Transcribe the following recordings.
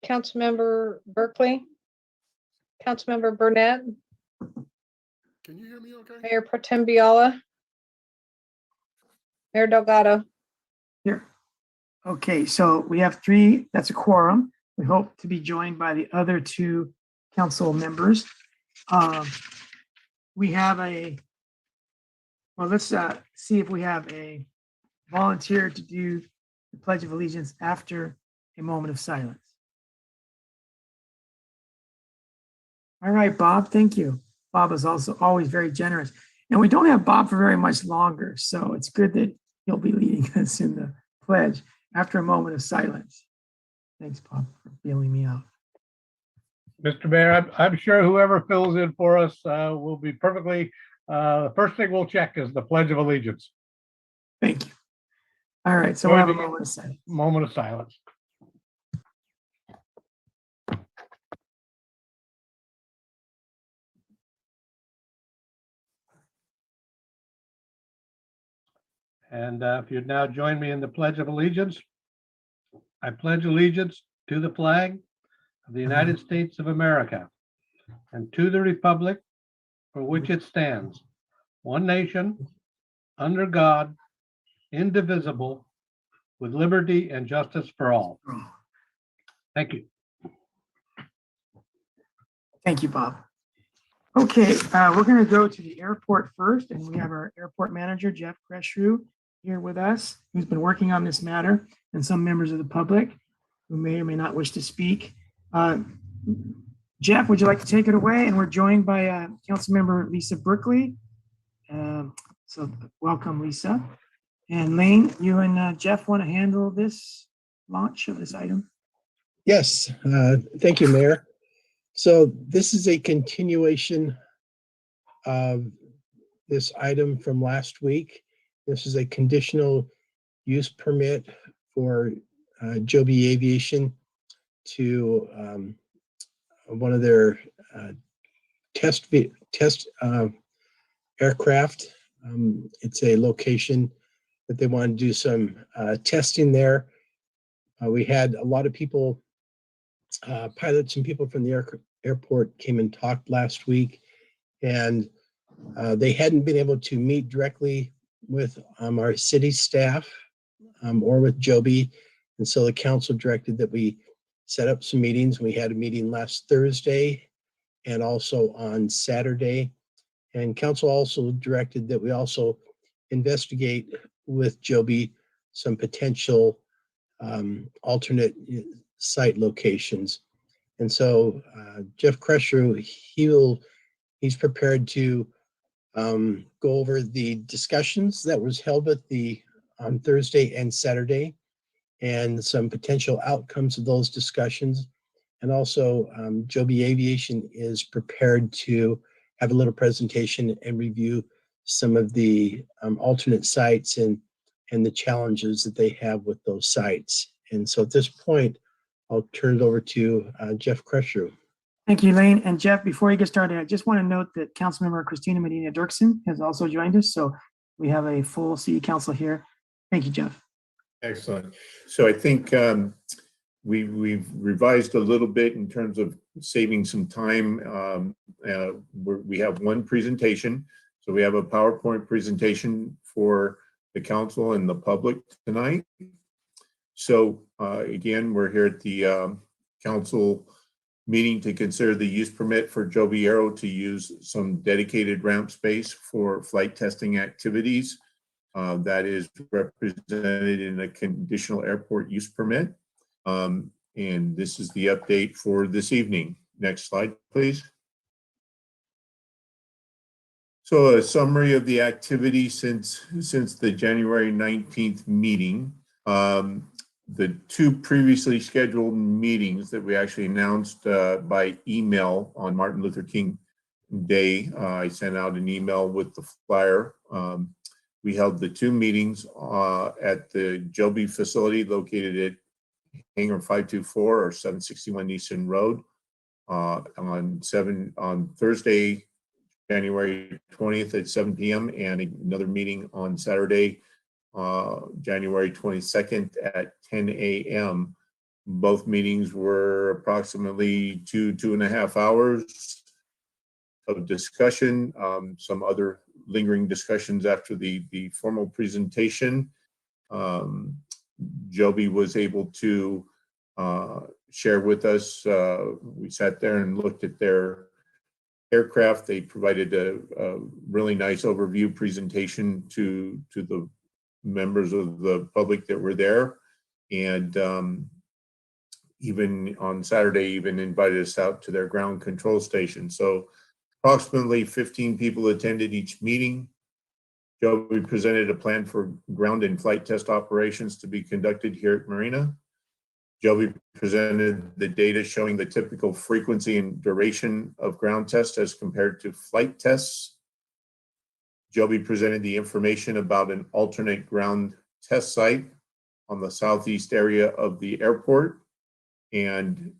Councilmember Berkeley, Councilmember Burnett, Can you hear me okay? Mayor Pro Tem Biala, Mayor Delgado. Here. Okay, so we have 3, that's a quorum. We hope to be joined by the other 2 council members. We have well, let's see if we have a volunteer to do the Pledge of Allegiance after a moment of silence. All right, Bob, thank you. Bob is also always very generous. And we don't have Bob for very much longer, so it's good that he'll be leading us in the pledge after a moment of silence. Thanks, Bob, for bailing me out. Mr. Mayor, I'm sure whoever fills in for us will be perfectly, the first thing we'll check is the Pledge of Allegiance. Thank you. All right, so we'll have a moment of silence. Moment of silence. And if you'd now join me in the Pledge of Allegiance. I pledge allegiance to the flag of the United States of America and to the republic for which it stands, one nation, under God, indivisible, with liberty and justice for all. Thank you. Thank you, Bob. Okay, we're going to go to the airport first, and we have our airport manager, Jeff Greshrew, here with us, who's been working on this matter, and some members of the public who may or may not wish to speak. Jeff, would you like to take it away? And we're joined by Councilmember Lisa Berkeley. So welcome, Lisa. And Lane, you and Jeff want to handle this launch of this item? Yes, thank you, Mayor. So this is a continuation of this item from last week. This is a conditional use permit for Joby Aviation to one of their test aircraft. It's a location that they want to do some testing there. We had a lot of people, pilots and people from the airport came and talked last week, and they hadn't been able to meet directly with our city staff or with Joby. And so the council directed that we set up some meetings. We had a meeting last Thursday and also on Saturday. And council also directed that we also investigate with Joby some potential alternate site locations. And so Jeff Crusher, he's prepared to go over the discussions that was held at on Thursday and Saturday, and some potential outcomes of those discussions. And also Joby Aviation is prepared to have a little presentation and review some of the alternate sites and the challenges that they have with those sites. And so at this point, I'll turn it over to Jeff Crusher. Thank you, Lane. And Jeff, before you get started, I just want to note that Councilmember Christina Medina Dirksen has also joined us. So we have a full city council here. Thank you, Jeff. Excellent. So I think we've revised a little bit in terms of saving some time. We have one presentation. So we have a PowerPoint presentation for the council and the public tonight. So again, we're here at the council meeting to consider the use permit for Joby Aero to use some dedicated ramp space for flight testing activities. That is represented in a conditional airport use permit. And this is the update for this evening. Next slide, please. So a summary of the activity since the January 19th meeting. The 2 previously scheduled meetings that we actually announced by email on Martin Luther King Day. I sent out an email with the flyer. We held the 2 meetings at the Joby facility located at Hangar 524 or 761 Easton Road on Thursday, January 20th at 7 p.m. and another meeting on Saturday, January 22nd at 10 a.m. Both meetings were approximately 2.5 hours of discussion, some other lingering discussions after the formal presentation. Joby was able to share with us. We sat there and looked at their aircraft. They provided a really nice overview presentation to the members of the public that were there. And even on Saturday, even invited us out to their ground control station. So approximately 15 people attended each meeting. Joby presented a plan for ground and flight test operations to be conducted here at Marina. Joby presented the data showing the typical frequency and duration of ground tests as compared to flight tests. Joby presented the information about an alternate ground test site on the southeast area of the airport, and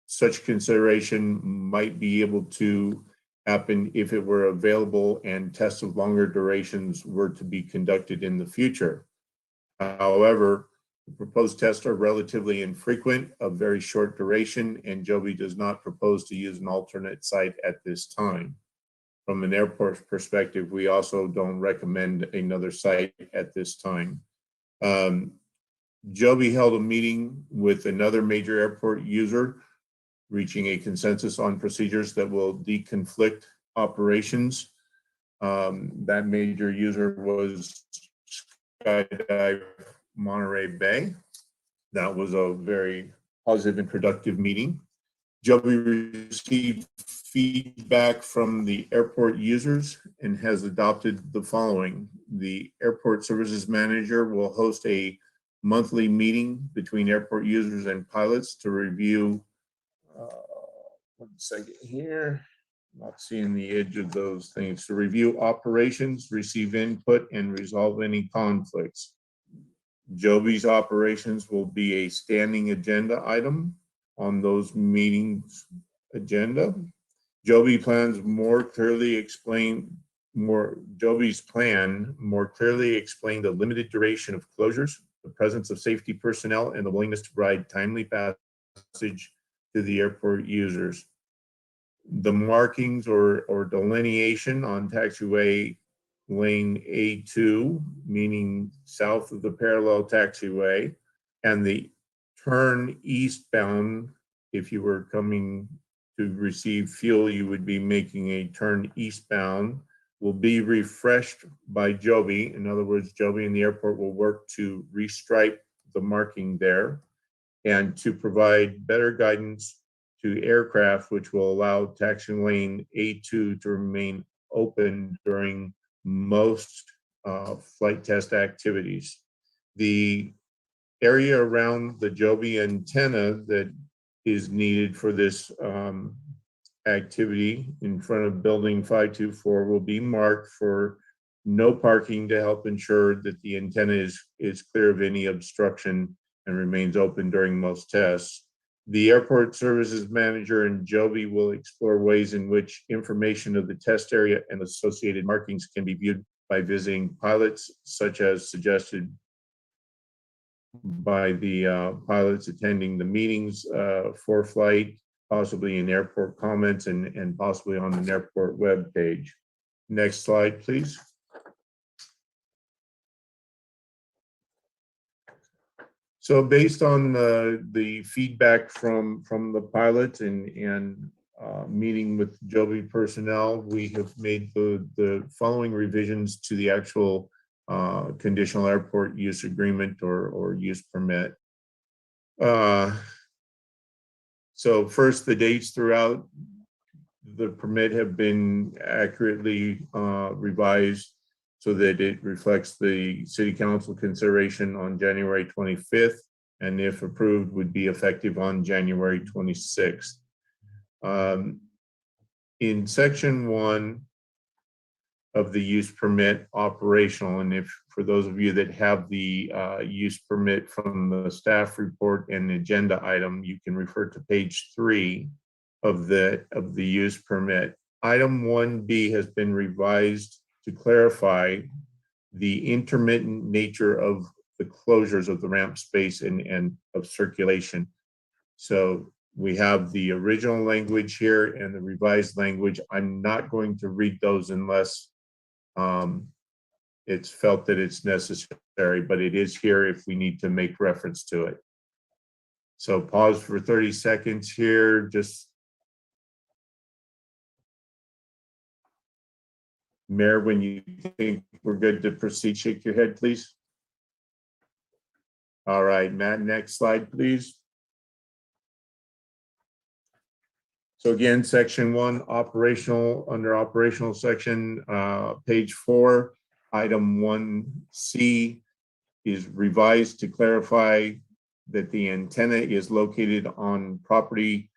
such consideration might be able to happen if it were available and tests of longer durations were to be conducted in the future. However, the proposed tests are relatively infrequent, of very short duration, and Joby does not propose to use an alternate site at this time. From an airport perspective, we also don't recommend another site at this time. Joby held a meeting with another major airport user, reaching a consensus on procedures that will deconflict operations. That major user was Skydive Monterey Bay. That was a very positive and productive meeting. Joby received feedback from the airport users and has adopted the following. The airport services manager will host a monthly meeting between airport users and pilots to review, 1 second here, not seeing the edge of those things, to review operations, receive input, and resolve any conflicts. Joby's operations will be a standing agenda item on those meetings agenda. Joby's plan more clearly explain the limited duration of closures, the presence of safety personnel, and the willingness to provide timely passage to the airport users. The markings or delineation on taxiway lane A2, meaning south of the parallel taxiway, and the turn eastbound, if you were coming to receive fuel, you would be making a turn eastbound, will be refreshed by Joby. In other words, Joby and the airport will work to restripe the marking there and to provide better guidance to aircraft, which will allow taxi lane A2 to remain open during most flight test activities. The area around the Joby antenna that is needed for this activity in front of building 524 will be marked for no parking to help ensure that the antenna is clear of any obstruction and remains open during most tests. The airport services manager and Joby will explore ways in which information of the test area and associated markings can be viewed by visiting pilots, such as suggested by the pilots attending the meetings for flight, possibly in airport comments and possibly on an airport web page. Next slide, please. So based on the feedback from the pilots and meeting with Joby personnel, we have made the following revisions to the actual conditional airport use agreement or use permit. So first, the dates throughout the permit have been accurately revised so that it reflects the city council consideration on January 25th, and if approved, would be effective on January 26th. In section 1 of the use permit operational, and if for those of you that have the use permit from the staff report and agenda item, you can refer to page 3 of the use permit. Item 1B has been revised to clarify the intermittent nature of the closures of the ramp space and of circulation. So we have the original language here and the revised language. I'm not going to read those unless it's felt that it's necessary, but it is here if we need to make reference to it. So pause for 30 seconds here. Just Mayor, when you think we're good to proceed, shake your head, please. All right, Matt, next slide, please. So again, section 1, operational, under operational section, page 4, item 1C is revised to clarify that the antenna is located on property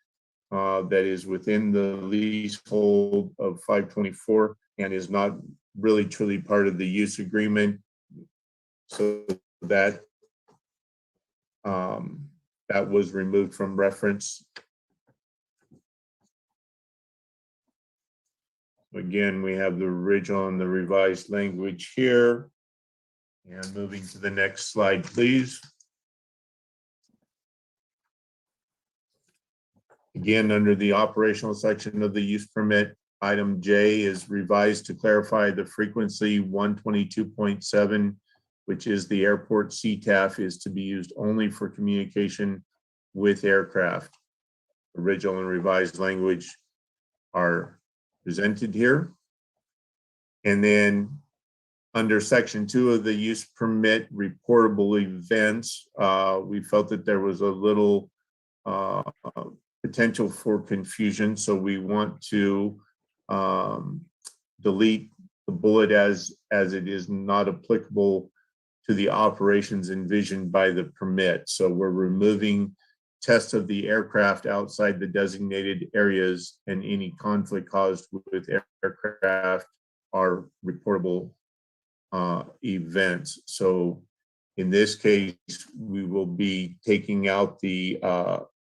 that is within the leasehold of 524 and is not really truly part of the use agreement. So that that was removed from reference. Again, we have the original and the revised language here. And moving to the next slide, please. Again, under the operational section of the use permit, item J is revised to clarify the frequency 122.7, which is the airport CTAF, is to be used only for communication with aircraft. Original and revised language are presented here. And then under section 2 of the use permit, reportable events, we felt that there was a little potential for confusion. So we want to delete the bullet as it is not applicable to the operations envisioned by the permit. So we're removing tests of the aircraft outside the designated areas, and any conflict caused with aircraft are reportable events. So in this case, we will be taking out the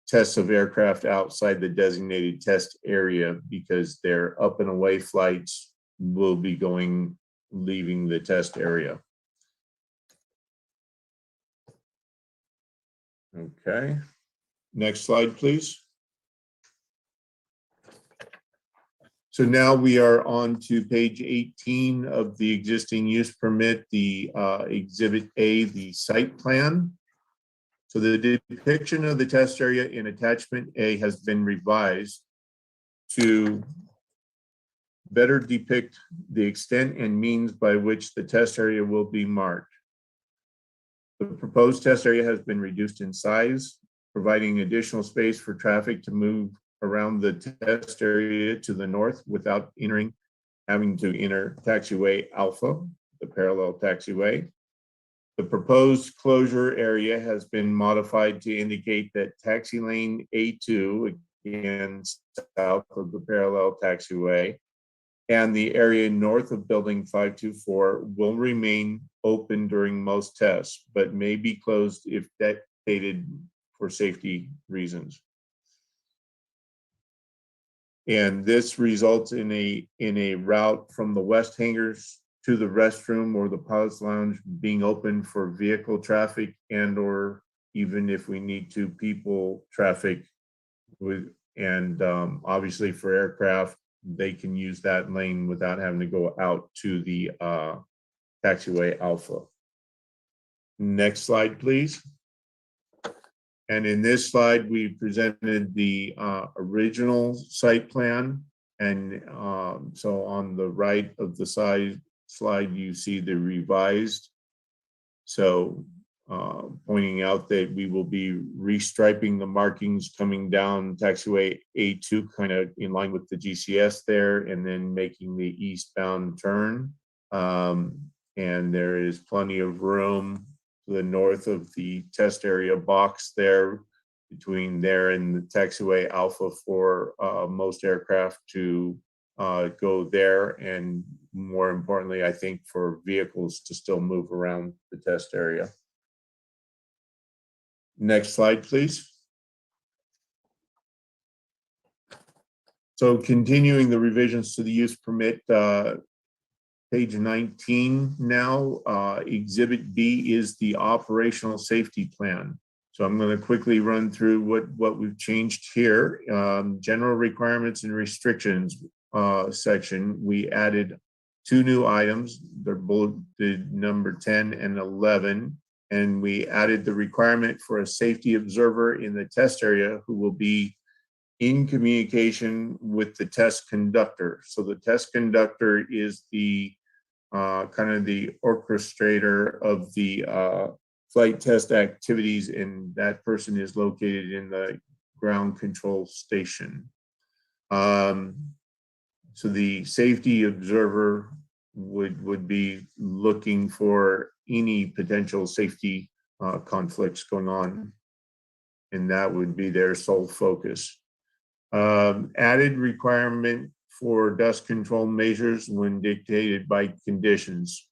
tests of aircraft outside the designated test area because their up and away flights will be leaving the test area. Okay, next slide, please. So now we are on to page 18 of the existing use permit, the exhibit A, the site plan. So the depiction of the test area in attachment A has been revised to better depict the extent and means by which the test area will be marked. The proposed test area has been reduced in size, providing additional space for traffic to move around the test area to the north without having to enter taxiway Alpha, the parallel taxiway. The proposed closure area has been modified to indicate that taxi lane A2, again, south of the parallel taxiway, and the area north of building 524 will remain open during most tests, but may be closed if dictated for safety reasons. And this results in a route from the west hangars to the restroom or the pilot's lounge being open for vehicle traffic and or even if we need to people traffic obviously for aircraft, they can use that lane without having to go out to the taxiway Alpha. Next slide, please. And in this slide, we presented the original site plan. And so on the right of the slide, you see the revised. So pointing out that we will be restriping the markings coming down taxiway A2, kind of in line with the GCS there, and then making the eastbound turn. And there is plenty of room to the north of the test area box there, between there and the taxiway Alpha for most aircraft to go there, and more importantly, I think for vehicles to still move around the test area. Next slide, please. So continuing the revisions to the use permit, Page 19 now, Exhibit B is the operational safety plan. So I'm going to quickly run through what we've changed here. General requirements and restrictions section, we added 2 new items. They're bulleted number 10 and 11. And we added the requirement for a safety observer in the test area who will be in communication with the test conductor. So the test conductor is the kind of the orchestrator of the flight test activities, and that person is located in the ground control station. So the safety observer would be looking for any potential safety conflicts going on, and that would be their sole focus. Added requirement for dust control measures when dictated by conditions.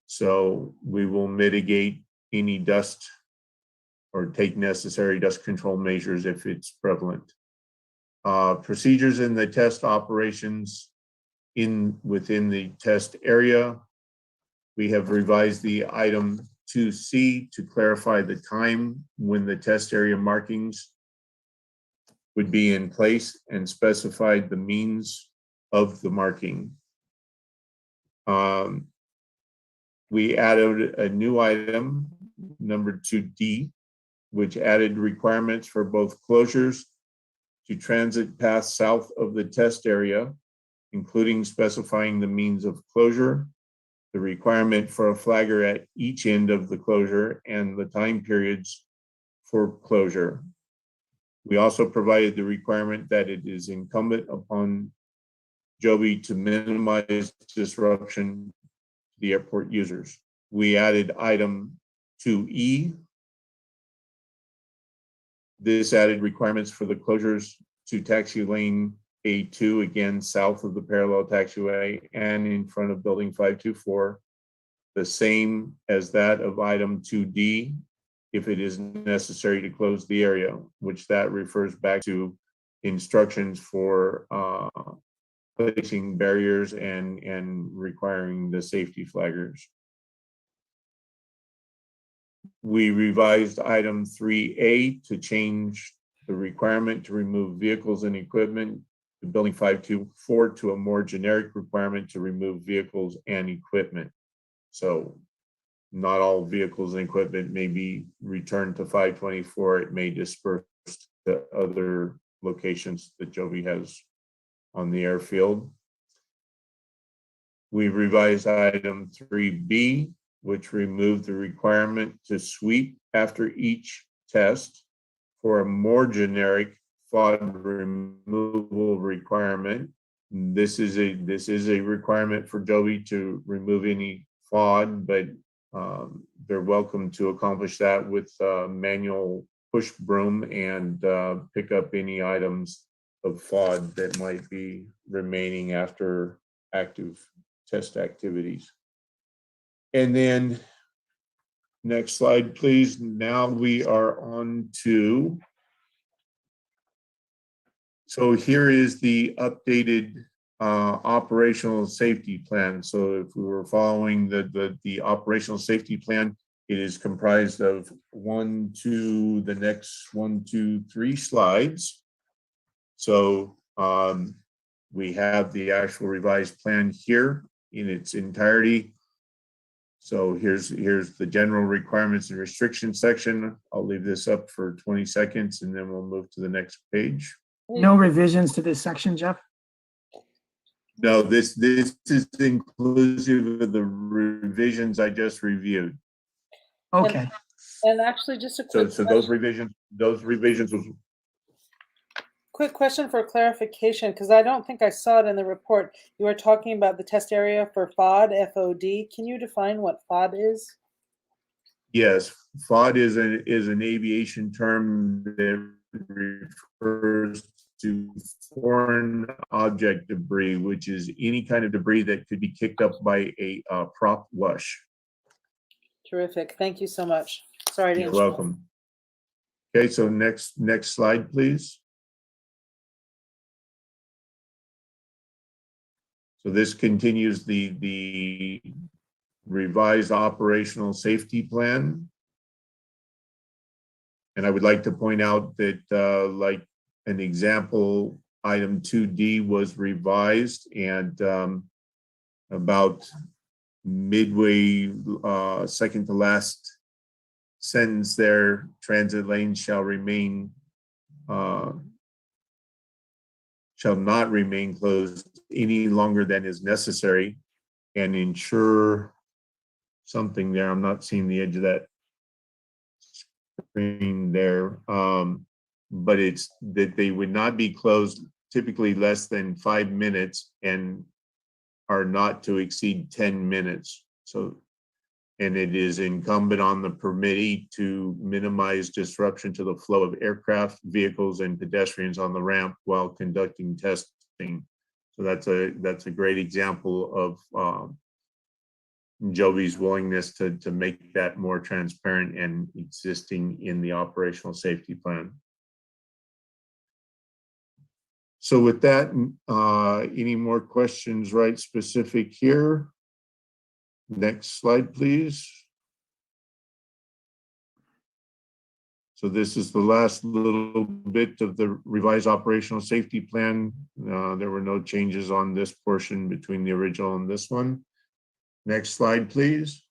So we will mitigate any dust or take necessary dust control measures if it's prevalent. Procedures in the test operations within the test area. We have revised the item 2C to clarify the time when the test area markings would be in place and specified the means of the marking. We added a new item, number 2D, which added requirements for both closures to transit paths south of the test area, including specifying the means of closure, the requirement for a flagger at each end of the closure, and the time periods for closure. We also provided the requirement that it is incumbent upon Joby to minimize disruption to the airport users. We added item 2E. This added requirements for the closures to taxi lane A2, again, south of the parallel taxiway and in front of building 524, the same as that of item 2D, if it is necessary to close the area, which that refers back to instructions for placing barriers and requiring the safety flaggers. We revised item 3A to change the requirement to remove vehicles and equipment to building 524 to a more generic requirement to remove vehicles and equipment. So not all vehicles and equipment may be returned to 524. It may disperse to other locations that Joby has on the airfield. We revised item 3B, which removed the requirement to sweep after each test for a more generic FOD removal requirement. This is a requirement for Joby to remove any FOD, but they're welcome to accomplish that with manual push broom and pick up any items of FOD that might be remaining after active test activities. And then next slide, please. Now we are on to, so here is the updated operational safety plan. So if we were following the operational safety plan, it is comprised of 1, 2, the next 1, 2, 3 slides. So we have the actual revised plan here in its entirety. So here's the general requirements and restrictions section. I'll leave this up for 20 seconds and then we'll move to the next page. No revisions to this section, Jeff? No, this is inclusive of the revisions I just reviewed. Okay, And actually, just a So quick those revisions was, quick question for clarification, because I don't think I saw it in the report. You were talking about the test area for FOD, F-O-D. Can you define what FOD is? yes, FOD is an aviation term that refers to foreign object debris, which is any kind of debris that could be kicked up by a prop wash. Terrific. Thank you so much. Sorry to You're interrupt. welcome. Okay, so next slide, please. So this continues the revised operational safety plan. And I would like to point out that like an example, item 2D was revised, and about midway, second to last sentence there, transit lanes shall not remain closed any longer than is necessary, and ensure something there. I'm not seeing the edge of that screen there. But it's that they would not be closed typically less than 5 minutes and are not to exceed 10 minutes. So, and it is incumbent on the permittee to minimize disruption to the flow of aircraft, vehicles, and pedestrians on the ramp while conducting testing. So that's a great example of Joby's willingness to make that more transparent and existing in the operational safety plan. So with that, any more questions, right, specific here? Next slide, please. So this is the last little bit of the revised operational safety plan. There were no changes on this portion between the original and this one. Next slide, please.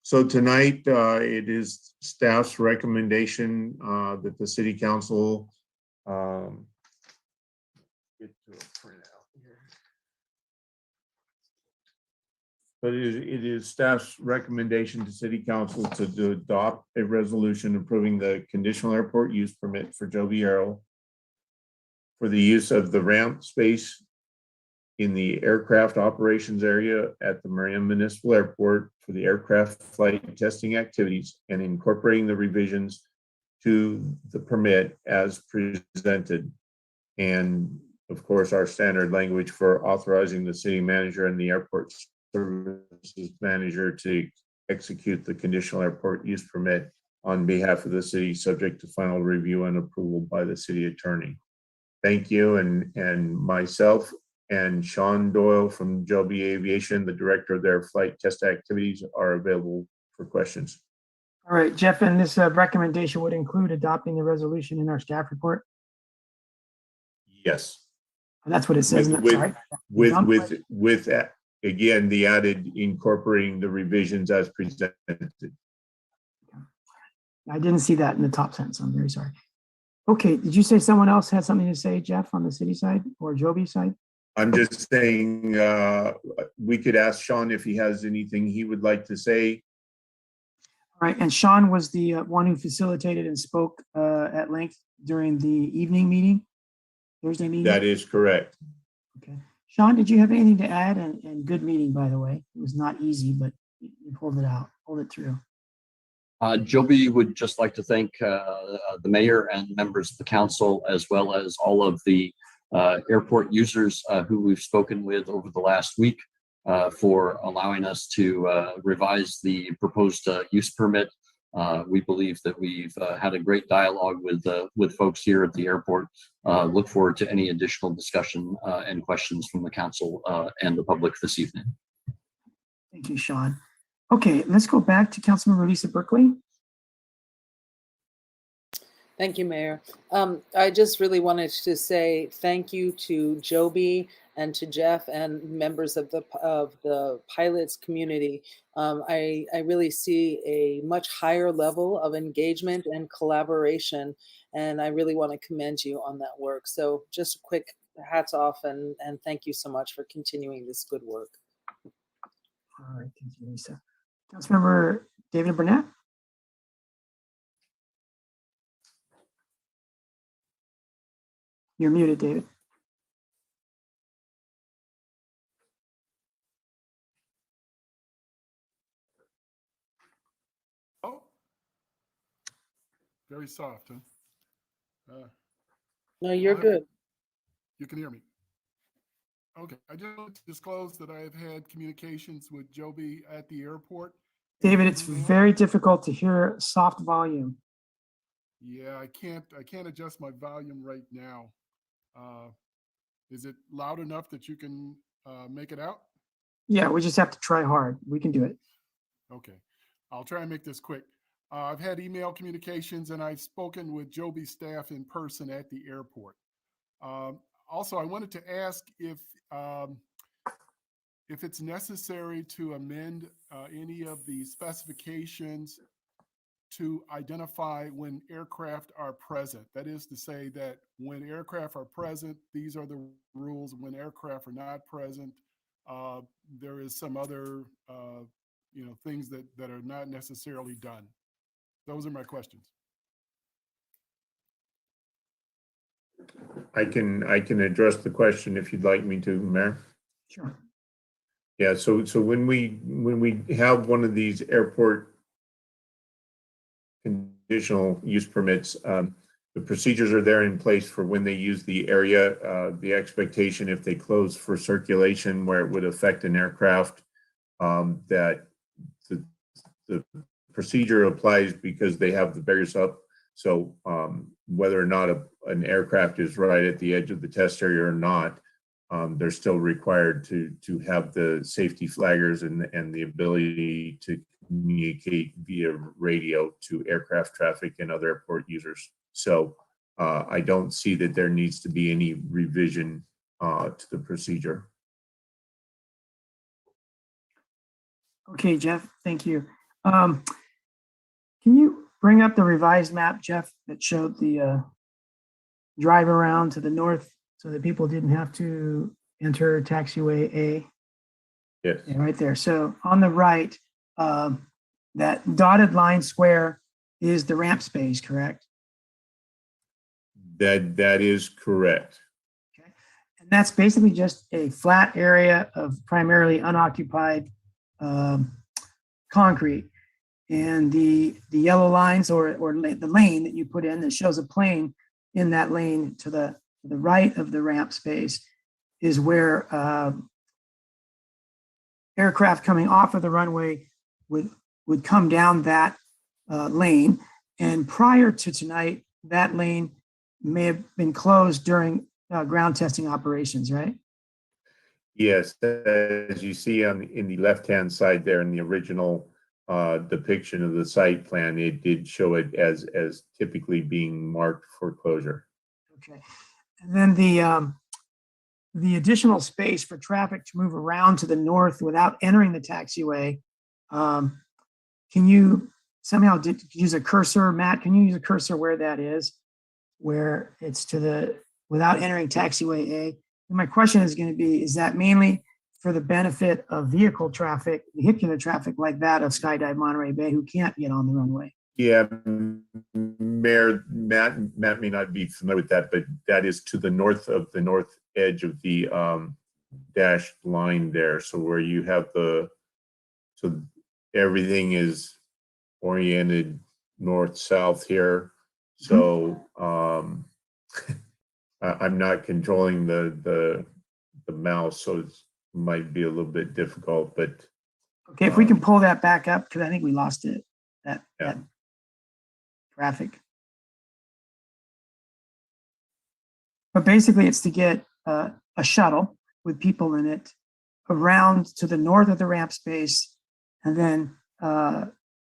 So tonight, it is staff's recommendation that the city council get to a printout here. But it is staff's recommendation to city council to adopt a resolution approving the conditional airport use permit for Joby Aero for the use of the ramp space in the aircraft operations area at the Marina Municipal Airport for the aircraft flight testing activities, and incorporating the revisions to the permit as presented. And of course, our standard language for authorizing the city manager and the airport services manager to execute the conditional airport use permit on behalf of the city, subject to final review and approval by the city attorney. Thank you. And myself and Sean Doyle from Joby Aviation, the director of their flight test activities, are available for questions. All right, Jeff, and this recommendation would include adopting the resolution in our staff report. Yes. And that's what it says. With again, the added incorporating the revisions as presented. I didn't see that in the top sentence. I'm very sorry. Okay, did you say someone else had something to say, Jeff, on the city side or Joby side? I'm just saying, we could ask Sean if he has anything he would like to say. All right, and Sean was the one who facilitated and spoke at length during the evening meeting, Thursday meeting? That is correct. Okay. Sean, did you have anything to add? And good meeting, by the way. It was not easy, but you pulled it through. Joby would just like to thank the mayor and members of the council, as well as all of the airport users who we've spoken with over the last week for allowing us to revise the proposed use permit. We believe that we've had a great dialogue with folks here at the airport. Look forward to any additional discussion and questions from the council and the public this evening. Thank you, Sean. Okay, let's go back to Councilmember Lisa Berkeley. Thank you, Mayor. I just really wanted to say thank you to Joby and to Jeff and members of the pilots community. I really see a much higher level of engagement and collaboration, and I really want to commend you on that work. So just a quick hats off and thank you so much for continuing this good work. All right, thank you, Lisa. Councilmember David Burnett. You're muted, David. Oh, very soft, huh? No, you're good. You can hear me. Okay, I just want to disclose that I have had communications with Joby at the airport. David, it's very difficult to hear soft volume. Yeah, I can't adjust my volume right now. Is it loud enough that you can make it out? Yeah, we just have to try hard. We can do it. Okay, I'll try and make this quick. I've had email communications and I've spoken with Joby staff in person at the airport. Also, I wanted to ask if it's necessary to amend any of the specifications to identify when aircraft are present. That is to say that when aircraft are present, these are the rules. When aircraft are not present, there is some other things that are not necessarily done. Those are my questions. I can address the question if you'd like me to, Mayor. Sure. Yeah, so when we have one of these airport conditional use permits, the procedures are there in place for when they use the area. The expectation, if they close for circulation where it would affect an aircraft, that the procedure applies because they have the barriers up. So whether or not an aircraft is right at the edge of the test area or not, they're still required to have the safety flaggers and the ability to communicate via radio to aircraft traffic and other airport users. So I don't see that there needs to be any revision to the procedure. Okay, Jeff, thank you. Can you bring up the revised map, Jeff, that showed the drive around to the north so that people didn't have to enter taxiway A? Yes. Yeah, right there. So on the right, that dotted line square is the ramp space, correct? That is correct. Okay. And that's basically just a flat area of primarily unoccupied concrete. And the yellow lines or the lane that you put in that shows a plane in that lane to the right of the ramp space is where aircraft coming off of the runway would come down that lane. And prior to tonight, that lane may have been closed during ground testing operations, right? Yes, as you see in the left-hand side there in the original depiction of the site plan, it did show it as typically being marked for closure. Okay. And then the additional space for traffic to move around to the north without entering the taxiway, can you somehow use a cursor, Matt? Can you use a cursor where that is, where it's to the without entering taxiway A? And my question is going to be: is that mainly for the benefit of vehicular traffic like that of Skydive Monterey Bay, who can't get on the runway? Yeah, Mayor Matt may not be familiar with that, but that is to the north of the north edge of the dashed line there. So where you have so everything is oriented north-south here. So I'm not controlling the mouse, so it might be a little bit difficult, but. Okay, if we can pull that back up, because I think we lost it, that graphic. But basically it's to get a shuttle with people in it around to the north of the ramp space and then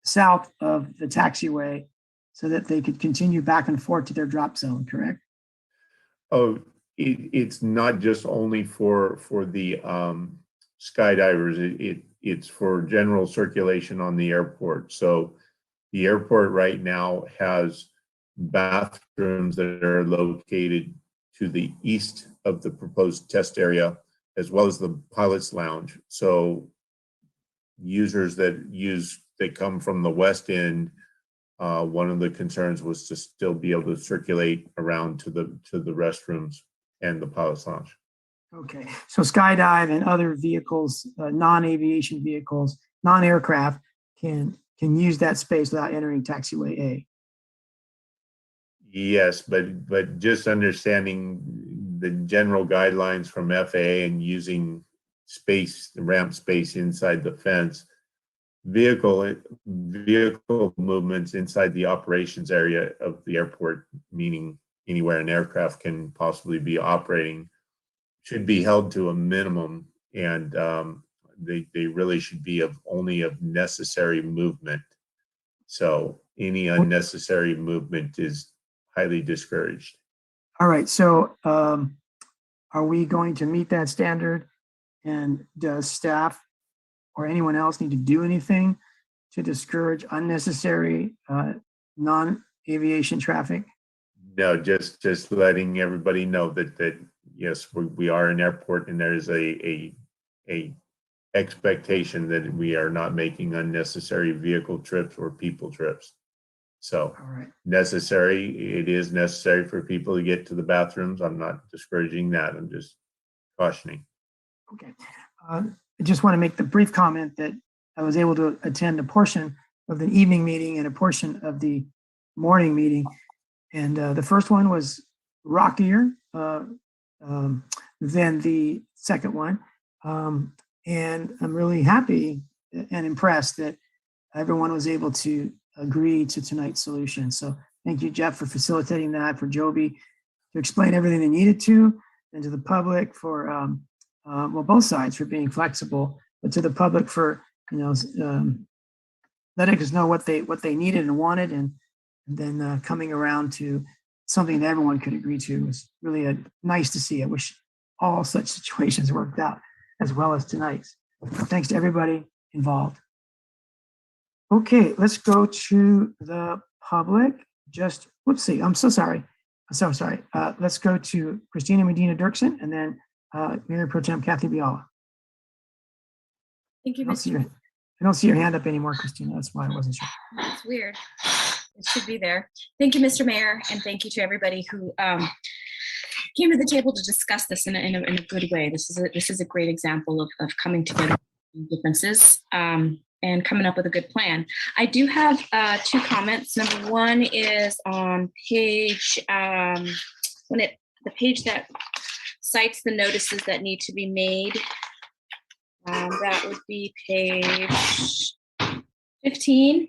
south of the taxiway so that they could continue back and forth to their drop zone, correct? Oh, it's not just only for the skydivers. It's for general circulation on the airport. So the airport right now has bathrooms that are located to the east of the proposed test area, as well as the pilot's lounge. So users that come from the west end, one of the concerns was to still be able to circulate around to the restrooms and the pilot's lounge. Okay, so Skydive and other vehicles, non-aviation vehicles, non-aircraft can use that space without entering taxiway A. Yes, but just understanding the general guidelines from FAA and using ramp space inside the fence, vehicle movements inside the operations area of the airport, meaning anywhere an aircraft can possibly be operating, should be held to a minimum, and they really should be only of necessary movement. So any unnecessary movement is highly discouraged. All right, so are we going to meet that standard? And does staff or anyone else need to do anything to discourage unnecessary non-aviation traffic? No, just letting everybody know that yes, we are an airport, and there is a expectation that we are not making unnecessary vehicle trips or people trips. So All right. it is necessary for people to get to the bathrooms. I'm not discouraging that. I'm just cautioning. Okay. I just want to make the brief comment that I was able to attend a portion of the evening meeting and a portion of the morning meeting. And the first one was rockier than the second one. And I'm really happy and impressed that everyone was able to agree to tonight's solution. So thank you, Jeff, for facilitating that, for Joby to explain everything they needed to, and to the public for, well, both sides for being flexible, but to the public for, letting us know what they needed and wanted, and then coming around to something that everyone could agree to was really nice to see. I wish all such situations worked out as well as tonight's. Thanks to everybody involved. Okay, let's go to the public. Just, whoopsie, I'm so sorry. I'm so sorry. Let's go to Christina Medina Dirksen and then Mayor Pro Tem Kathy Biala. Thank you, I don't see your hand up anymore, Christina. That's why I wasn't sure. That's weird. It should be there. Thank you, Mr. Mayor, and thank you to everybody who came to the table to discuss this in a good way. This is a great example of coming together differences and coming up with a good plan. I do have two comments. Number one is on page the page that cites the notices that need to be made. That would be page 15.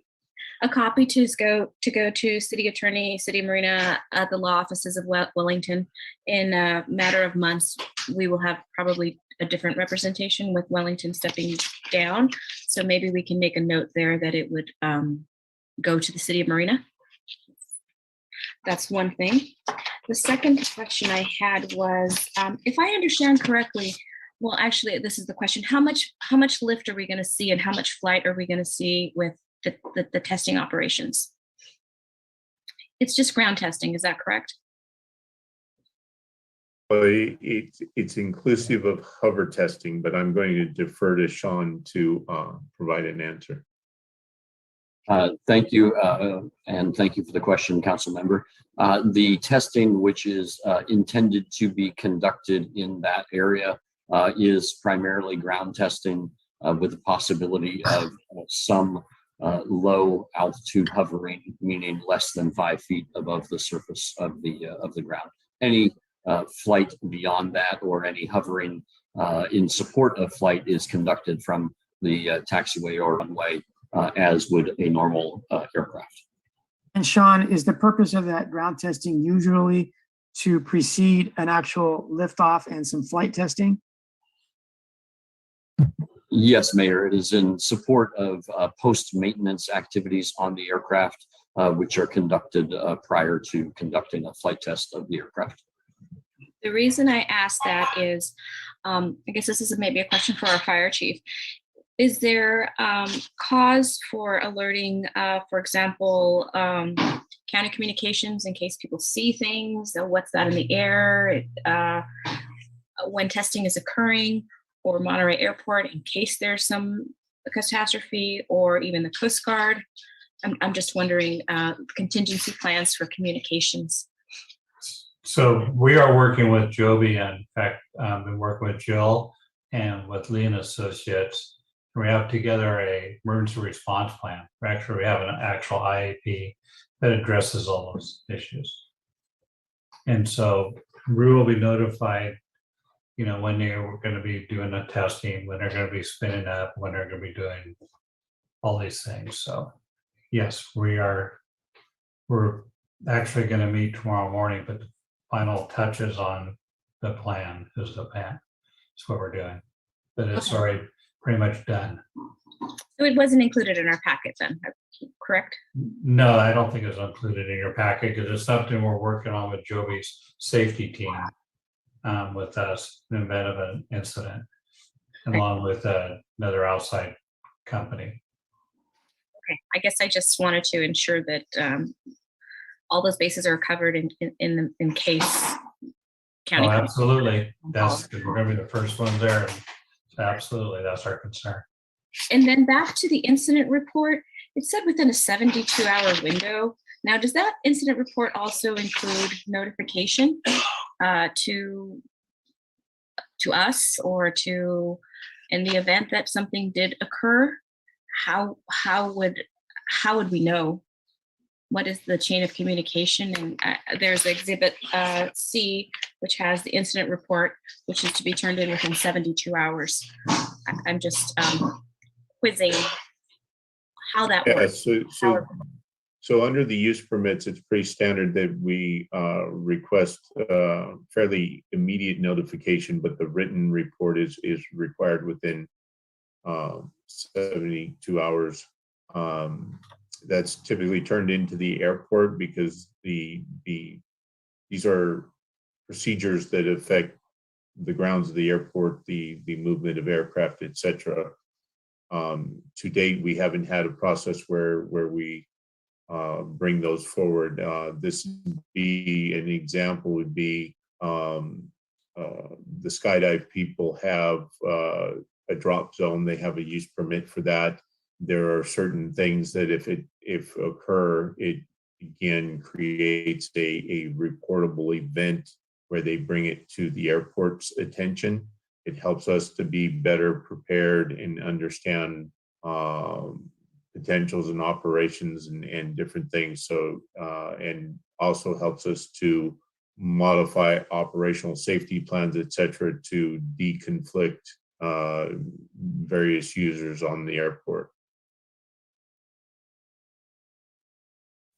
A copy to go to City Attorney, City of Marina, the law offices of Wellington. In a matter of months, we will have probably a different representation with Wellington stepping down. So maybe we can make a note there that it would go to the City of Marina. That's one thing. The second question I had was, if I understand correctly, well, actually, this is the question: how much lift are we going to see, and how much flight are we going to see with the testing operations? It's just ground testing, is that correct? Well, it's inclusive of hover testing, but I'm going to defer to Sean to provide an answer. Thank you, and thank you for the question, Council Member. The testing which is intended to be conducted in that area is primarily ground testing with the possibility of some low altitude hovering, meaning less than 5 feet above the surface of the ground. Any flight beyond that or any hovering in support of flight is conducted from the taxiway or runway as would a normal aircraft. And Sean, is the purpose of that ground testing usually to precede an actual liftoff and some flight testing? Yes, Mayor, it is in support of post-maintenance activities on the aircraft, which are conducted prior to conducting a flight test of the aircraft. The reason I ask that is, I guess this is maybe a question for our fire chief. Is there cause for alerting, for example, county communications in case people see things, what's that in the air, when testing is occurring, or Monterey Airport in case there's some catastrophe, or even the Coast Guard? I'm just wondering contingency plans for communications. So we are working with Joby, and in fact, been working with Jill and with Lee and Associates. We have together a emergency response plan. Actually, we have an actual IAP that addresses all those issues. And so we will be notified, when they're going to be doing the testing, when they're going to be spinning up, when they're going to be doing all these things. So yes, we're actually going to meet tomorrow morning, but the final touches on the plan is the plan. That's what we're doing. But it's Okay. already pretty much done. So it wasn't included in our packet then, correct? No, I don't think it's included in your packet because it's something we're working on with Joby's safety team with us in the event of an incident, along with another outside company. Okay, I guess I just wanted to ensure that all those bases are covered in case county. Oh, absolutely. That's, we're gonna be the first ones there. Absolutely, that's our concern. And then back to the incident report, it said within a 72-hour window. Now, does that incident report also include notification to us, or to, in the event that something did occur? How would we know? What is the chain of communication? And there's Exhibit C, which has the incident report, which is to be turned in within 72 hours. I'm just quizzing how that Yeah, works. so under the use permits, it's pretty standard that we request fairly immediate notification, but the written report is required within 72 hours. That's typically turned into the airport because these are procedures that affect the grounds of the airport, the movement of aircraft, etc. To date, we haven't had a process where we bring those forward. This would be an example would be the skydive people have a drop zone. They have a use permit for that. There are certain things that if occur, it again creates a reportable event where they bring it to the airport's attention. It helps us to be better prepared and understand potentials and operations and different things. So, and also helps us to modify operational safety plans, et cetera, to deconflict various users on the airport.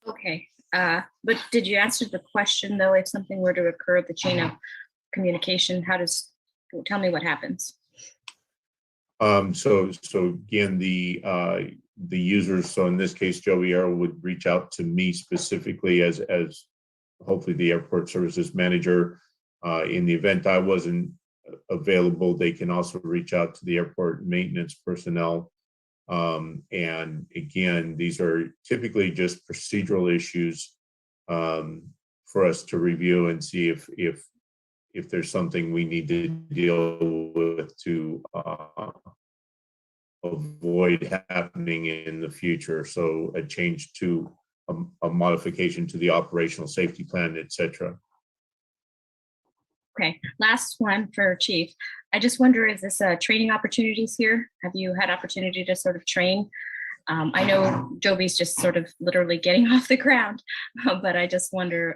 Okay, but did you answer the question though? If something were to occur, the chain of communication, tell me what happens. So again, the users, so in this case, Joey Arrow would reach out to me specifically as hopefully the airport services manager. In the event I wasn't available, they can also reach out to the airport maintenance personnel. And again, these are typically just procedural issues for us to review and see if there's something we need to deal with to avoid happening in the future. So a change to a modification to the operational safety plan, et cetera. Okay, last one for Chief. I just wonder, is this training opportunities here? Have you had opportunity to sort of train? I know Joby's just sort of literally getting off the ground, but I just wonder,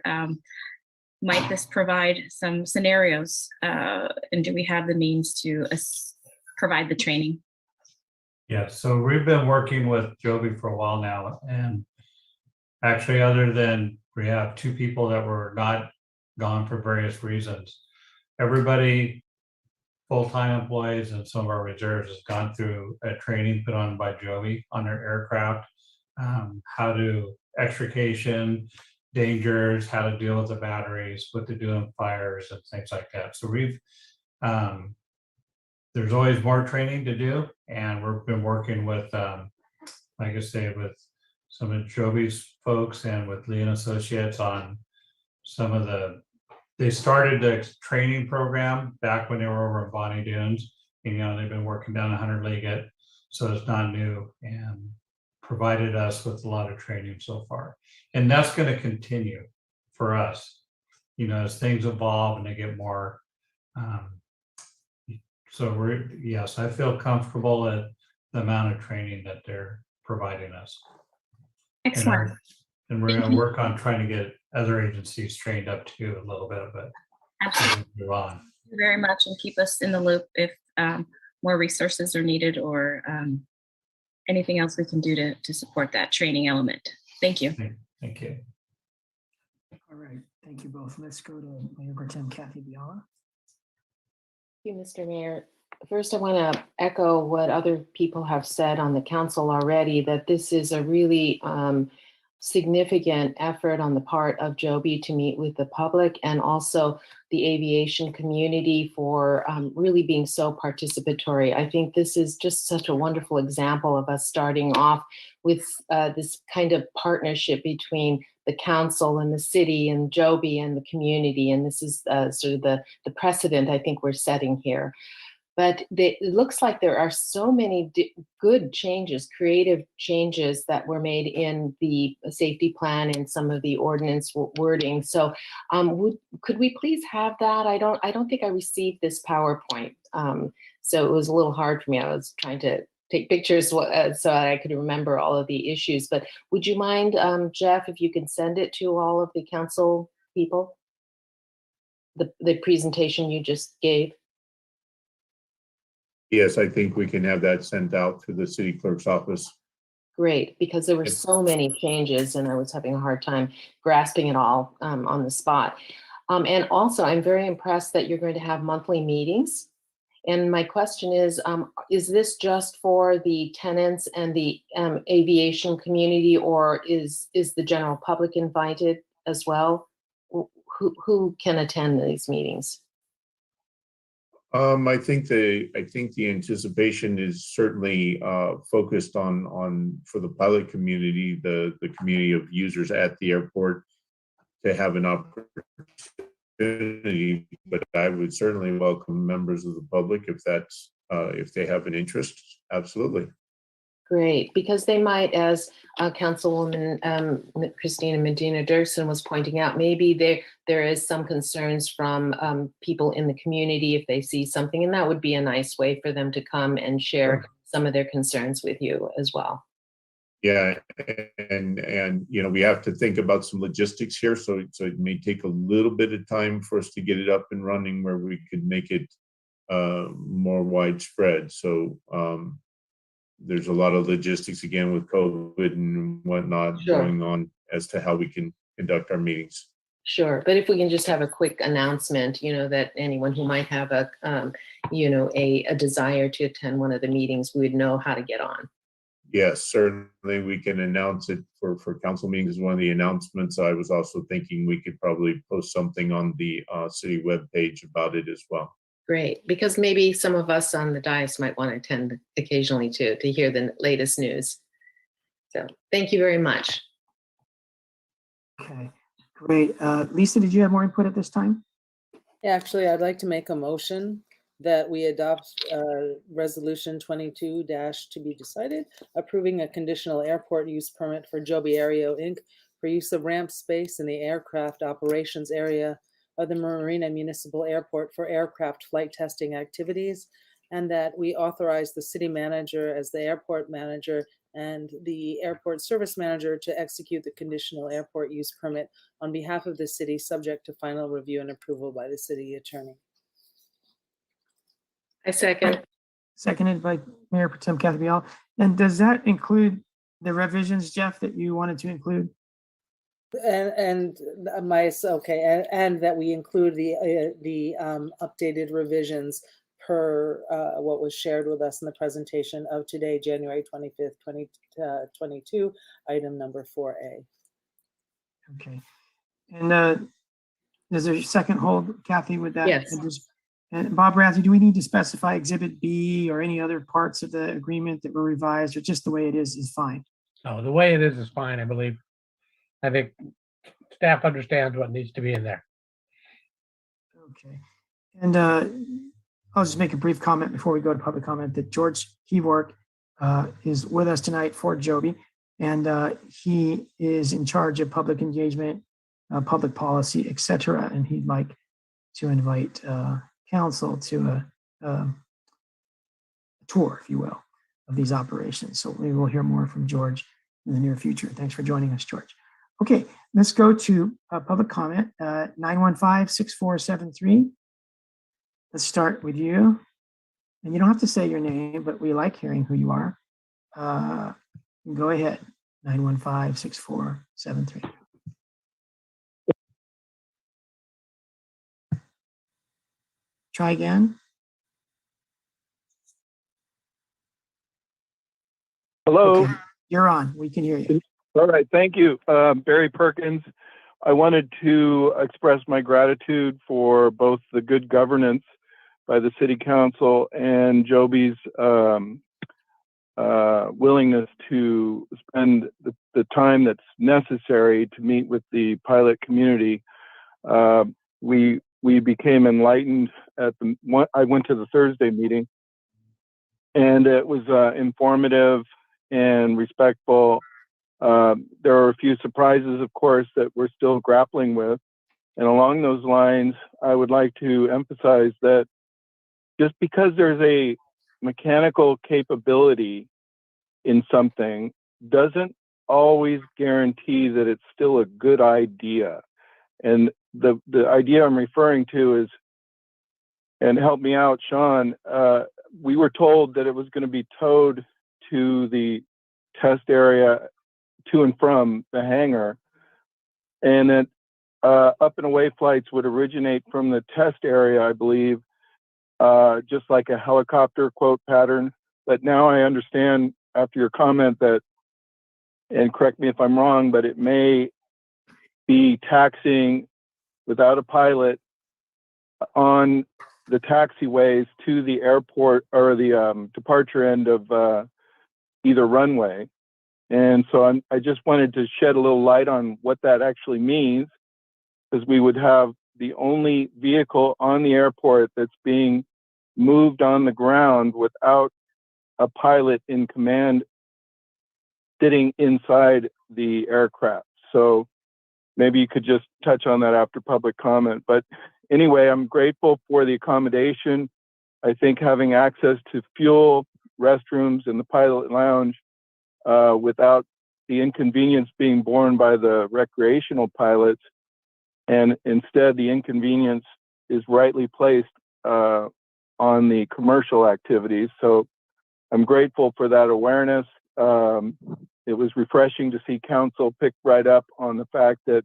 might this provide some scenarios? And do we have the means to provide the training? Yeah, so we've been working with Joby for a while now, and actually, other than we have 2 people that were not gone for various reasons, everybody, full-time employees and some of our reserves, has gone through a training put on by Joby on their aircraft, how to extrication, dangers, how to deal with the batteries, what to do in fires and things like that. So we've there's always more training to do, and we've been working with, like I say, with some of Joby's folks and with Lee and Associates on some of they started the training program back when they were over in Bonnie Dunes. And, they've been working down 100 Leggett, so it's not new, and provided us with a lot of training so far. And that's going to continue for us, as things evolve and they get more. So yes, I feel comfortable at the amount of training that they're providing us. Excellent. And we're going to work on trying to get other agencies trained up too a little bit, but Absolutely. move on. Thank you very much, and keep us in the loop if more resources are needed, or anything else we can do to support that training element. Thank you. Thank you. All right, thank you both. Let's go to Mayor Pro Tem Kathy Biala. you, Mr. Mayor. First, I want to echo what other people have said on the council already, that this is a really significant effort on the part of Joby to meet with the public and also the aviation community for really being so participatory. I think this is just such a wonderful example of us starting off with this kind of partnership between the council and the city and Joby and the community. And this is sort of the precedent I think we're setting here. But it looks like there are so many good changes, creative changes that were made in the safety plan and some of the ordinance wording. So could we please have that? I don't think I received this PowerPoint. So it was a little hard for me. I was trying to take pictures so I could remember all of the issues. But would you mind, Jeff, if you can send it to all of the council people? The presentation you just gave? Yes, I think we can have that sent out to the city clerk's office. Great, because there were so many changes and I was having a hard time grasping it all on the spot. And also, I'm very impressed that you're going to have monthly meetings. And my question is this just for the tenants and the aviation community, or is the general public invited as well? Who can attend these meetings? I think the anticipation is certainly focused on for the pilot community, the community of users at the airport, to have an opportunity. But I would certainly welcome members of the public if that's if they have an interest. Absolutely. Great, because they might, as Councilwoman Christina Medina Dirksen was pointing out, maybe there is some concerns from people in the community if they see something, and that would be a nice way for them to come and share some of their concerns with you as well. Yeah, and you know, we have to think about some logistics here, so it may take a little bit of time for us to get it up and running where we could make it more widespread. So there's a lot of logistics again with COVID and whatnot going on as to how we can conduct our meetings. Sure, but if we can just have a quick announcement, you know, that anyone who might have a, you know, a desire to attend one of the meetings, we would know how to get on. Yes, certainly we can announce it for council meetings as one of the announcements. I was also thinking we could probably post something on the city webpage about it as well. Great, because maybe some of us on the dais might want to attend occasionally too, to hear the latest news. So thank you very much. Okay, great. Lisa, did you have more input at this time? Yeah, actually, I'd like to make a motion that we adopt resolution 22 to be decided, approving a conditional airport use permit for Joby Aero Inc. for use of ramp space in the aircraft operations area of the Marina Municipal Airport for aircraft flight testing activities, and that we authorize the city manager as the airport manager and the airport service manager to execute the conditional airport use permit on behalf of the city, subject to final review and approval by the city attorney. I second. Seconded by Mayor Pro Tem Kathy Bial. And does that include the revisions, Jeff, that you wanted to include? And that we include the updated revisions per what was shared with us in the presentation of today, January 25th, 2022, item number 4A. Okay. And does there a second hold, Kathy, with that? Yes. And Bob Bradley, do we need to specify Exhibit B or any other parts of the agreement that were revised, or just the way it is fine? No, the way it is fine, I believe. I think staff understands what needs to be in there. Okay. And I'll just make a brief comment before we go to public comment that George Kevork is with us tonight for Joby, and he is in charge of public engagement, public policy, etc. And he'd like to invite council to a tour, if you will, of these operations. So we will hear more from George in the near future. Thanks for joining us, George. Okay, let's go to public comment, 915-6473. Let's start with you. And you don't have to say your name, but we like hearing who you are. Go ahead, 915-6473. Try again. Hello. Okay, you're on. We can hear you. All right. Thank you. Barry Perkins. I wanted to express my gratitude for both the good governance by the city council and Joby's willingness to spend the time that's necessary to meet with the pilot community. We became enlightened at I went to the Thursday meeting, and it was informative and respectful. There are a few surprises, of course, that we're still grappling with. And along those lines, I would like to emphasize that just because there's a mechanical capability in something doesn't always guarantee that it's still a good idea. And the idea I'm referring to is, and help me out, Sean, we were told that it was going to be towed to the test area to and from the hangar, and that up and away flights would originate from the test area, I believe, just like a helicopter quote pattern. But now I understand after your comment that, and correct me if I'm wrong, but it may be taxiing without a pilot on the taxiways to the airport or the departure end of either runway. And so I just wanted to shed a little light on what that actually means, because we would have the only vehicle on the airport that's being moved on the ground without a pilot in command sitting inside the aircraft. So maybe you could just touch on that after public comment. But anyway, I'm grateful for the accommodation. I think having access to fuel, restrooms, and the pilot lounge without the inconvenience being borne by the recreational pilots, and instead the inconvenience is rightly placed on the commercial activities. So I'm grateful for that awareness. It was refreshing to see council pick right up on the fact that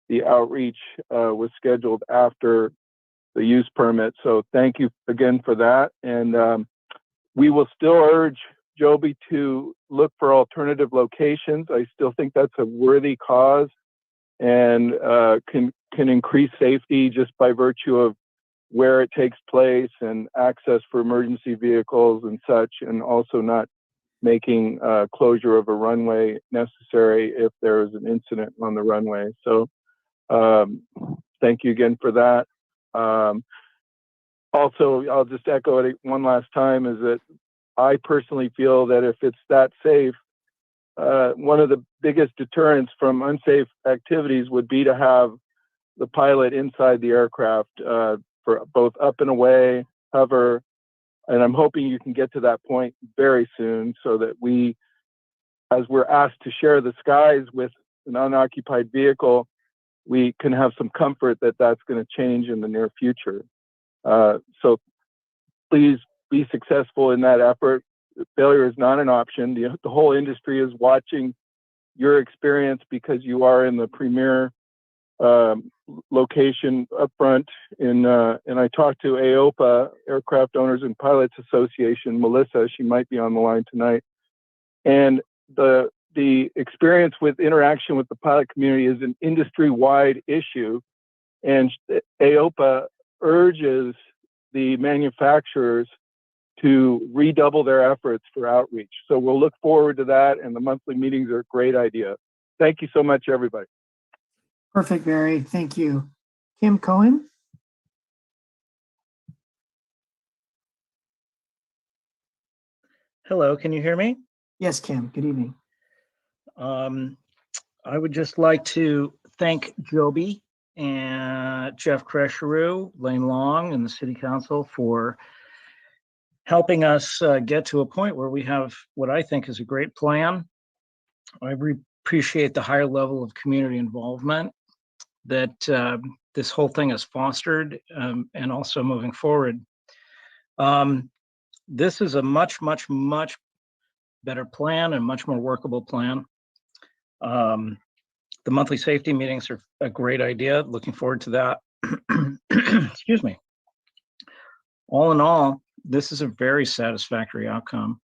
the outreach was scheduled after the use permit. So thank you again for that. And we will still urge Joby to look for alternative locations. I still think that's a worthy cause, and can increase safety just by virtue of where it takes place and access for emergency vehicles and such, and also not making closure of a runway necessary if there is an incident on the runway. So thank you again for that. Also, I'll just echo it one last time, is that I personally feel that if it's that safe, one of the biggest deterrents from unsafe activities would be to have the pilot inside the aircraft for both up and away, hover, and I'm hoping you can get to that point very soon, so that we, as we're asked to share the skies with an unoccupied vehicle, we can have some comfort that that's going to change in the near future. So please be successful in that effort. Failure is not an option. The whole industry is watching your experience, because you are in the premier location up front and I talked to AOPA, Aircraft Owners and Pilots Association, Melissa, she might be on the line tonight. And the experience with interaction with the pilot community is an industry-wide issue. And AOPA urges the manufacturers to redouble their efforts for outreach. So we'll look forward to that, and the monthly meetings are a great idea. Thank you so much, everybody. Perfect, Barry. Thank you. Kim Cohen? Hello, can you hear me? Yes, Kim. Good evening. I would just like to thank Joby and Jeff Kresheru, Lane Long, and the City Council for helping us get to a point where we have what I think is a great plan. I appreciate the higher level of community involvement that this whole thing has fostered, and also moving forward. This is a much, much, much better plan and much more workable plan. The monthly safety meetings are a great idea. Looking forward to that. Excuse me. All in all, this is a very satisfactory outcome.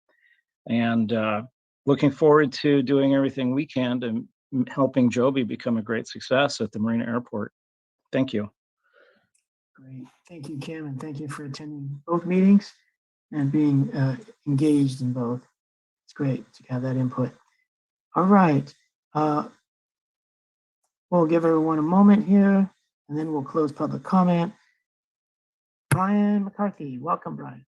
And looking forward to doing everything we can to helping Joby become a great success at the Marina Airport. Thank you. Great. Thank you, Kim, and thank you for attending both meetings and being engaged in both. It's great to have that input. All right. We'll give everyone a moment here, and then we'll close public comment. Brian McCarthy, welcome, Brian.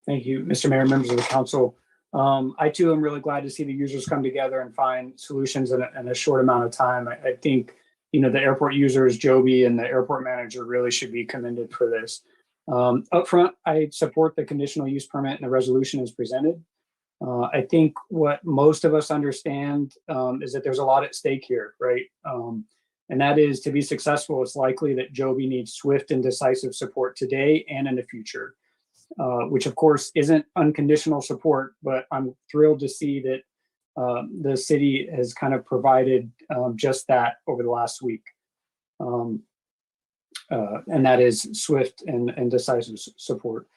Thank you, Mr. Mayor, members of the council. I too am really glad to see the users come together and find solutions in a short amount of time. I think, you know, the airport users, Joby and the airport manager really should be commended for this. Up front, I support the conditional use permit and the resolution as presented. I think what most of us understand is that there's a lot at stake here, right? And that is, to be successful, it's likely that Joby needs swift and decisive support today and in the future, which of course isn't unconditional support, but I'm thrilled to see that the city has kind of provided just that over the last week. And that is swift and decisive support.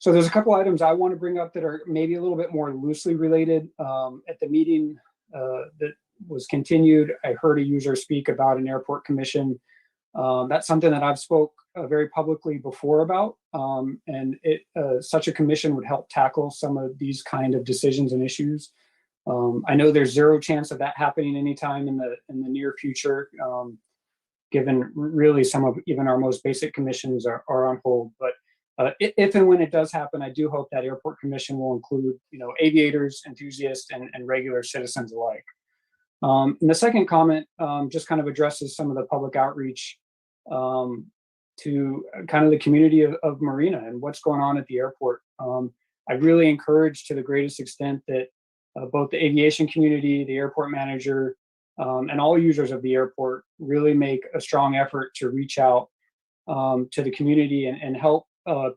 So there's a couple items I want to bring up that are maybe a little bit more loosely related. At the meeting that was continued, I heard a user speak about an airport commission. That's something that I've spoke very publicly before about, and such a commission would help tackle some of these kind of decisions and issues. I know there's zero chance of that happening anytime in the near future, given really some of even our most basic commissions are on hold. But if and when it does happen, I do hope that airport commission will include, you know, aviators, enthusiasts, and regular citizens alike. And the second comment just kind of addresses some of the public outreach to kind of the community of Marina and what's going on at the airport. I really encourage to the greatest extent that both the aviation community, the airport manager, and all users of the airport really make a strong effort to reach out to the community and help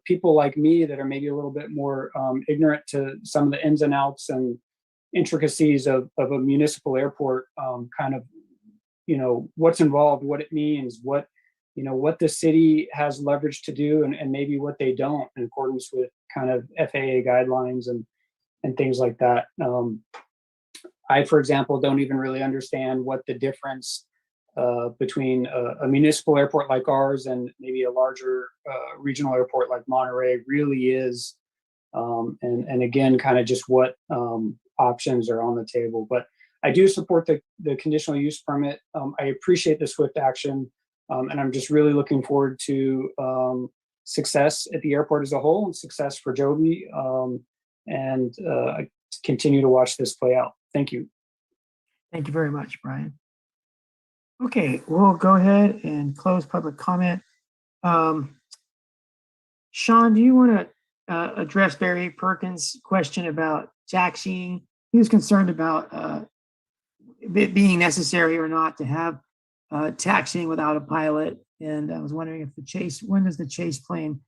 people like me that are maybe a little bit more ignorant to some of the ins and outs and intricacies of a municipal airport, kind of, you know, what's involved, what it means, what, you know, what the city has leverage to do and maybe what they don't in accordance with kind of FAA guidelines and things like that. I, for example, don't even really understand what the difference between a municipal airport like ours and maybe a larger regional airport like Monterey really is. And again, kind of just what options are on the table. But I do support the conditional use permit. I appreciate the swift action. And I'm just really looking forward to success at the airport as a whole and success for Joby, and continue to watch this play out. Thank you. Thank you very much, Brian. Okay, we'll go ahead and close public comment. Sean, do you want to address Barry Perkins' question about taxiing? He was concerned about it being necessary or not to have taxiing without a pilot. And I was wondering if the chase, when does the chase plane,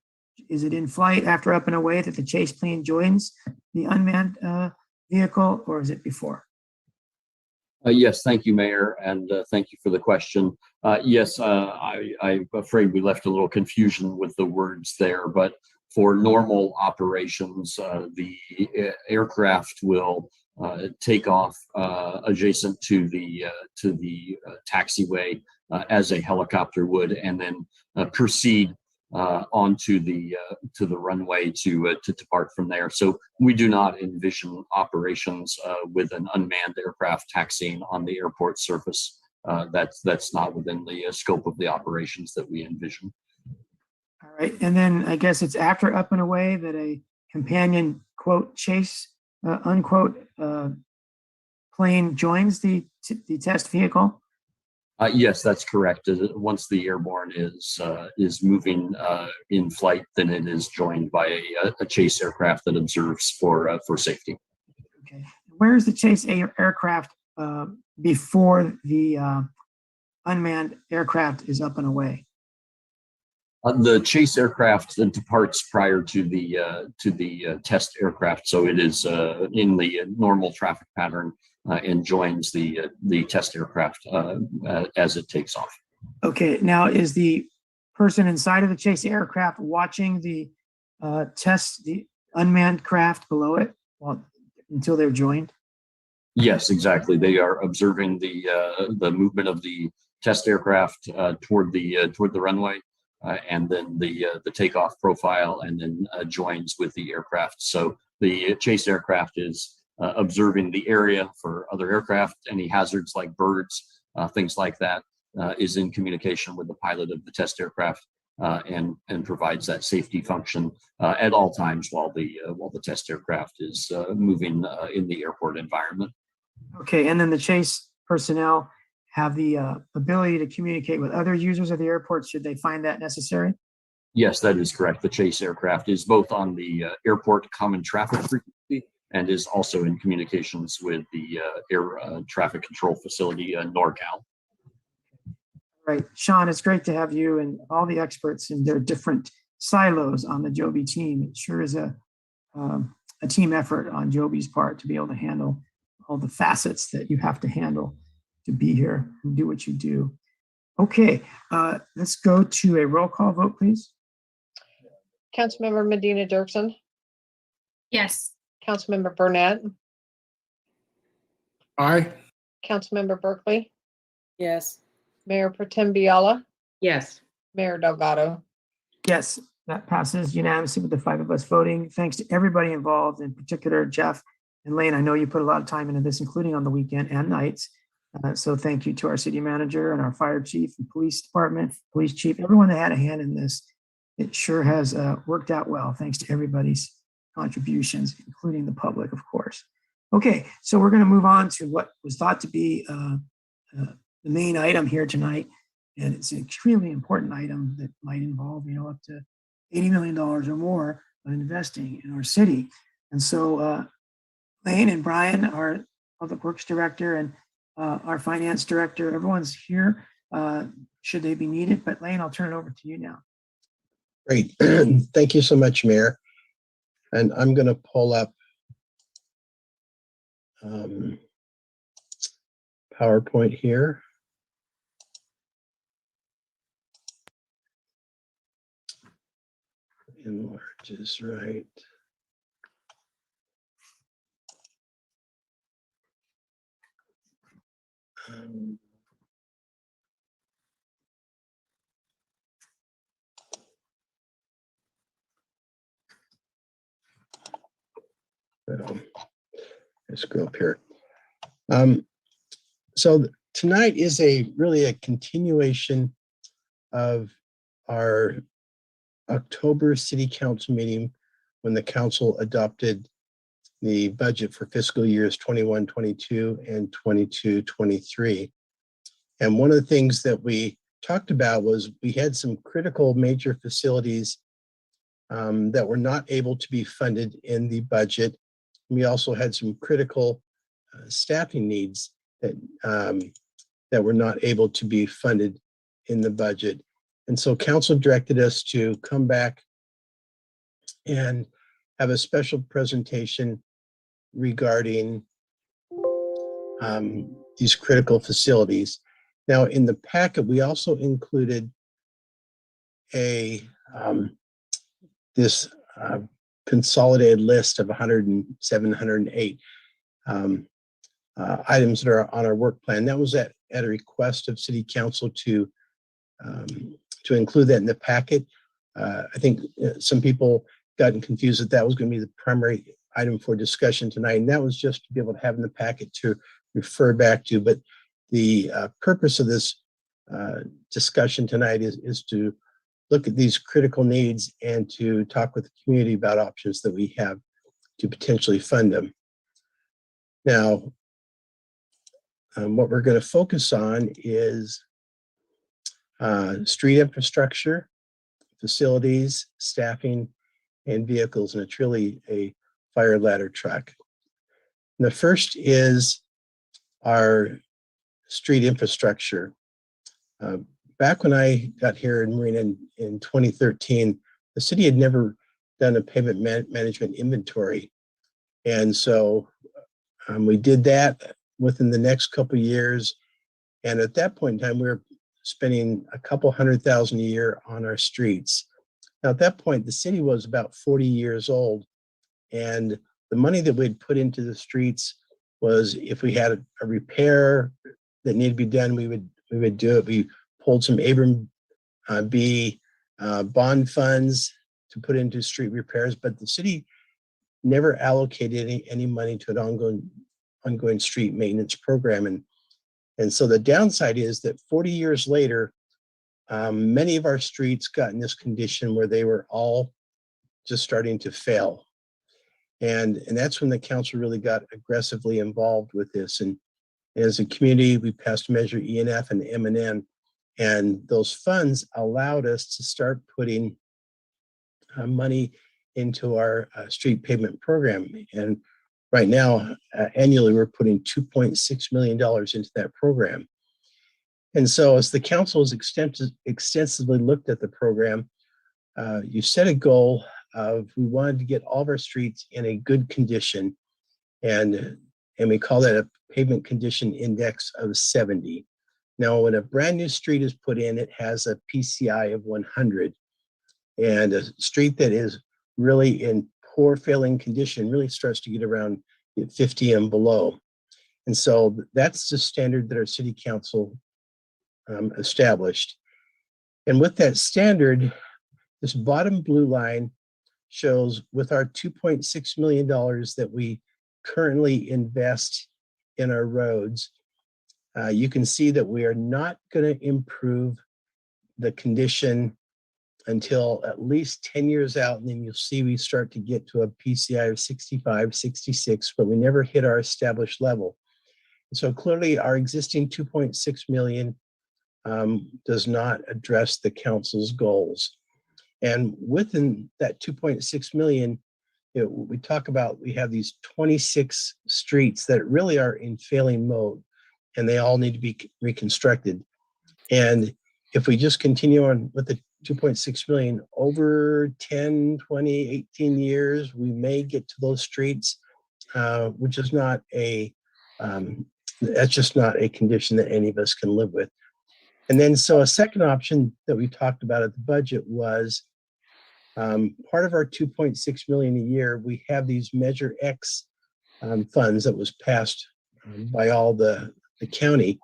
is it in flight after up and away that the chase plane joins the unmanned vehicle, or is it before? Yes, thank you, Mayor, and thank you for the question. Yes, I'm afraid we left a little confusion with the words there, but for normal operations, the aircraft will take off adjacent to the taxiway as a helicopter would, and then proceed onto the runway to depart from there. So we do not envision operations with an unmanned aircraft taxiing on the airport surface. That's not within the scope of the operations that we envision. All right, and then I guess it's after up and away that a companion quote chase unquote plane joins the test vehicle. Yes, that's correct. Once the airborne is moving in flight, then it is joined by a chase aircraft that observes for safety. Okay, where is the chase aircraft before the unmanned aircraft is up and away? The chase aircraft departs prior to the test aircraft, so it is in the normal traffic pattern and joins the test aircraft as it takes off. Okay, now is the person inside of the chase aircraft watching the the unmanned craft below it? Well, until they're joined? Yes, exactly. They are observing the movement of the test aircraft toward the runway, and then the takeoff profile, and then joins with the aircraft. So the chase aircraft is observing the area for other aircraft, any hazards like birds, things like that, is in communication with the pilot of the test aircraft, and provides that safety function at all times while the test aircraft is moving in the airport environment. Okay, and then the chase personnel have the ability to communicate with other users of the airport should they find that necessary? Yes, that is correct. The chase aircraft is both on the airport common traffic frequency and is also in communications with the air traffic control facility, NorCal. Right, Sean, it's great to have you and all the experts in their different silos on the Joby team. It sure is a team effort on Joby's part to be able to handle all the facets that you have to handle to be here and do what you do. Okay, let's go to a roll call vote, please. Councilmember Medina Dirksen, Yes. Councilmember Burnett, Aye. Councilmember Berkeley, Yes. Mayor Pro Tem Biala, Yes. Mayor Delgado. Yes, that passes unanimously with the 5 of us voting. Thanks to everybody involved, in particular Jeff and Lane. I know you put a lot of time into this, including on the weekend and nights. So thank you to our city manager and our fire chief and police department, police chief, everyone that had a hand in this. It sure has worked out well, thanks to everybody's contributions, including the public, of course. Okay, so we're going to move on to what was thought to be the main item here tonight. And it's an extremely important item that might involve, up to $80 million or more of investing in our city. And so Lane and Brian, our Public Works Director, and our Finance Director, everyone's here should they be needed. But Lane, I'll turn it over to you now. Great. Thank you so much, Mayor. And I'm going to pull up PowerPoint here. Enlarge is right. Let's go up here. So tonight is really a continuation of our October City Council meeting when the council adopted the budget for fiscal years 21-22 and 22-23. And one of the things that we talked about was we had some critical major facilities that were not able to be funded in the budget. We also had some critical staffing needs that were not able to be funded in the budget. And so council directed us to come back and have a special presentation regarding these critical facilities. Now, in the packet, we also included this consolidated list of 107, 108 items that are on our work plan. That was at a request of City Council to include that in the packet. I think some people gotten confused that was going to be the primary item for discussion tonight, and that was just to be able to have in the packet to refer back to. But the purpose of this discussion tonight is to look at these critical needs and to talk with the community about options that we have to potentially fund them. Now, what we're going to focus on is street infrastructure, facilities, staffing, and vehicles, and it's really a fire ladder truck. And the first is our street infrastructure. Back when I got here in Marina in 2013, the city had never done a pavement management inventory. And so we did that within the next couple of years. And at that point in time, we were spending a couple $100,000 a year on our streets. Now, at that point, the city was about 40 years old, and the money that we'd put into the streets was if we had a repair that needed to be done, we would do it. We pulled some Abram B bond funds to put into street repairs, but the city never allocated any money to an ongoing street maintenance program. And so the downside is that 40 years later, many of our streets got in this condition where they were all just starting to fail. And that's when the council really got aggressively involved with this. And as a community, we passed Measure E and F and M&N, and those funds allowed us to start putting money into our street pavement program. And right now, annually, we're putting $2.6 million into that program. And so as the council has extensively looked at the program, you set a goal of we wanted to get all of our streets in a good condition. And we call that a pavement condition index of 70. Now, when a brand new street is put in, it has a PCI of 100. And a street that is really in poor failing condition really starts to get around 50 and below. And so that's the standard that our city council established. And with that standard, this bottom blue line shows with our $2.6 million that we currently invest in our roads, you can see that we are not going to improve the condition until at least 10 years out. And then you'll see we start to get to a PCI of 65, 66, but we never hit our established level. And so clearly our existing 2.6 million does not address the council's goals. And within that 2.6 million, we talk about, we have these 26 streets that really are in failing mode, and they all need to be reconstructed. And if we just continue on with the 2.6 million over 10, 20, 18 years, we may get to those streets, which is not that's just not a condition that any of us can live with. And then, so a second option that we talked about at the budget was part of our 2.6 million a year, we have these Measure X funds that was passed by all the county,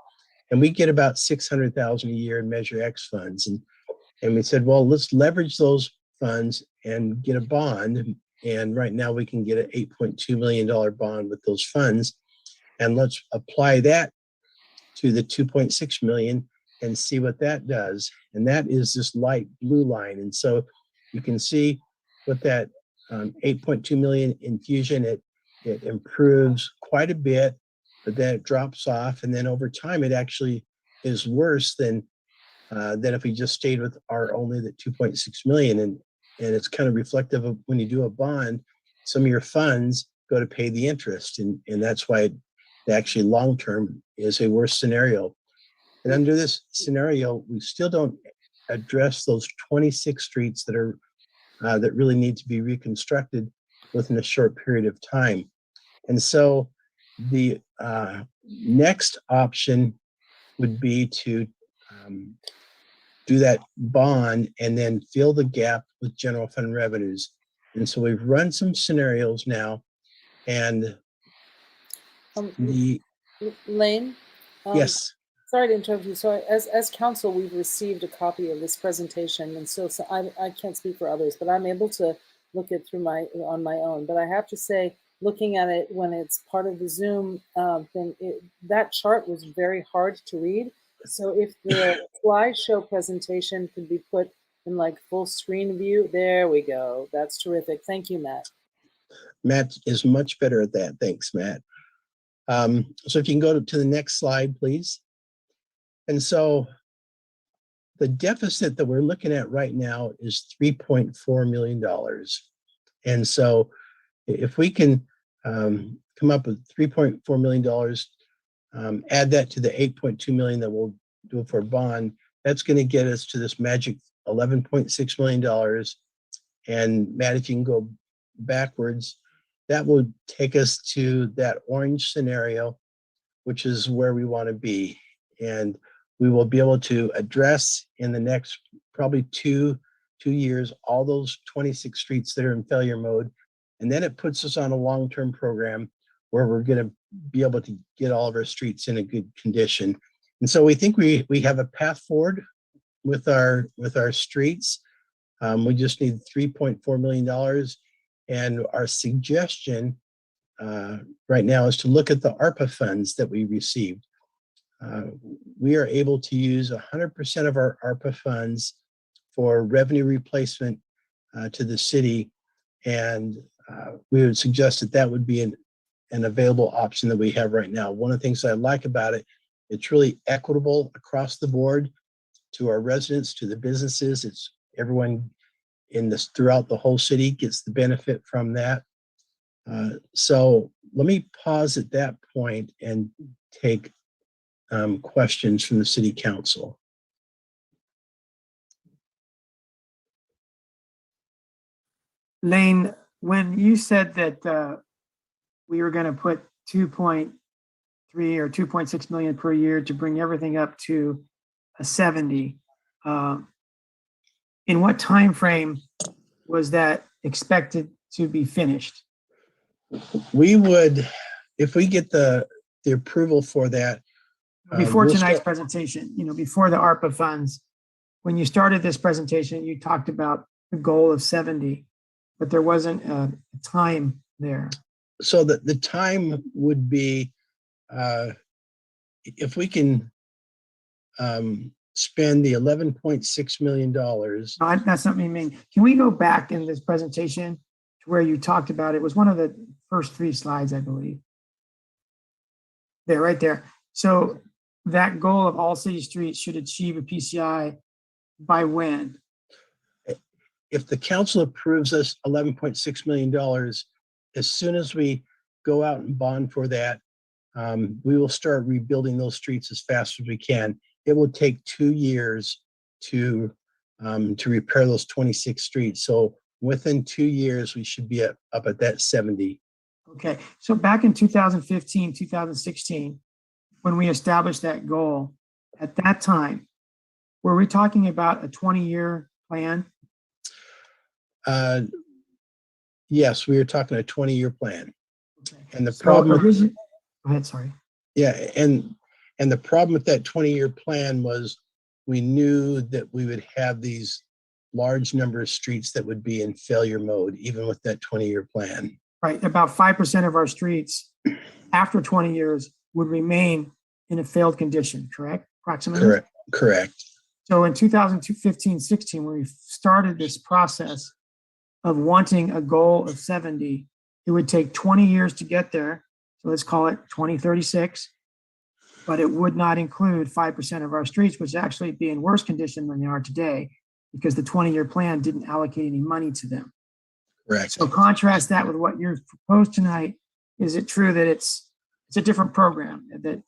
and we get about 600,000 a year in Measure X funds. And we said, well, let's leverage those funds and get a bond. And right now we can get an $8.2 million bond with those funds. And let's apply that to the 2.6 million and see what that does. And that is this light blue line. And so you can see with that 8.2 million infusion, it improves quite a bit, but then it drops off. And then over time, it actually is worse than if we just stayed with our only the 2.6 million. And it's kind of reflective of when you do a bond, some of your funds go to pay the interest. And that's why it actually long-term is a worse scenario. And under this scenario, we still don't address those 26 streets that are that really need to be reconstructed within a short period of time. And so the next option would be to do that bond and then fill the gap with general fund revenues. And so we've run some scenarios now, and Lane? Yes. Sorry to interrupt you. So as council, we've received a copy of this presentation, and so I can't speak for others, but I'm able to look it through on my own. But I have to say, looking at it when it's part of the Zoom thing, that chart was very hard to read. So if the slideshow presentation could be put in like full screen view, there we go. That's terrific. Thank you, Matt. Matt is much better at that. Thanks, Matt. So if you can go to the next slide, please. And so the deficit that we're looking at right now is $3.4 million. And so if we can come up with $3.4 million, add that to the $8.2 million that we'll do for a bond, that's going to get us to this magic $11.6 million. And Matt, if you can go backwards, that will take us to that orange scenario, which is where we want to be. And we will be able to address in the next probably two years all those 26 streets that are in failure mode. And then it puts us on a long-term program where we're going to be able to get all of our streets in a good condition. And so we think we have a path forward with our streets. We just need $3.4 million. And our suggestion right now is to look at the ARPA funds that we received. We are able to use 100% of our ARPA funds for revenue replacement to the city. And we would suggest that that would be an available option that we have right now. One of the things I like about it, it's really equitable across the board to our residents, to the businesses. It's everyone in this throughout the whole city gets the benefit from that. So let me pause at that point and take questions from the city council. Lane, when you said that we were going to put 2.3 or 2.6 million per year to bring everything up to a 70, in what time frame was that expected to be finished? We would, if we get the approval for that. Before tonight's presentation, before the ARPA funds, when you started this presentation, you talked about the goal of 70, but there wasn't a time there. So the time would be, if we can spend the $11.6 million. No, that's not what I mean. Can we go back in this presentation to where you talked about it? It was one of the first 3 slides, I believe. There, right there. So that goal of all city streets should achieve a PCI by when? If the council approves us $11.6 million, as soon as we go out and bond for that, we will start rebuilding those streets as fast as we can. It will take 2 years to repair those 26 streets. So within 2 years, we should be up at that 70. Okay, so back in 2015, 2016, when we established that goal, at that time, were we talking about a 20-year plan? Yes, we were talking a 20-year plan. Okay. And the So problem. go ahead, sorry. Yeah, and the problem with that 20-year plan was we knew that we would have these large number of streets that would be in failure mode, even with that 20-year plan. Right, about 5% of our streets after 20 years would remain in a failed condition, correct? Approximately? Correct. So in 2015-16, when we started this process of wanting a goal of 70, it would take 20 years to get there. So let's call it 2036, but it would not include 5% of our streets, which actually be in worse condition than they are today because the 20-year plan didn't allocate any money to them. Correct. So contrast that with what you're proposed tonight. Is it true that it's a different program, that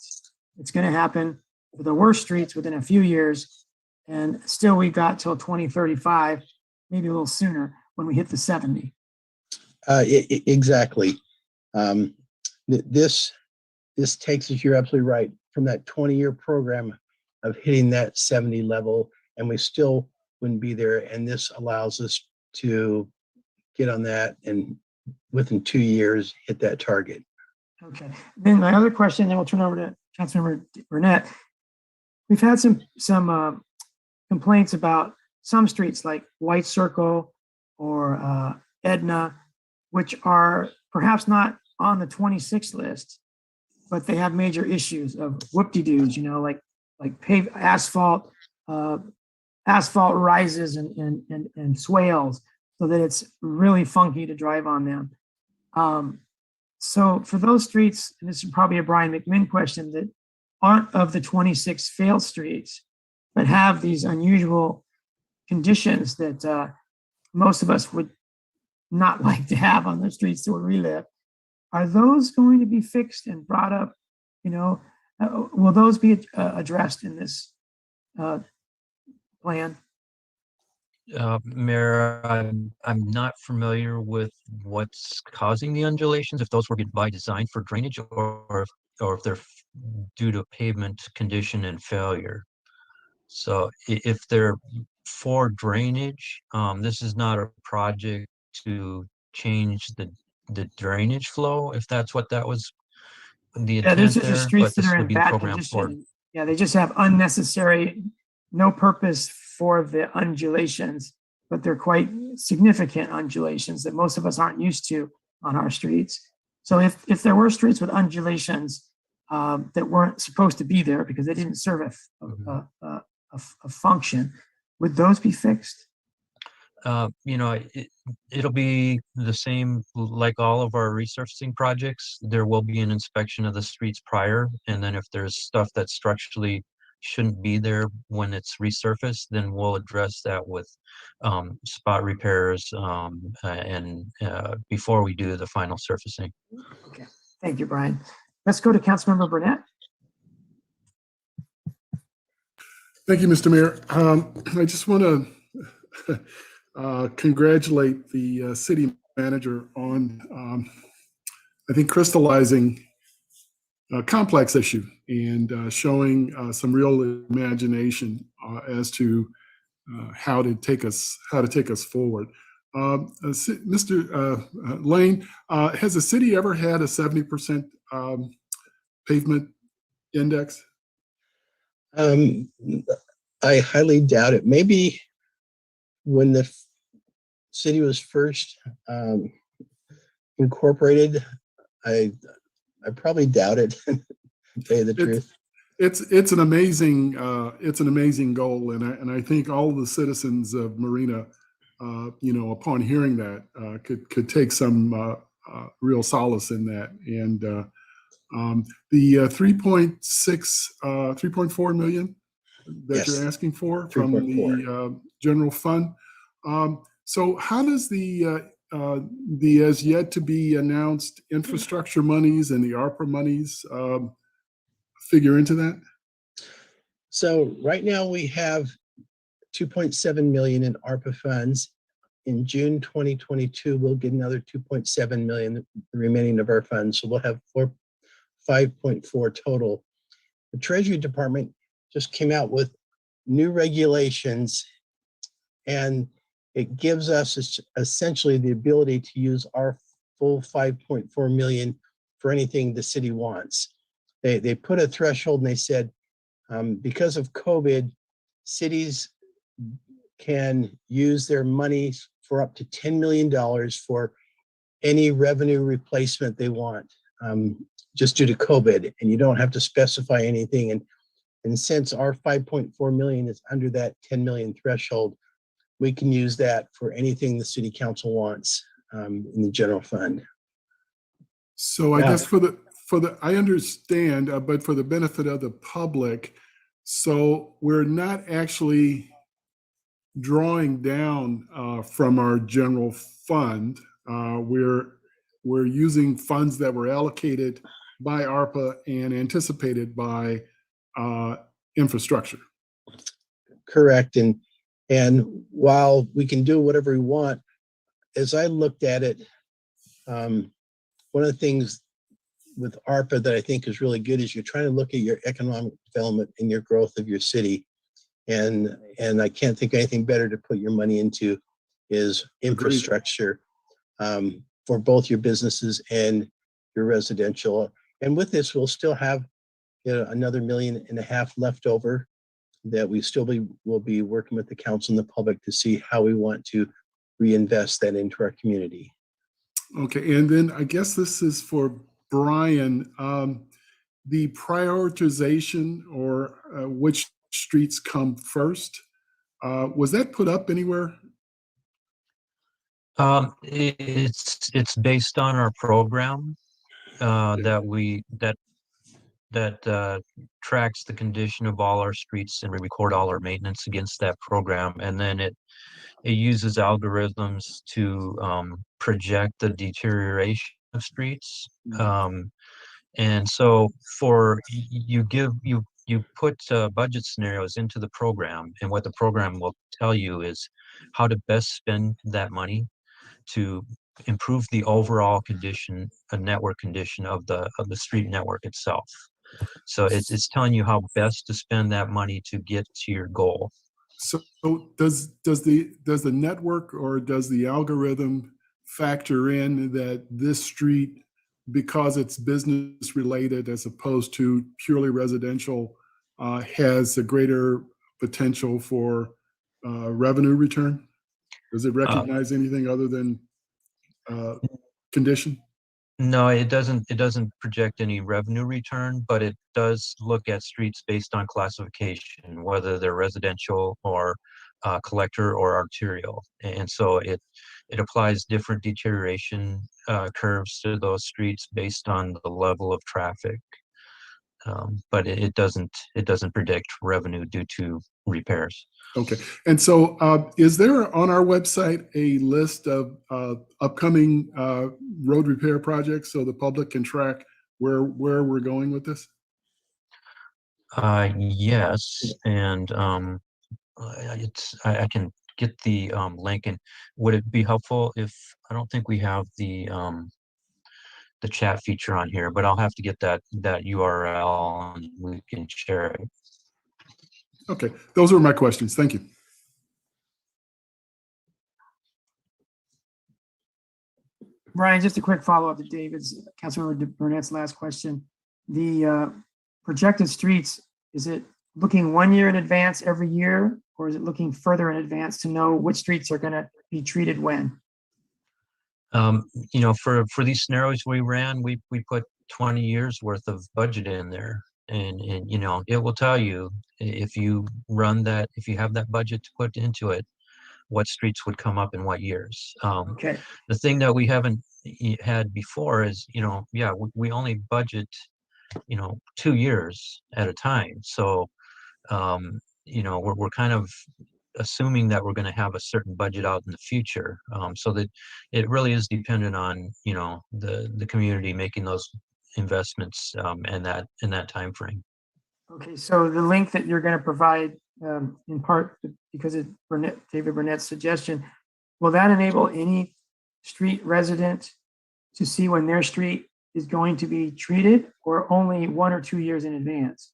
it's going to happen for the worst streets within a few years, and still we've got till 2035, maybe a little sooner when we hit the 70? Exactly. This takes us, you're absolutely right, from that 20-year program of hitting that 70 level, and we still wouldn't be there. And this allows us to get on that and within 2 years hit that target. Okay. Then my other question, then we'll turn over to Councilmember Burnett. We've had some complaints about some streets like White Circle or Edna, which are perhaps not on the 26 list, but they have major issues of whoop-de-doos, like paved asphalt, asphalt rises and swales, so that it's really funky to drive on them. So for those streets, and this is probably a Brian McMinn question, that aren't of the 26 failed streets, but have these unusual conditions that most of us would not like to have on the streets where we live, are those going to be fixed and brought up? Will those be addressed in this plan? Mayor, I'm not familiar with what's causing the undulations, if those were by design for drainage or if they're due to pavement condition and failure. So if they're for drainage, this is not a project to change the drainage flow, if that's what that was the Yeah, there's intent just there, streets but that this are would in be the bad program for. condition. Yeah, they just have unnecessary, no purpose for the undulations, but they're quite significant undulations that most of us aren't used to on our streets. So if there were streets with undulations that weren't supposed to be there because they didn't serve a function, would those be fixed? You know, it'll be the same like all of our resurfacing projects. There will be an inspection of the streets prior, and then if there's stuff that structurally shouldn't be there when it's resurfaced, then we'll address that with spot repairs and before we do the final surfacing. Okay, thank you, Brian. Let's go to Councilmember Burnett. Thank you, Mr. Mayor. I just want to congratulate the city manager on, I think, crystallizing a complex issue and showing some real imagination as to how to take us forward. Mr. Lane, has the city ever had a 70% pavement index? I highly doubt it. Maybe when the city was first incorporated, I probably doubt it. To tell you the truth. It's an amazing goal, and I think all the citizens of Marina, upon hearing that, could take some real solace in that. And the 3.4 million that Yes. you're asking for from the general fund. So how does the as yet to be announced infrastructure monies and the ARPA monies figure into that? So right now we have 2.7 million in ARPA funds. In June 2022, we'll get another 2.7 million, the remaining of our funds. So we'll have 5.4 total. The Treasury Department just came out with new regulations, and it gives us essentially the ability to use our full 5.4 million for anything the city wants. They put a threshold and they said, because of COVID, cities can use their money for up to $10 million for any revenue replacement they want, just due to COVID, and you don't have to specify anything. And since our 5.4 million is under that 10 million threshold, we can use that for anything the city council wants in the general fund. So I guess I understand, but for the benefit of the public, so we're not actually drawing down from our general fund. We're using funds that were allocated by ARPA and anticipated by infrastructure. Correct. And while we can do whatever we want, as I looked at it, one of the things with ARPA that I think is really good is you're trying to look at your economic development and your growth of your city. And I can't think of anything better to put your money into is infrastructure for both your businesses and your residential. And with this, we'll still have another $1.5 million left over that we still will be working with the council and the public to see how we want to reinvest that into our community. Okay, and then I guess this is for Brian. The prioritization or which streets come first, was that put up anywhere? It's based on our program that tracks the condition of all our streets, and we record all our maintenance against that program, and then it uses algorithms to project the deterioration of streets. And so you put budget scenarios into the program, and what the program will tell you is how to best spend that money to improve the overall condition, network condition of the street network itself. So it's telling you how best to spend that money to get to your goal. So does the network or does the algorithm factor in that this street, because it's business related as opposed to purely residential, has a greater potential for revenue return? Does it recognize anything other than condition? No, it doesn't. It doesn't project any revenue return, but it does look at streets based on classification, whether they're residential or collector or arterial. And so it applies different deterioration curves to those streets based on the level of traffic. But it doesn't predict revenue due to repairs. Okay. And so is there on our website a list of upcoming road repair projects so the public can track where we're going with this? Yes, and I can get the link. And would it be helpful if, I don't think we have the chat feature on here, but I'll have to get that URL and we can share it. Okay, those are my questions. Thank you. Brian, just a quick follow-up to David's, Councilmember Burnett's last question. The projected streets, is it looking 1 year in advance every year, or is it looking further in advance to know which streets are going to be treated when? For these scenarios we ran, we put 20 years worth of budget in there. And it will tell you if you run that, if you have that budget to put into it, what streets would come up in what years. Okay. The thing that we haven't had before is, we only budget, 2 years at a time. So, we're kind of assuming that we're going to have a certain budget out in the future. So that it really is dependent on, the community making those investments in that time frame. Okay, so the link that you're going to provide, in part because of David Burnett's suggestion, will that enable any street resident to see when their street is going to be treated, or only 1 or 2 years in advance?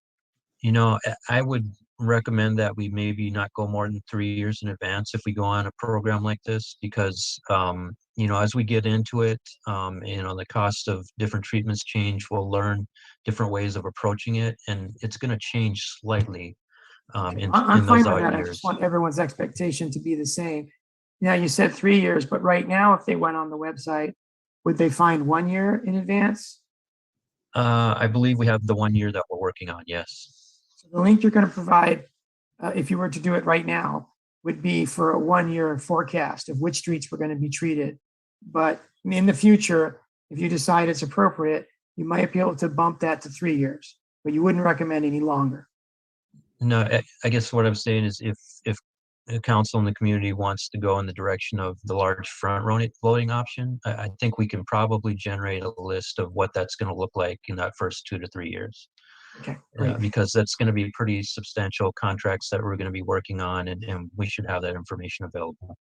I would recommend that we maybe not go more than 3 years in advance if we go on a program like this, because as we get into it, the cost of different treatments change. We'll learn different ways of approaching it, and it's going to change slightly in I'm those fine with out that. I years. just want everyone's expectation to be the same. Now, you said 3 years, but right now, if they went on the website, would they find 1 year in advance? I believe we have the 1 year that we're working on. Yes. So the link you're going to provide, if you were to do it right now, would be for a 1 year forecast of which streets were going to be treated. But in the future, if you decide it's appropriate, you might be able to bump that to 3 years, but you wouldn't recommend any longer. No, I guess what I'm saying is if the council and the community wants to go in the direction of the large front loading option, I think we can probably generate a list of what that's going to look like in that first 2 to 3 years. Okay, great. Because that's going to be pretty substantial contracts that we're going to be working on, and we should have that information available.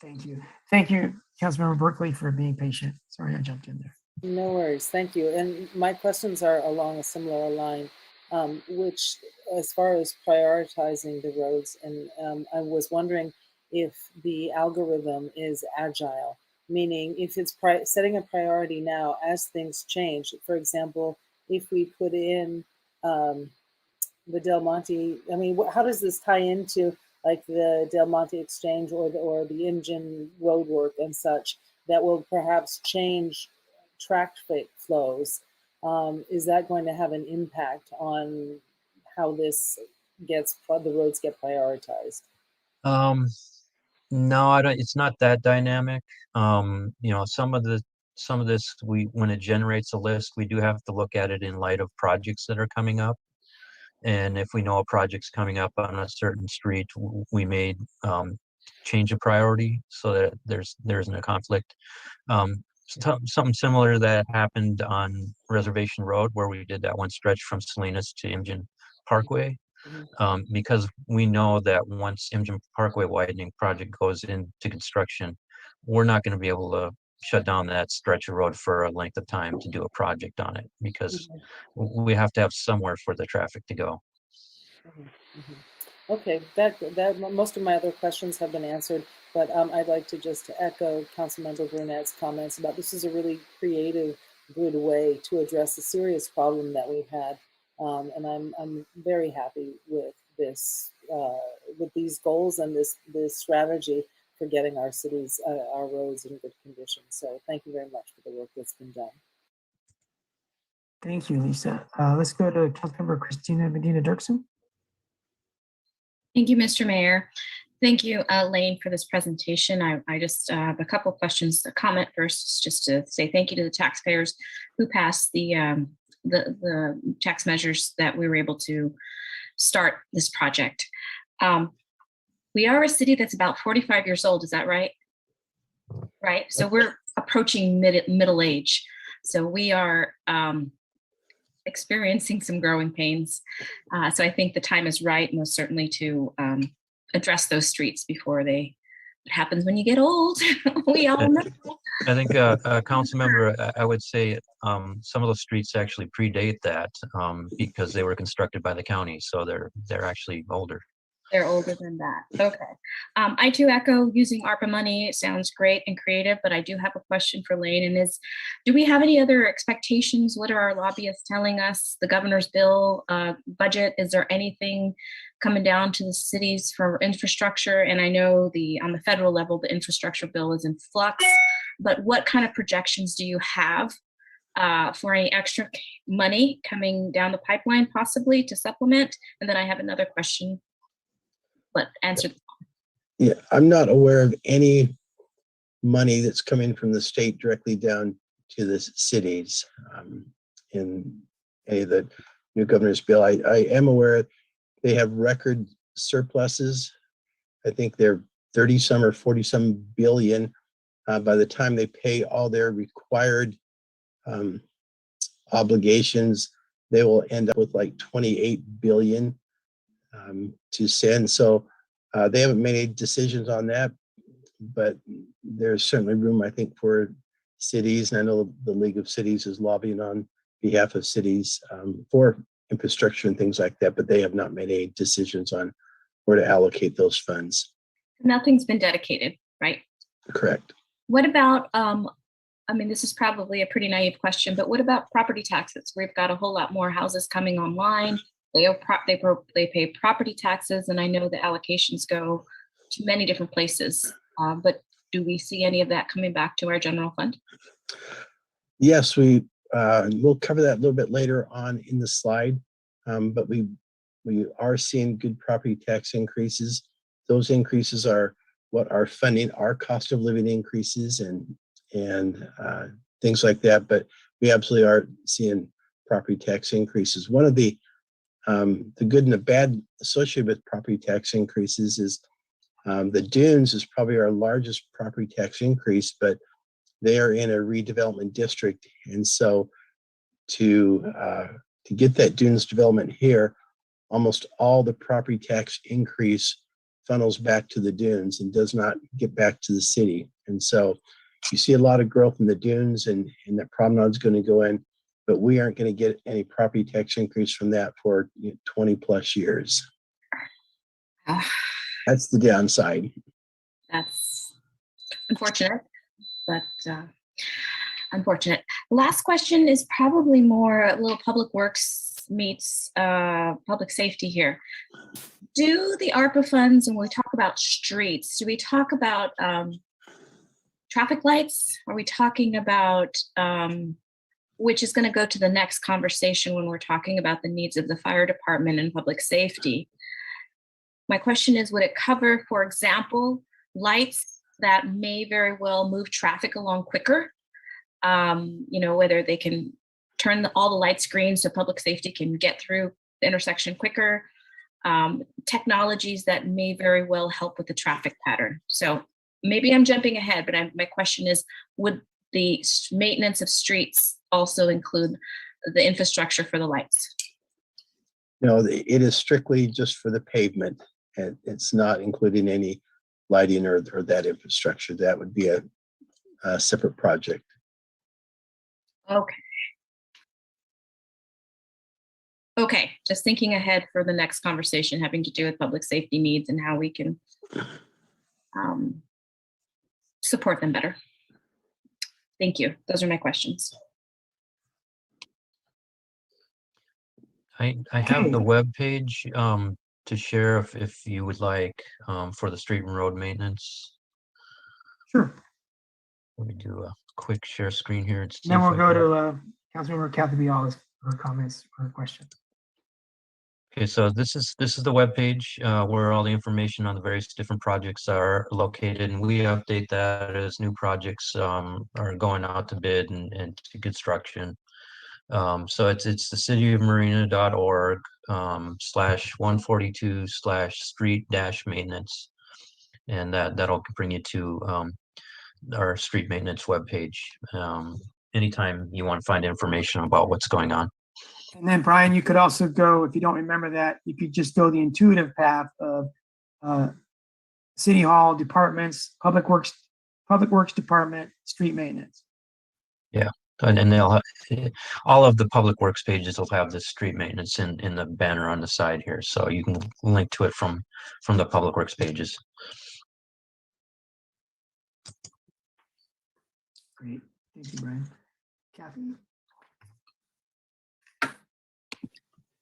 Thank you. Thank you, Councilmember Berkeley, for being patient. Sorry I jumped in there. No worries. Thank you. And my questions are along a similar line, which, as far as prioritizing the roads, and I was wondering if the algorithm is agile, meaning if it's setting a priority now as things change. For example, if we put in the Del Monte, I mean, how does this tie into like the Del Monte Exchange or the engine road work and such that will perhaps change traffic flows? Is that going to have an impact on how this the roads get prioritized? No, I don't. It's not that dynamic. Some of this, when it generates a list, we do have to look at it in light of projects that are coming up. And if we know a project's coming up on a certain street, we may change a priority so that there isn't a conflict. Something similar that happened on Reservation Road, where we did that one stretch from Salinas to Imgen Parkway, because we know that once Imgen Parkway widening project goes into construction, we're not going to be able to shut down that stretch of road for a length of time to do a project on it, because we have to have somewhere for the traffic to go. Okay, that most of my other questions have been answered. But I'd like to just echo Councilmember Burnett's comments about this is a really creative, good way to address a serious problem that we've had. And I'm very happy with this, with these goals and this strategy for getting our cities, our roads in good condition. So thank you very much for the work that's been done. Thank you, Lisa. Let's go to Councilmember Christina Medina Dirksen. Thank you, Mr. Mayor. Thank you, Lane, for this presentation. I just have a couple of questions. A comment first, just to say thank you to the taxpayers who passed the tax measures that we were able to start this project. We are a city that's about 45 years old. Is that right? Right. So we're approaching middle age. So we are experiencing some growing pains. So I think the time is right, most certainly, to address those streets before what happens when you get old. We all know. I think, council member, I would say some of those streets actually predate that because they were constructed by the county. So they're actually older. They're older than that. Okay. I too echo using ARPA money. It sounds great and creative, but I do have a question for Lane, and do we have any other expectations? What are our lobbyists telling us? The governor's bill budget, is there anything coming down to the cities for infrastructure? And I know on the federal level, the infrastructure bill is in flux, but what kind of projections do you have for any extra money coming down the pipeline, possibly to supplement? And then I have another question. But answer. Yeah, I'm not aware of any money that's coming from the state directly down to the cities in any of the new governor's bill. I am aware they have record surpluses. I think they're 30 some or 40 some billion. By the time they pay all their required obligations, they will end up with like 28 billion to send. So they haven't made any decisions on that, but there's certainly room, I think, for cities. And I know the League of Cities is lobbying on behalf of cities for infrastructure and things like that, but they have not made any decisions on where to allocate those funds. Nothing's been dedicated, right? Correct. What about, I mean, this is probably a pretty naive question, but what about property taxes? We've got a whole lot more houses coming online. They pay property taxes, and I know the allocations go to many different places. But do we see any of that coming back to our general fund? Yes, we'll cover that a little bit later on in the slide. But we are seeing good property tax increases. Those increases are what are funding our cost of living increases and things like that. But we absolutely are seeing property tax increases. One of the good and the bad associated with property tax increases is the dunes is probably our largest property tax increase, but they are in a redevelopment district. And so to get that dunes development here, almost all the property tax increase funnels back to the dunes and does not get back to the city. And so you see a lot of growth in the dunes, and that promenade is going to go in, but we aren't going to get any property tax increase from that for 20 plus years. That's the downside. That's unfortunate, but unfortunate. Last question is probably more a little public works meets public safety here. Do the ARPA funds, when we talk about streets, do we talk about traffic lights? Are we talking about which is going to go to the next conversation when we're talking about the needs of the fire department and public safety? My question is, would it cover, for example, lights that may very well move traffic along quicker? Whether they can turn all the lights green so public safety can get through the intersection quicker, technologies that may very well help with the traffic pattern. So maybe I'm jumping ahead, but my question is, would the maintenance of streets also include the infrastructure for the lights? No, it is strictly just for the pavement. And it's not including any lighting or that infrastructure. That would be a separate project. Okay. Okay, just thinking ahead for the next conversation having to do with public safety needs and how we can support them better. Thank you. Those are my questions. I have the Okay. web page to share if you would like for the street and road maintenance. Sure. Let me do a quick share screen here and see Then if we'll I go can. to Councilmember Kathy Bialas for her comments or questions. Okay, so this is the web page where all the information on the various different projects are located, and we update that as new projects are going out to bid and to construction. So it's the cityofmarina.org /142/street-maintenance, and that'll bring you to our street maintenance webpage anytime you want to find information about what's going on. And then Brian, you could also go, if you don't remember that, you could just go the intuitive path of City Hall, departments, Public Works Department, street maintenance. Yeah, and they'll have, all of the public works pages will have the street maintenance in the banner on the side here, so you can link to it from the public works pages. Great, thank you, Brian. Kathy?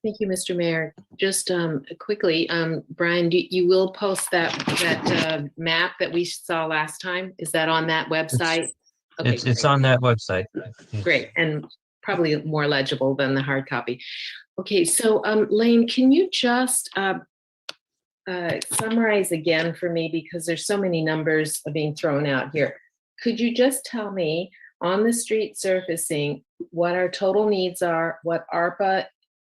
Thank you, Mr. Mayor. Just quickly, Brian, you will post that map that we saw last time? Is that on that website? Okay, It's on that website. great, and probably more legible than the hard copy. Okay, so Lane, can you just summarize again for me, because there's so many numbers being thrown out here. Could you just tell me on the street surfacing what our total needs are, what ARPA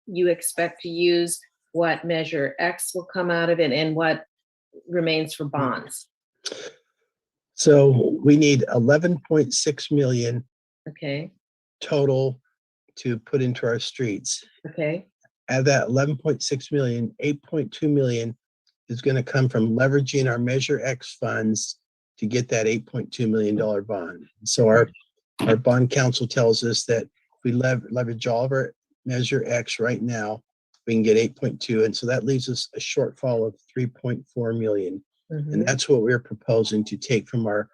you expect to use, what measure X will come out of it, and what remains for bonds? So we need 11.6 million Okay, total to put into our streets. okay, Out of that 11.6 million, 8.2 million is going to come from leveraging our Measure X funds to get that $8.2 million bond. So our bond counsel tells us that if we leverage all of our Measure X right now, we can get 8.2. And so that leaves us a shortfall of 3.4 million. And that's what we're proposing to take from our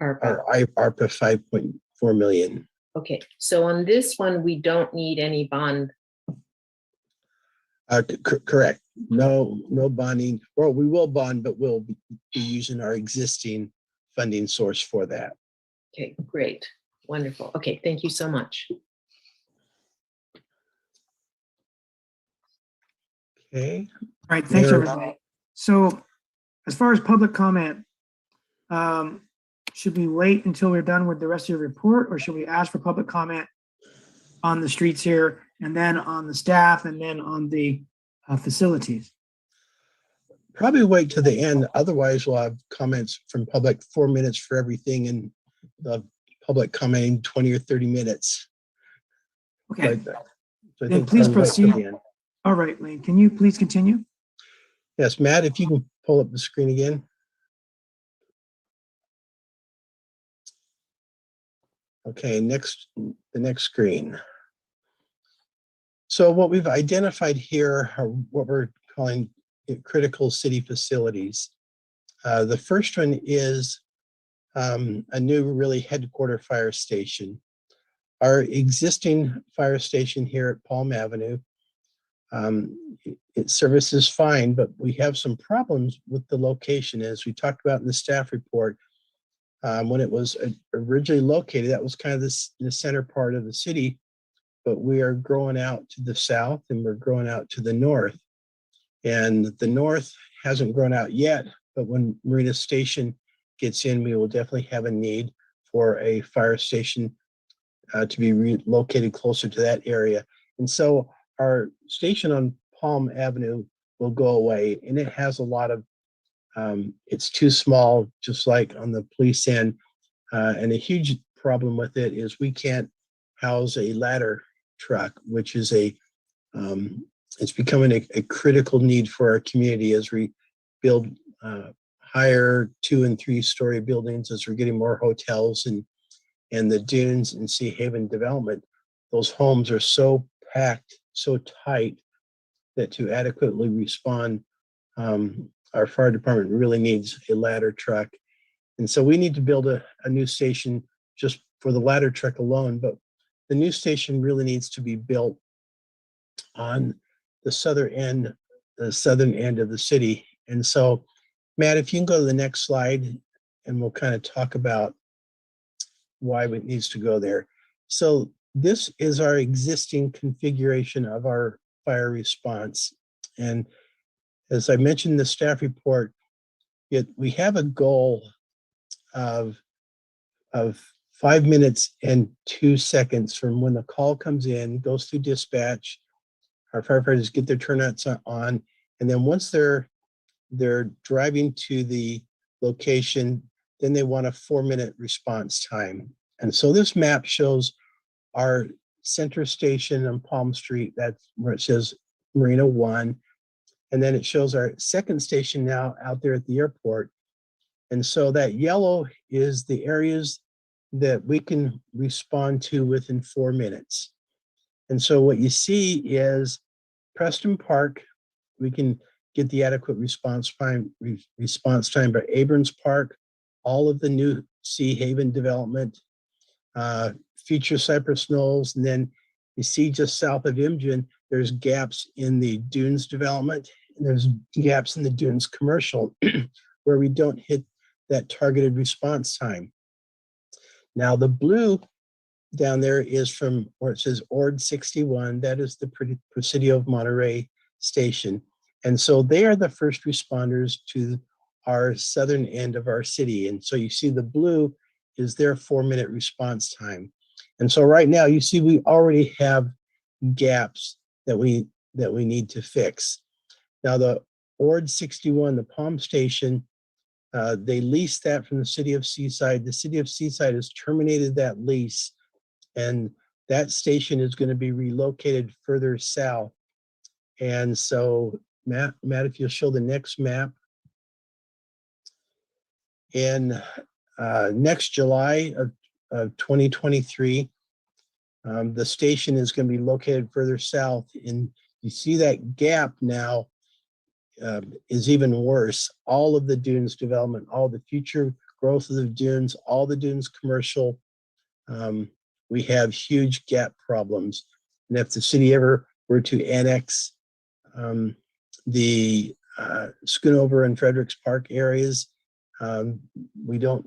ARPA 5.4 million. okay. So on this one, we don't need any bond. Correct. No bonding. Well, we will bond, but we'll be using our existing funding source for that. Okay, great. Wonderful. Okay, thank you so much. Okay. All right, thanks, Mayor. everybody. So as far as public comment, should we wait until we're done with the rest of your report, or should we ask for public comment on the streets here, and then on the staff, and then on the facilities? Probably wait to the end. Otherwise, we'll have comments from public, 4 minutes for everything, and the public commenting 20 or 30 minutes. Okay. So I Then think please probably wait till proceed. the end. All right, Lane, can you please continue? Yes, Matt, if you can pull up the screen again. Okay, the next screen. So what we've identified here are what we're calling critical city facilities. The first one is a new really headquarter fire station. Our existing fire station here at Palm Avenue, it services fine, but we have some problems with the location. As we talked about in the staff report, when it was originally located, that was kind of the center part of the city, but we are growing out to the south and we're growing out to the north. And the north hasn't grown out yet, but when Marina Station gets in, we will definitely have a need for a fire station to be relocated closer to that area. And so our station on Palm Avenue will go away, and it has a lot of, it's too small, just like on the police end. And a huge problem with it is we can't house a ladder truck, which is it's becoming a critical need for our community as we build higher 2- and 3-story buildings, as we're getting more hotels and the Dunes and Sea Haven development. Those homes are so packed, so tight, that to adequately respond, our fire department really needs a ladder truck. And so we need to build a new station just for the ladder truck alone, but the new station really needs to be built on the southern end of the city. And so, Matt, if you can go to the next slide, and we'll kind of talk about why it needs to go there. So this is our existing configuration of our fire response. And as I mentioned in the staff report, we have a goal of 5 minutes and 2 seconds from when the call comes in, goes through dispatch, our firefighters get their turnouts on, and then once they're driving to the location, then they want a 4-minute response time. And so this map shows our center station on Palm Street, that's where it says Marina 1. And then it shows our second station now out there at the airport. And so that yellow is the areas that we can respond to within 4 minutes. And so what you see is Preston Park, we can get the adequate response time, but Abrams Park, all of the new Sea Haven development, future Cypress Knolls, and then you see just south of Imgen, there's gaps in the Dunes development, and there's gaps in the Dunes commercial where we don't hit that targeted response time. Now the blue down there is from where it says Ord 61, that is the Presidio of Monterey station. And so they are the first responders to our southern end of our city. And so you see the blue is their 4-minute response time. And so right now you see we already have gaps that we need to fix. Now the Ord 61, the Palm Station, they leased that from the city of Seaside. The city of Seaside has terminated that lease, and that station is going to be relocated further south. And so Matt, if you'll show the next map. In next July of 2023, the station is going to be located further south. And you see that gap now is even worse. All of the Dunes development, all the future growth of the Dunes, all the Dunes commercial, we have huge gap problems. And if the city ever were to annex the Schoonover and Fredericks Park areas, we don't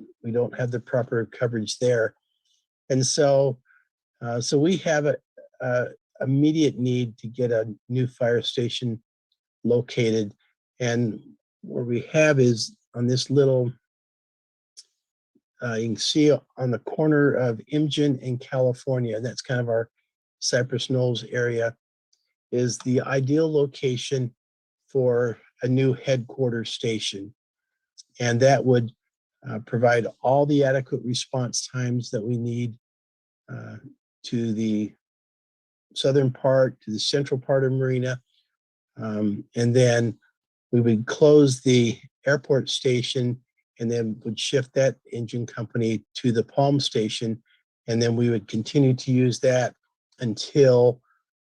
have the proper coverage there. And so we have a immediate need to get a new fire station located. And where we have is on this little, you can see on the corner of Imgen and California, that's kind of our Cypress Knolls area, is the ideal location for a new headquarters station. And that would provide all the adequate response times that we need to the southern part, to the central part of Marina. And then we would close the airport station and then would shift that engine company to the Palm Station. And then we would continue to use that until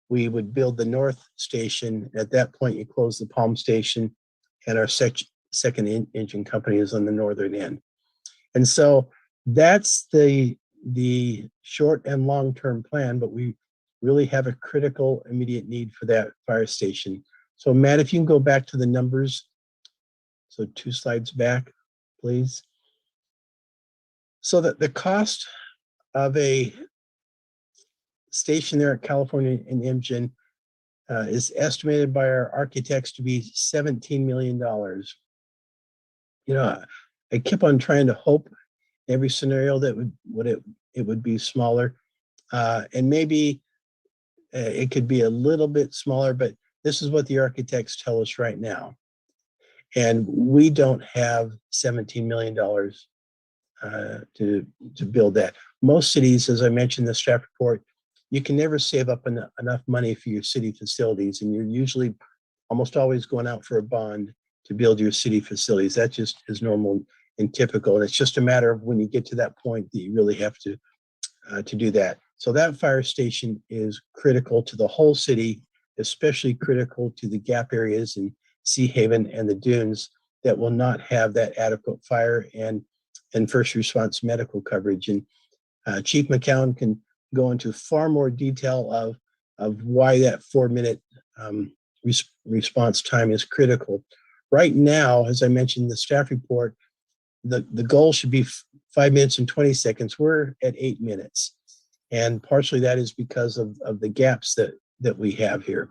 we would build the North Station. At that point, you close the Palm Station and our second engine company is on the northern end. And so that's the short and long-term plan, but we really have a critical immediate need for that fire station. So Matt, if you can go back to the numbers. So 2 slides back, please. So that the cost of a station there at California and Imgen is estimated by our architects to be $17 million. You know, I kept on trying to hope every scenario that it would be smaller, and maybe it could be a little bit smaller, but this is what the architects tell us right now. And we don't have $17 million to build that. Most cities, as I mentioned in the staff report, you can never save up enough money for your city facilities, and you're usually almost always going out for a bond to build your city facilities. That just is normal and typical, and it's just a matter of when you get to that point that you really have to do that. So that fire station is critical to the whole city, especially critical to the gap areas in Sea Haven and the Dunes that will not have that adequate fire and and first response medical coverage. And Chief McCown can go into far more detail of why that 4-minute response time is critical. Right now, as I mentioned in the staff report, the goal should be 5 minutes and 20 seconds. We're at 8 minutes. And partially that is because of the gaps that we have here.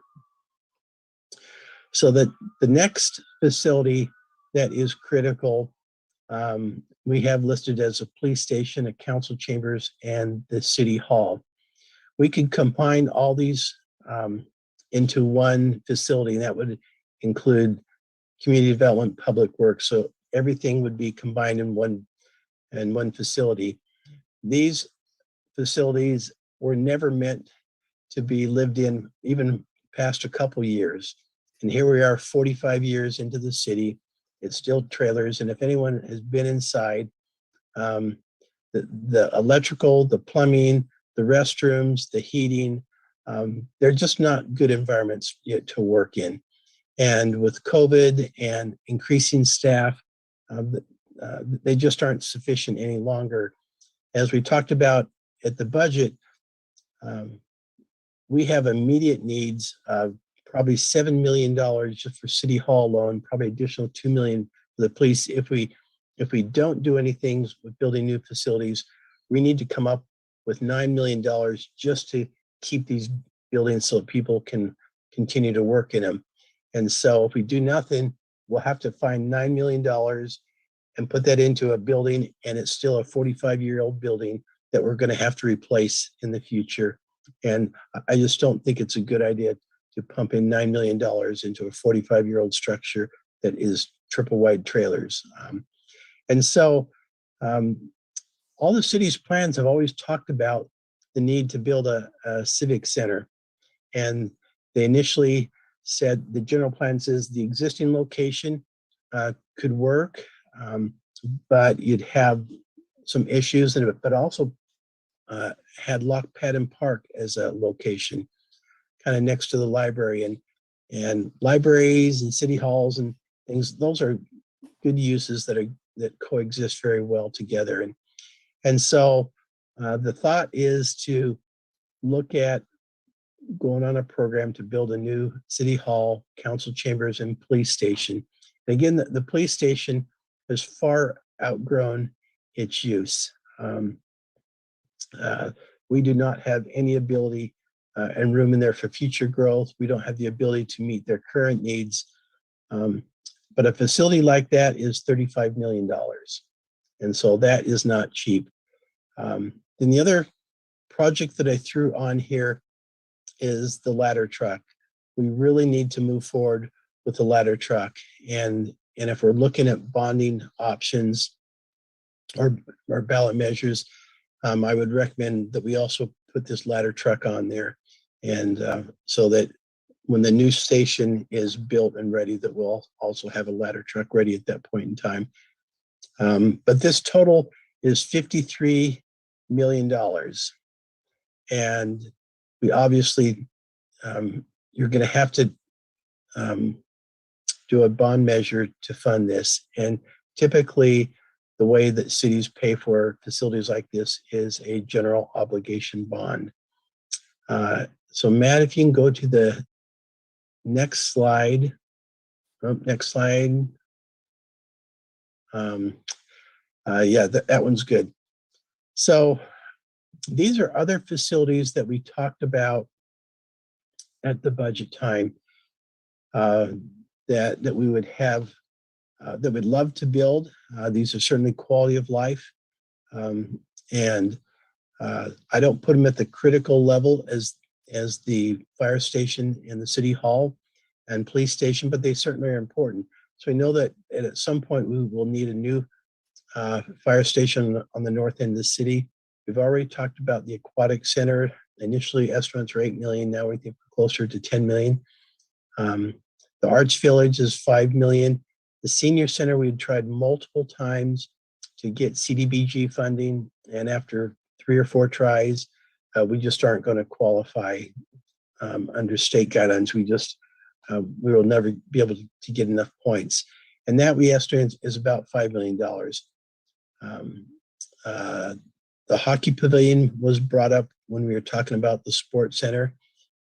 So that the next facility that is critical, we have listed as a police station, a council chambers, and the city hall. We could combine all these into one facility, and that would include community development, public works. So everything would be combined in one facility. These facilities were never meant to be lived in even past a couple years. And here we are 45 years into the city. It's still trailers. And if anyone has been inside, the electrical, the plumbing, the restrooms, the heating, they're just not good environments yet to work in. And with COVID and increasing staff, they just aren't sufficient any longer. As we talked about at the budget, we have immediate needs of probably $7 million just for City Hall alone, probably additional $2 million for the police. If we don't do anything with building new facilities, we need to come up with $9 million just to keep these buildings so people can continue to work in them. And so if we do nothing, we'll have to find $9 million and put that into a building, and it's still a 45-year-old building that we're going to have to replace in the future. And I just don't think it's a good idea to pump in $9 million into a 45-year-old structure that is triple wide trailers. And so all the city's plans have always talked about the need to build a civic center. And they initially said, the general plan says the existing location could work, but you'd have some issues in it, but also had Lock Padden Park as a location, kind of next to the library, and libraries and city halls and things. Those are good uses that coexist very well together. And so the thought is to look at going on a program to build a new city hall, council chambers, and police station. And again, the police station has far outgrown its use. We do not have any ability and room in there for future growth. We don't have the ability to meet their current needs. But a facility like that is $35 million. And so that is not cheap. Then the other project that I threw on here is the ladder truck. We really need to move forward with the ladder truck. And if we're looking at bonding options or ballot measures, I would recommend that we also put this ladder truck on there. And so that when the new station is built and ready, that we'll also have a ladder truck ready at that point in time. But this total is $53 million. And we obviously, you're going to have to do a bond measure to fund this. And typically, the way that cities pay for facilities like this is a general obligation bond. So Matt, if you can go to the next slide. Next slide. Yeah, that one's good. So these are other facilities that we talked about at the budget time that we would have, that we'd love to build. These are certainly quality of life. And I don't put them at the critical level as the fire station and the city hall and police station, but they certainly are important. So we know that at some point we will need a new fire station on the north end of the city. We've already talked about the aquatic center. Initially estimates were 8 million. Now we think we're closer to 10 million. The Arts Village is 5 million. The senior center, we've tried multiple times to get CDBG funding. And after 3 or 4 tries, we just aren't going to qualify under state guidelines. We will never be able to get enough points. And that we estimate is about $5 million. Um, uh, the hockey pavilion was brought up when we were talking about the sports center,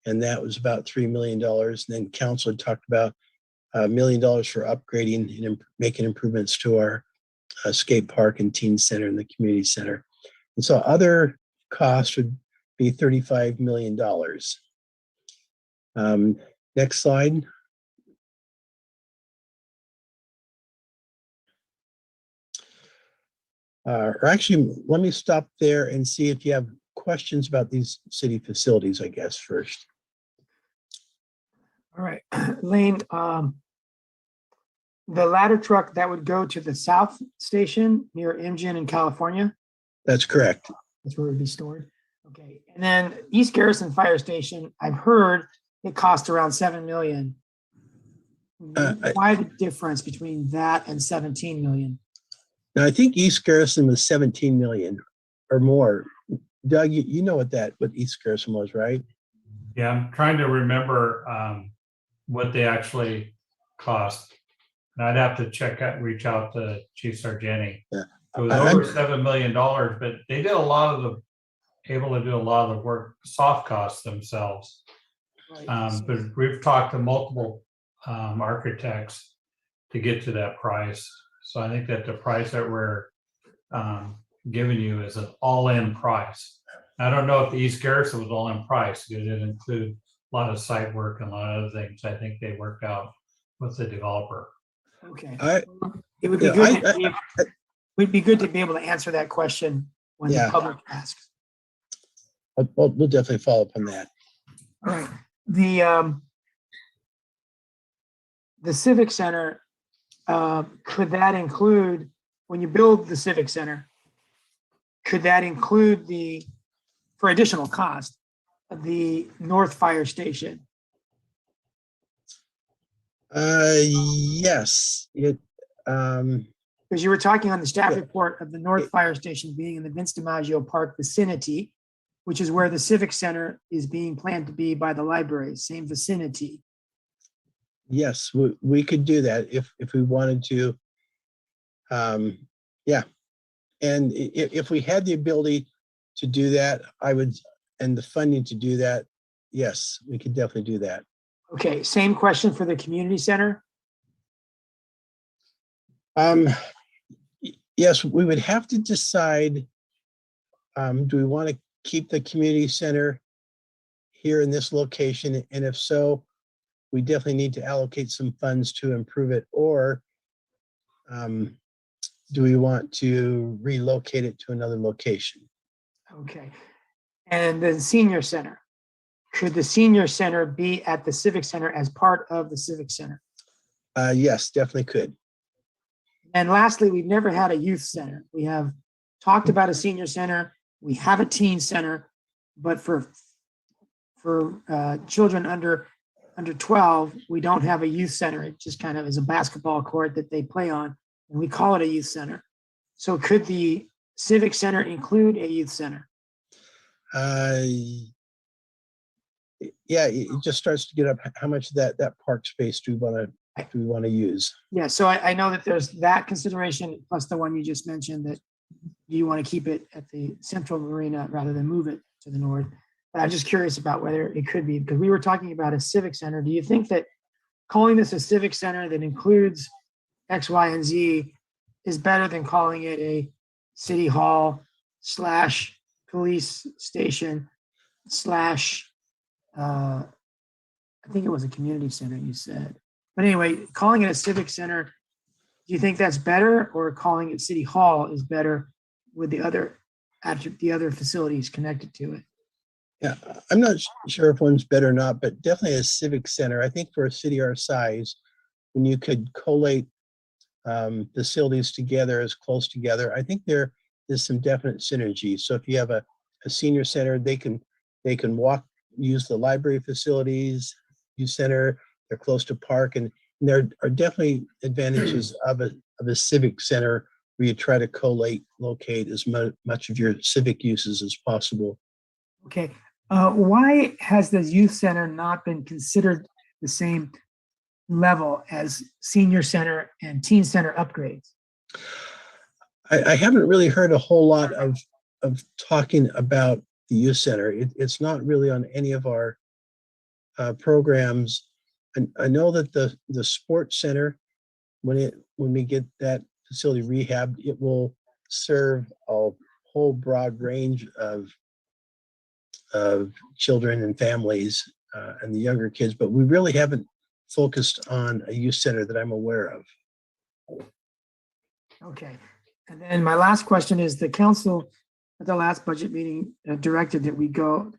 and that was about $3 million. And then council had talked about $1 million for upgrading and making improvements to our skate park and teen center and the community center. And so other costs would be $35 million. Next slide. Or actually, let me stop there and see if you have questions about these city facilities, I guess, first. All right, Lane, the ladder truck that would go to the south station near Imgen in California, That's correct. that's where it would be stored. Okay, and then East Garrison Fire Station, I've heard it cost around 7 million. Why the difference between that and 17 million? Now, I think East Garrison was 17 million or more. Doug, you know what East Garrison was, right? Yeah, I'm trying to remember what they actually cost. And I'd have to reach out to Chief Sargenti. Yeah. It was over $7 million, but they did able to do a lot of the work, soft costs themselves. Right. But we've talked to multiple architects to get to that price. So I think that the price that we're giving you is an all-in price. I don't know if the East Garrison was all-in price because it included a lot of site work and a lot of other things. I think they worked out with the developer. Okay. It would be good. It'd be good to be able to answer that question when the public asks. We'll definitely follow up on that. All right. The Civic Center, could that include, when you build the Civic Center, could that include for additional cost, the North Fire Station? Yes. Because you were talking on the staff report of the North Fire Station being in the Vince DiMaggio Park vicinity, which is where the Civic Center is being planned to be by the library, same vicinity. Yes, we could do that if we wanted to. Yeah. And if we had the ability to do that, and the funding to do that, yes, we could definitely do that. Okay, same question for the community center. Yes, we would have to decide, do we want to keep the community center here in this location? And if so, we definitely need to allocate some funds to improve it, or do we want to relocate it to another location? Okay. And the senior center, could the senior center be at the Civic Center as part of the Civic Center? Yes, definitely could. And lastly, we've never had a youth center. We have talked about a senior center. We have a teen center, but for children under 12, we don't have a youth center. It just kind of is a basketball court that they play on, and we call it a youth center. So could the Civic Center include a youth center? Yeah, it just starts to get up. How much of that park space do we want to use? Yeah, so I know that there's that consideration plus the one you just mentioned, that you want to keep it at the central marina rather than move it to the north. But I'm just curious about whether it could be, because we were talking about a civic center. Do you think that calling this a civic center that includes X, Y, and Z is better than calling it a city hall / police station / I think it was a community center you said. But anyway, calling it a civic center, do you think that's better, or calling it city hall is better with the other facilities connected to it? Yeah, I'm not sure if one's better or not, but definitely a civic center. I think for a city our size, when you could collate facilities together as close together, I think there is some definite synergy. So if you have a senior center, they can use the library facilities, youth center, they're close to park, and there are definitely advantages of a civic center where you try to locate as much of your civic uses as possible. Okay. Why has the youth center not been considered the same level as senior center and teen center upgrades? I haven't really heard a whole lot of talking about the youth center. It's not really on any of our programs. And I know that the sports center, when we get that facility rehabbed, it will serve a whole broad range of children and families and the younger kids, but we really haven't focused on a youth center that I'm aware of. Okay. And then my last question is, the council at the last budget meeting directed that we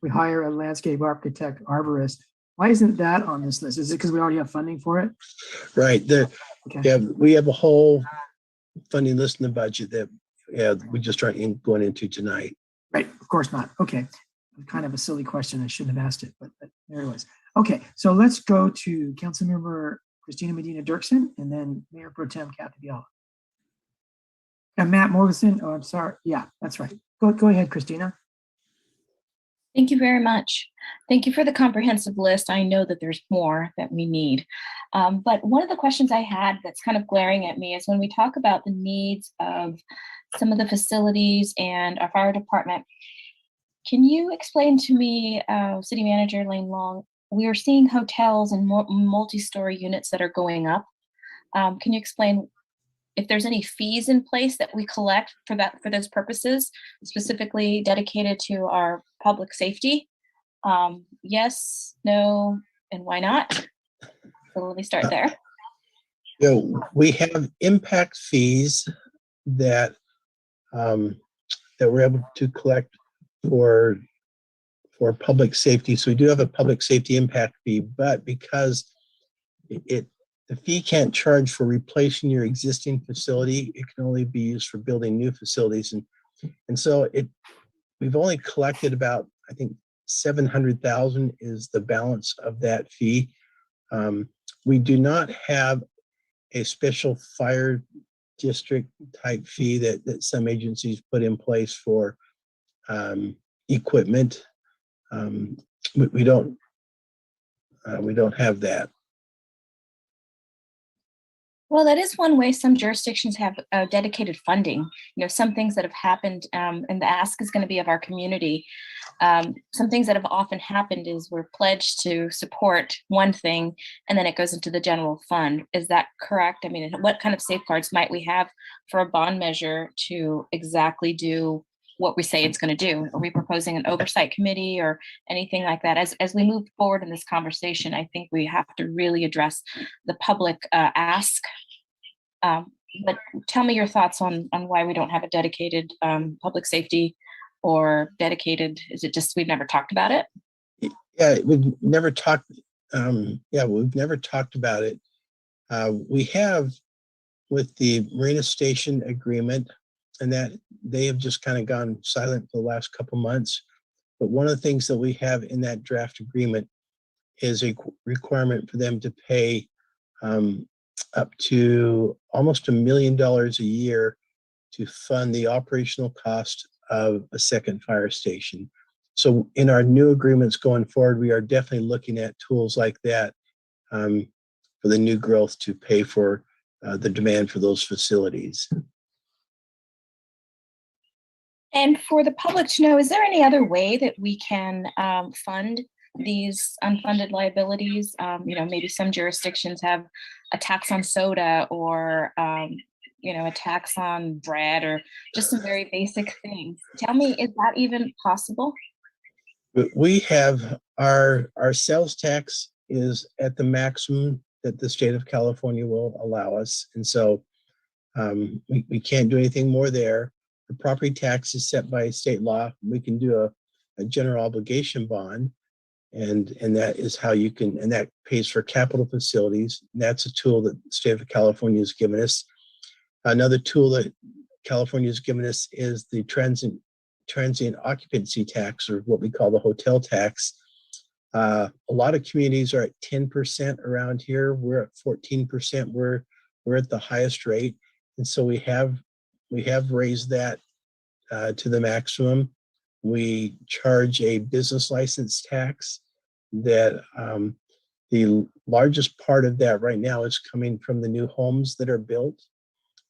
hire a landscape architect arborist. Why isn't that on this list? Is it because we already have funding for it? Right. Okay. We have a whole funding list in the budget that we just aren't going into tonight. Right. Of course not. Okay. Kind of a silly question. I shouldn't have asked it, but there it was. Okay. So let's go to Councilmember Christina Medina Dirksen and then Mayor Pro Tem Kathy Biala. And Matt Morrison. Oh, I'm sorry. Yeah, that's right. Go ahead, Christina. Thank you very much. Thank you for the comprehensive list. I know that there's more that we need. But one of the questions I had that's kind of glaring at me is when we talk about the needs of some of the facilities and our fire department, can you explain to me, City Manager Lane Long, we are seeing hotels and multi-story units that are going up. Can you explain if there's any fees in place that we collect for those purposes, specifically dedicated to our public safety? Yes, no, and why not? So let me start there. We have impact fees that we're able to collect for public safety. So we do have a public safety impact fee, but because the fee can't charge for replacing your existing facility, it can only be used for building new facilities. And so we've only collected about, I think, 700,000 is the balance of that fee. We do not have a special fire district type fee that some agencies put in place for equipment. We don't have that. Well, that is one way some jurisdictions have dedicated funding. Some things that have happened, and the ask is going to be of our community. Some things that have often happened is we're pledged to support one thing, and then it goes into the general fund. Is that correct? I mean, what kind of safeguards might we have for a bond measure to exactly do what we say it's going to do? Are we proposing an oversight committee or anything like that? As we move forward in this conversation, I think we have to really address the public ask. But tell me your thoughts on why we don't have a dedicated public safety or dedicated. Is it just we've never talked about it? Yeah, we've never talked. We've never talked about it. We have with the Marina Station agreement, and that they have just kind of gone silent for the last couple months. But one of the things that we have in that draft agreement is a requirement for them to pay up to almost $1 million a year to fund the operational cost of a second fire station. So in our new agreements going forward, we are definitely looking at tools like that for the new growth to pay for the demand for those facilities. And for the public to know, is there any other way that we can fund these unfunded liabilities? Maybe some jurisdictions have a tax on soda or, a tax on bread or just some very basic things. Tell me, is that even possible? We have our sales tax is at the maximum that the state of California will allow us. And so we can't do anything more there. The property tax is set by state law. We can do a general obligation bond, and that is how you can, and that pays for capital facilities. And that's a tool that the state of California has given us. Another tool that California has given us is the transient occupancy tax, or what we call the hotel tax. A lot of communities are at 10% around here. We're at 14%. We're at the highest rate, and so we have raised that to the maximum. We charge a business license tax that the largest part of that right now is coming from the new homes that are built.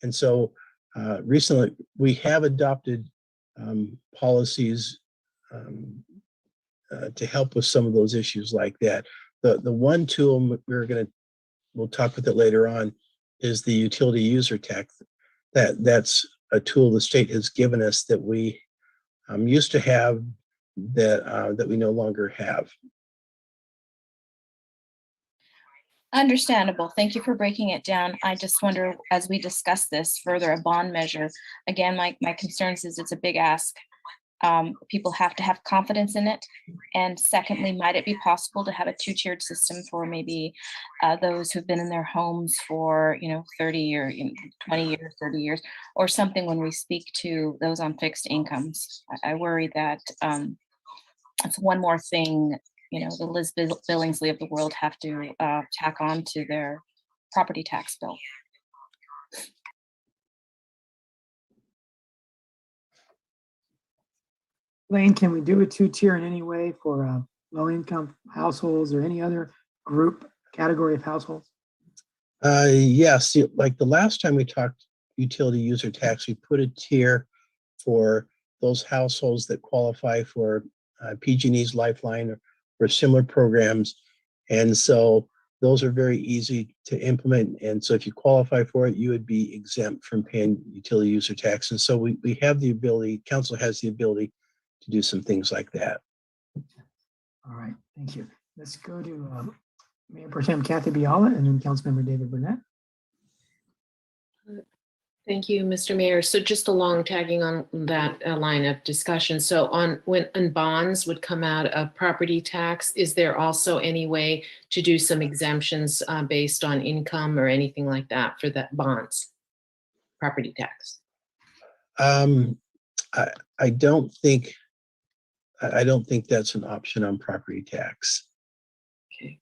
And so recently we have adopted policies to help with some of those issues like that. The one tool we'll talk with it later on, is the utility user tax. That's a tool the state has given us that we used to have that we no longer have. Understandable. Thank you for breaking it down. I just wonder, as we discuss this further, a bond measure, again, my concerns is it's a big ask. People have to have confidence in it. And secondly, might it be possible to have a two-tiered system for maybe those who've been in their homes for, 30 or 20 years, 30 years, or something when we speak to those on fixed incomes? I worry that it's one more thing, the Liz Billingsley of the world have to tack on to their property tax bill. Lane, can we do a two-tier in any way for low-income households or any other group category of households? Yes, like the last time we talked utility user tax, we put a tier for those households that qualify for PG&E's Lifeline or similar programs. And so those are very easy to implement. And so if you qualify for it, you would be exempt from paying utility user tax. And so we have the ability, council has the ability to do some things like that. All right, thank you. Let's go to Mayor Pro Tem Kathy Biala and then Councilmember David Burnett. Thank you, Mr. Mayor. So just along tagging on that line of discussion. So when bonds would come out of property tax, is there also any way to do some exemptions based on income or anything like that for that bonds, property tax? I don't think that's an option on property tax. Okay,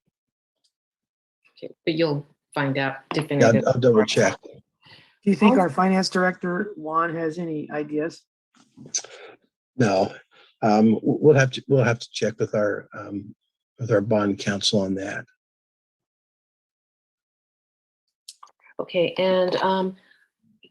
but you'll find out Yeah, definitively. I'll double check. Do you think our finance director, Juan, has any ideas? No, we'll have to check with our bond counsel on that. Okay, and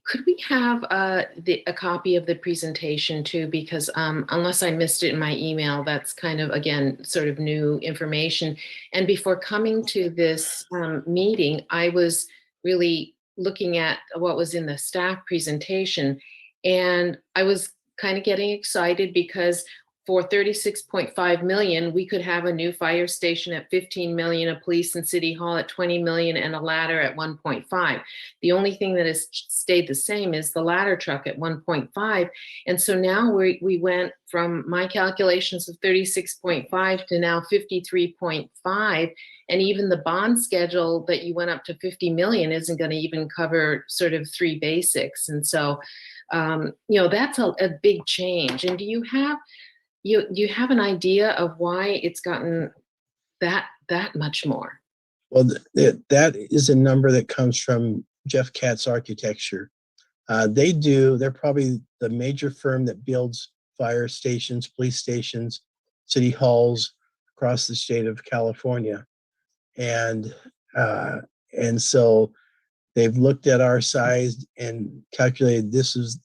could we have a copy of the presentation too? Because unless I missed it in my email, that's kind of, again, sort of new information. And before coming to this meeting, I was really looking at what was in the staff presentation, and I was kind of getting excited because for 36.5 million, we could have a new fire station at 15 million, a police and city hall at 20 million, and a ladder at 1.5. The only thing that has stayed the same is the ladder truck at 1.5. And so now we went from my calculations of 36.5 to now 53.5. And even the bond schedule that you went up to 50 million isn't going to even cover sort of three basics. And so, that's a big change. And do you have an idea of why it's gotten that much more? Well, that is a number that comes from Jeff Katz Architecture. They're probably the major firm that builds fire stations, police stations, city halls across the state of California. And so they've looked at our size and calculated this is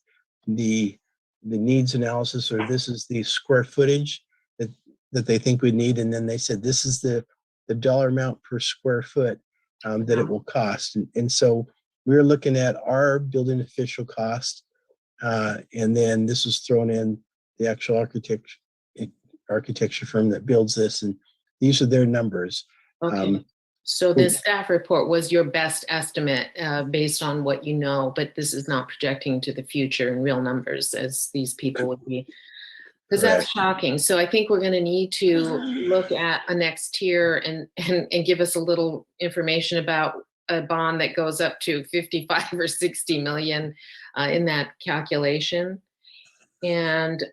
the needs analysis, or this is the square footage that they think we need. And then they said, this is the dollar amount per square foot that it will cost. And so we're looking at our building official cost. And then this is thrown in the actual architecture firm that builds this. And these are their numbers. Okay. So this staff report was your best estimate based on what you know, but this is not projecting to the future in real numbers as these people would be, because that's shocking. So I think we're going to need to look at a next tier and give us a little information about a bond that goes up to 55 or 60 million in that calculation. And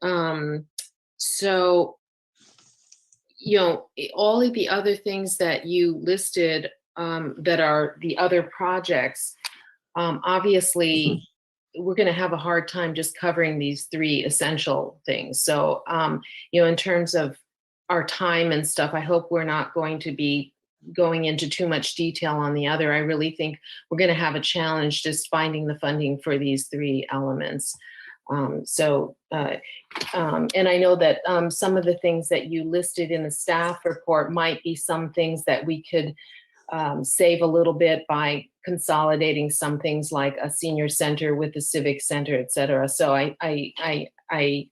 so, all of the other things that you listed that are the other projects, obviously, we're going to have a hard time just covering these three essential things. So, in terms of our time and stuff, I hope we're not going to be going into too much detail on the other. I really think we're going to have a challenge just finding the funding for these three elements. And I know that some of the things that you listed in the staff report might be some things that we could save a little bit by consolidating some things like a senior center with the civic center, et cetera. So I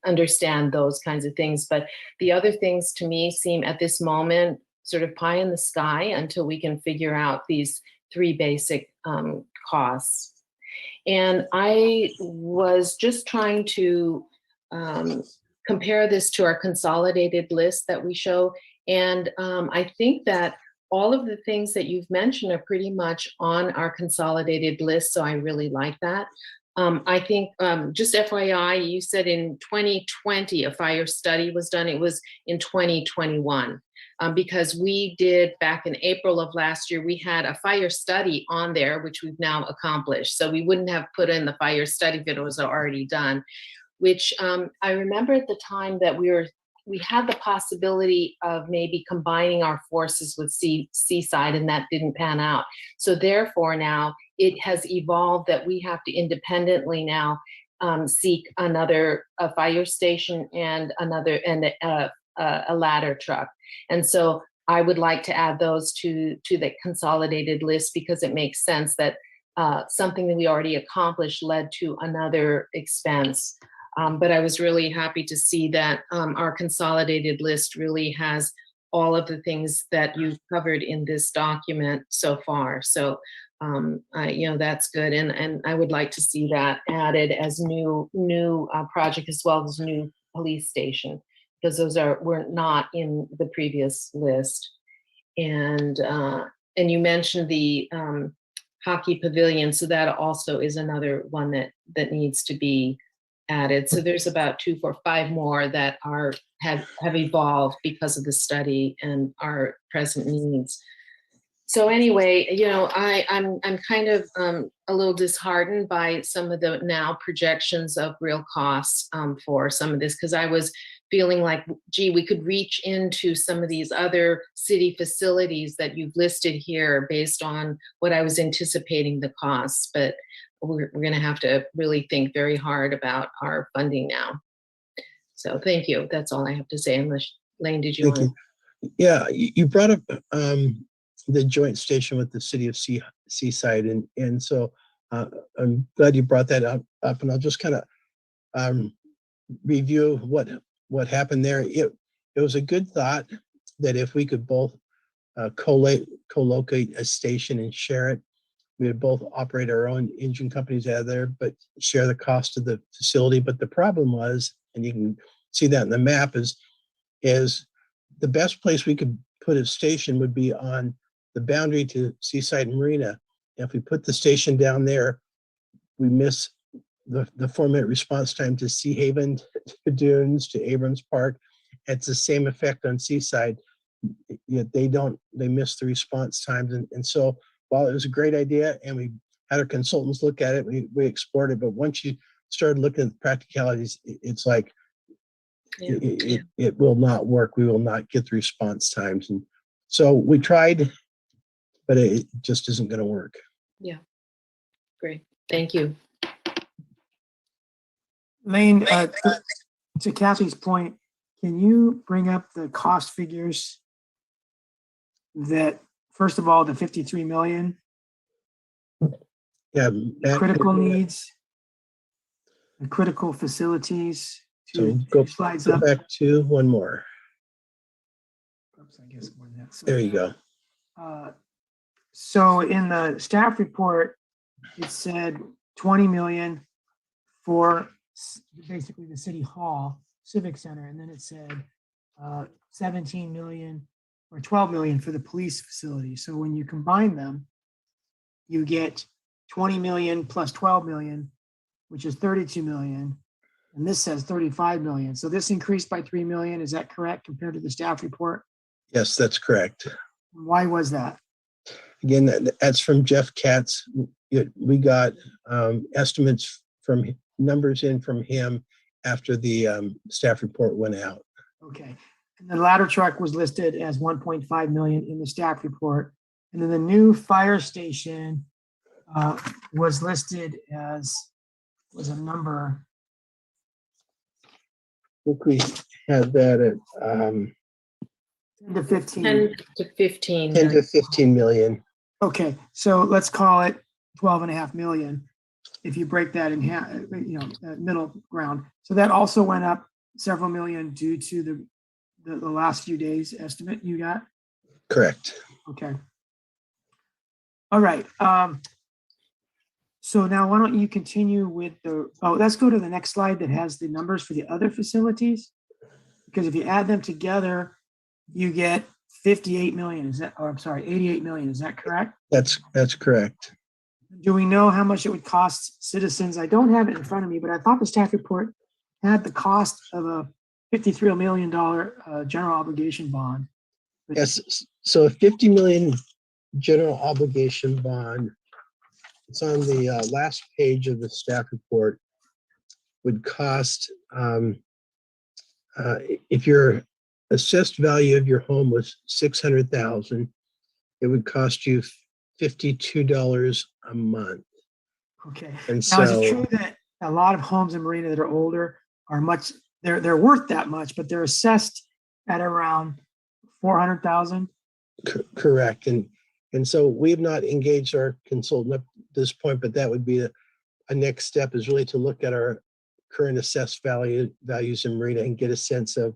understand those kinds of things, but the other things to me seem at this moment sort of pie in the sky until we can figure out these three basic costs. And I was just trying to compare this to our consolidated list that we show. And I think that all of the things that you've mentioned are pretty much on our consolidated list. So I really like that. I think just FYI, you said in 2020, a fire study was done. It was in 2021. Because we did back in April of last year, we had a fire study on there, which we've now accomplished. So we wouldn't have put in the fire study if it was already done, which I remember at the time that we had the possibility of maybe combining our forces with Seaside, and that didn't pan out. So therefore now it has evolved that we have to independently now seek a fire station and a ladder truck. And so I would like to add those to the consolidated list because it makes sense that something that we already accomplished led to another expense. But I was really happy to see that our consolidated list really has all of the things that you've covered in this document so far. So, that's good. And I would like to see that added as new project as well as new police station, because those were not in the previous list. And you mentioned the hockey pavilion. So that also is another one that needs to be added. So there's about 2, 4, 5 more that have evolved because of the study and our present needs. So anyway, I'm kind of a little disheartened by some of the now projections of real costs for some of this, because I was feeling like, gee, we could reach into some of these other city facilities that you've listed here based on what I was anticipating the costs, but we're going to have to really think very hard about our funding now. So thank you. That's all I have to say. Unless, Lane, did you want to? Yeah, you brought up the joint station with the city of Seaside, and so I'm glad you brought that up, and I'll just kind of review what happened there. It was a good thought that if we could both co-locate a station and share it, we would both operate our own engine companies out of there, but share the cost of the facility. But the problem was, and you can see that in the map, is the best place we could put a station would be on the boundary to Seaside and Marina. And if we put the station down there, we miss the 4-minute response time to Sea Haven, to Dunes, to Abrams Park. It's the same effect on Seaside. Yet they miss the response times. And so while it was a great idea and we had our consultants look at it, we explored it. But once you started looking at the practicalities, it's like, it will not work. We will not get the response times. And so we tried, but it just isn't going to work. Yeah. Great. Thank you. Lane, to Kathy's point, can you bring up the cost figures that, first of all, the 53 million? Yeah. Critical needs and critical facilities. So go back to one more. Oops, I guess more than that. So, there you go. So in the staff report, it said 20 million for basically the city hall, civic center, and then it said 17 million or 12 million for the police facility. So when you combine them, you get 20 million plus 12 million, which is 32 million. And this says 35 million. So this increased by 3 million. Is that correct compared to the staff report? Yes, that's correct. Why was that? Again, that's from Jeff Katz. We got estimates numbers in from him after the staff report went out. Okay. And the ladder truck was listed as 1.5 million in the staff report. And then the new fire station was listed as, was a number. I think we had that at 10 to 15. 10 to 15. 10 to 15 million. Okay, so let's call it 12.5 million. If you break that in half, middle ground. So that also went up several million due to the last few days estimate you got? Correct. Okay. All right. So now why don't you continue with let's go to the next slide that has the numbers for the other facilities. Because if you add them together, you get 58 million. I'm sorry, 88 million. Is that correct? That's correct. Do we know how much it would cost citizens? I don't have it in front of me, but I thought the staff report had the cost of a $53 million general obligation bond. Yes. So a 50 million general obligation bond, it's on the last page of the staff report, would cost, if your assessed value of your home was 600,000, it would cost you $52 a month. Okay. And Now, is it so, true that a lot of homes in Marina that are older are they're worth that much, but they're assessed at around 400,000? correct. And so we have not engaged our consultant up to this point, but that would be a next step, is really to look at our current assessed values in Marina and get a sense of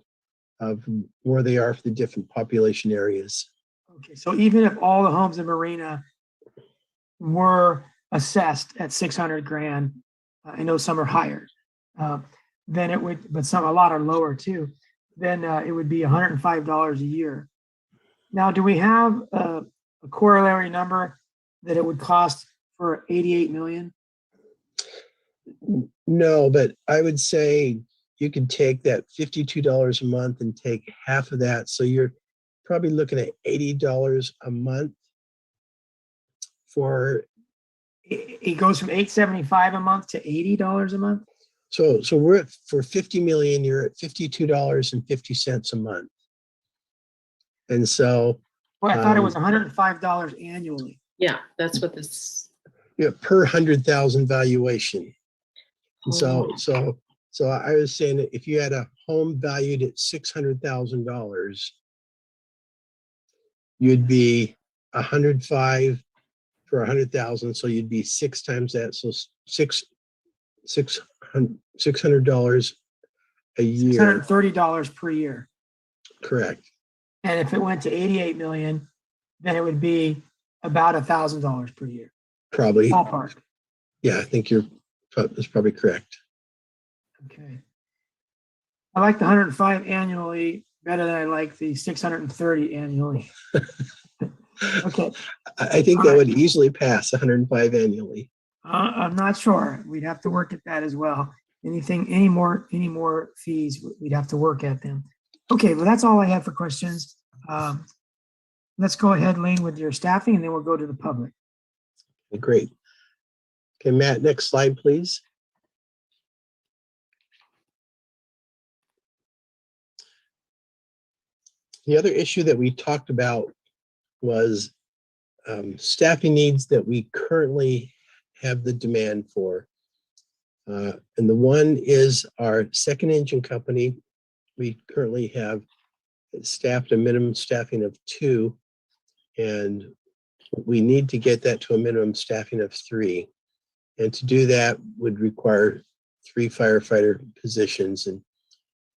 where they are for the different population areas. Okay, so even if all the homes in Marina were assessed at 600 grand, I know some are higher, then it would, but a lot are lower too, then it would be $105 a year. Now, do we have a corollary number that it would cost for 88 million? No, but I would say you could take that $52 a month and take half of that. So you're probably looking at $80 a month for. It goes from $875 a month to $80 a month. So we're for 50 million, you're at $52.50 a month. And so. Well, I thought it was $105 annually. Yeah, that's what this. Yeah, per 100,000 valuation. And Oh. so I was saying that if you had a home valued at $600,000, you'd be 105 for 100,000. So you'd be 6 times that. So $600 a year. $630 per year. Correct. And if it went to 88 million, then it would be about $1,000 per year. Probably. Ballpark. Yeah, I think that's probably correct. Okay. I like the 105 annually better than I like the 630 annually. Okay. I think that would easily pass 105 annually. I'm not sure. We'd have to work at that as well. Any more fees, we'd have to work at them. Okay, well, that's all I have for questions. Let's go ahead, Lane, with your staffing, and then we'll go to the public. Great. Okay, Matt, next slide, please. The other issue that we talked about was staffing needs that we currently have the demand for. And the one is our second engine company. We currently have staffed a minimum staffing of 2, and we need to get that to a minimum staffing of 3. And to do that would require 3 firefighter positions.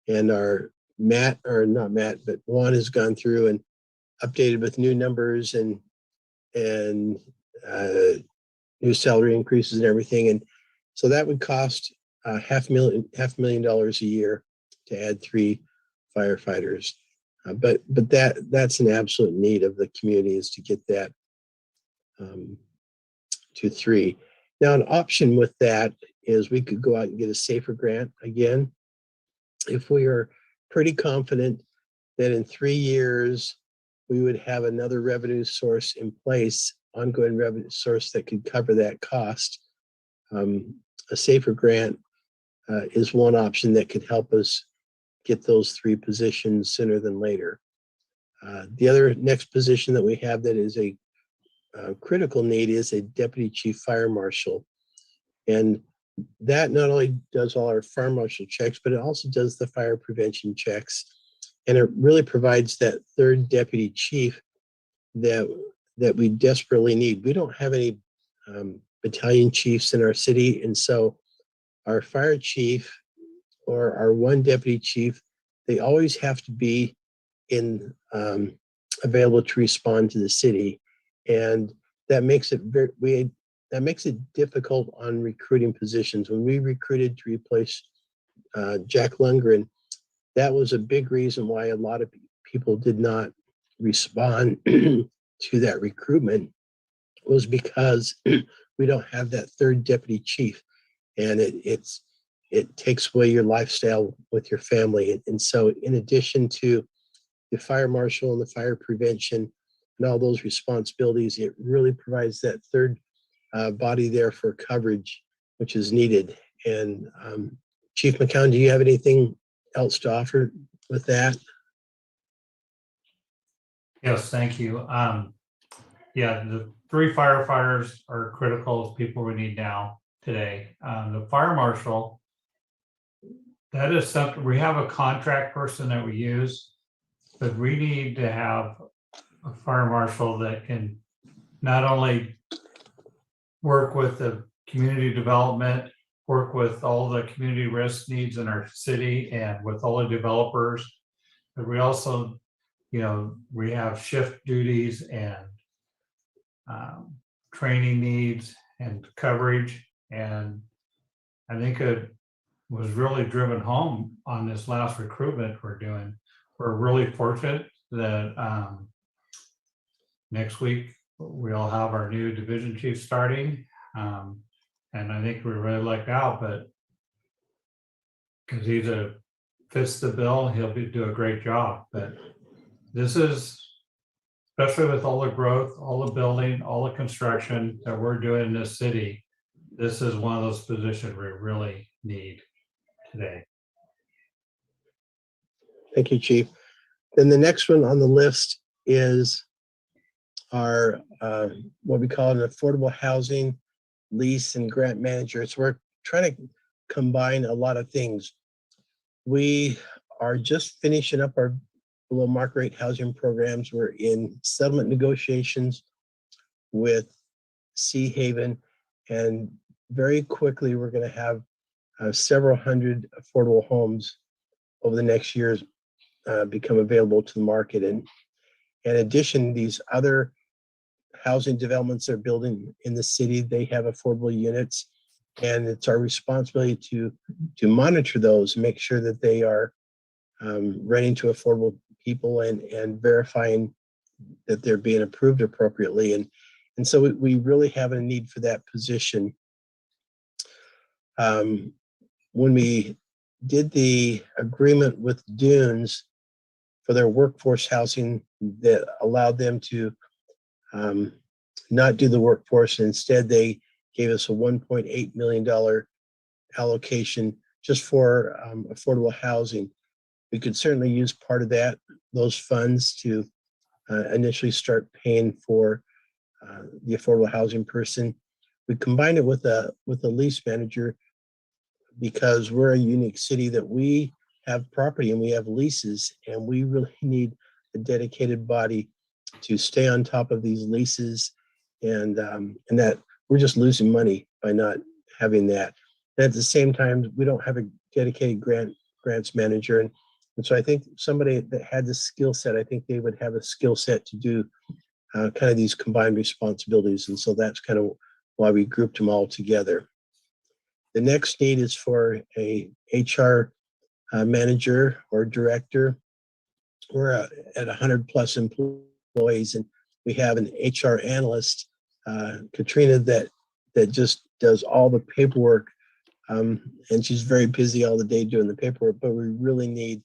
And our Juan has gone through and updated with new numbers and new salary increases and everything. And so that would cost $500,000 a year to add 3 firefighters. But that's an absolute need of the community, is to get that to 3. Now, an option with that is we could go out and get a SAFER grant again. If we are pretty confident that in 3 years, we would have another revenue source in place, ongoing revenue source that could cover that cost. A SAFER grant is one option that could help us get those 3 positions sooner than later. The other next position that we have that is a critical need is a deputy chief fire marshal. And that not only does all our fire marshal checks, but it also does the fire prevention checks. And it really provides that 3rd deputy chief that we desperately need. We don't have any battalion chiefs in our city. And so our fire chief or our 1 deputy chief, they always have to be in available to respond to the city. And that makes it difficult on recruiting positions. When we recruited to replace Jack Lundgren, that was a big reason why a lot of people did not respond to that recruitment, was because we don't have that 3rd deputy chief, and it takes away your lifestyle with your family. And so in addition to the fire marshal and the fire prevention and all those responsibilities, it really provides that 3rd body there for coverage, which is needed. And Chief McCown, do you have anything else to offer with that? Yes, thank you. Yeah, the 3 firefighters are critical people we need now today. The fire marshal, that is something, we have a contract person that we use, but we need to have a fire marshal that can not only work with the community development, work with all the community risk needs in our city and with all the developers, but we also, we have shift duties and training needs and coverage. And I think it was really driven home on this last recruitment we're doing. We're really fortunate that next week we'll have our new division chief starting. And I think we really like Al, but because fits the bill, he'll do a great job. But this is, especially with all the growth, all the building, all the construction that we're doing in this city, this is one of those positions we really need today. Thank you, Chief. Then the next one on the list is our what we call an affordable housing lease and grant manager. So we're trying to combine a lot of things. We are just finishing up our below market rate housing programs. We're in settlement negotiations with Sea Haven, and very quickly we're going to have several hundred affordable homes over the next years become available to the market. And in addition, these other housing developments they're building in the city, they have affordable units, and it's our responsibility to monitor those and make sure that they are renting to affordable people and verifying that they're being approved appropriately. And so we really have a need for that position. When we did the agreement with Dunes for their workforce housing that allowed them to not do the workforce, and instead they gave us a $1.8 million allocation just for affordable housing. We could certainly use part of those funds to initially start paying for the affordable housing person. We combined it with a lease manager because we're a unique city that we have property and we have leases, and we really need a dedicated body to stay on top of these leases, and that we're just losing money by not having that. And at the same time, we don't have a dedicated grants manager, and so I think somebody that had the skill set, I think they would have a skill set to do kind of these combined responsibilities, and so that's kind of why we grouped them all together. The next need is for a HR manager or director. We're at 100 plus employees, and we have an HR analyst, Katrina, that just does all the paperwork, and she's very busy all the day doing the paperwork, but we really need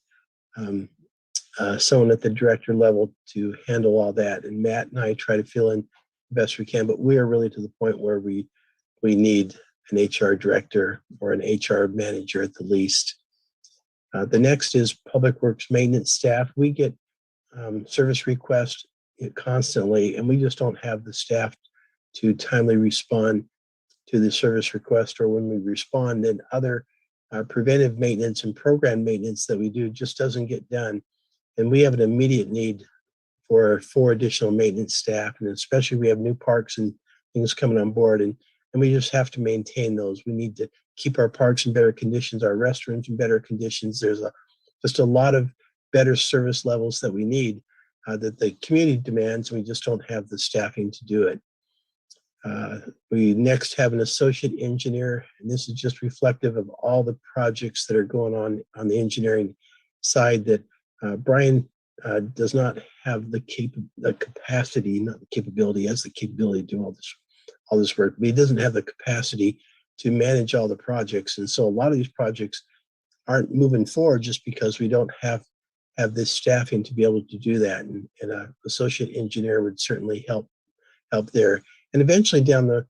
someone at the director level to handle all that. And Matt and I try to fill in the best we can, but we are really to the point where we need an HR director or an HR manager at the least. The next is Public Works maintenance staff. We get service requests constantly, and we just don't have the staff to timely respond to the service request, or when we respond, then other preventive maintenance and program maintenance that we do just doesn't get done. And we have an immediate need for 4 additional maintenance staff, and especially we have new parks and things coming on board, and we just have to maintain those. We need to keep our parks in better conditions, our restrooms in better conditions. There's just a lot of better service levels that we need that the community demands, and we just don't have the staffing to do it. We next have an associate engineer, and this is just reflective of all the projects that are going on the engineering side, that Brian does not have the capacity, not the capability, he has the capability to do all this work, but he doesn't have the capacity to manage all the projects. And so a lot of these projects aren't moving forward just because we don't have this staffing to be able to do that. And an associate engineer would certainly help there. And eventually down the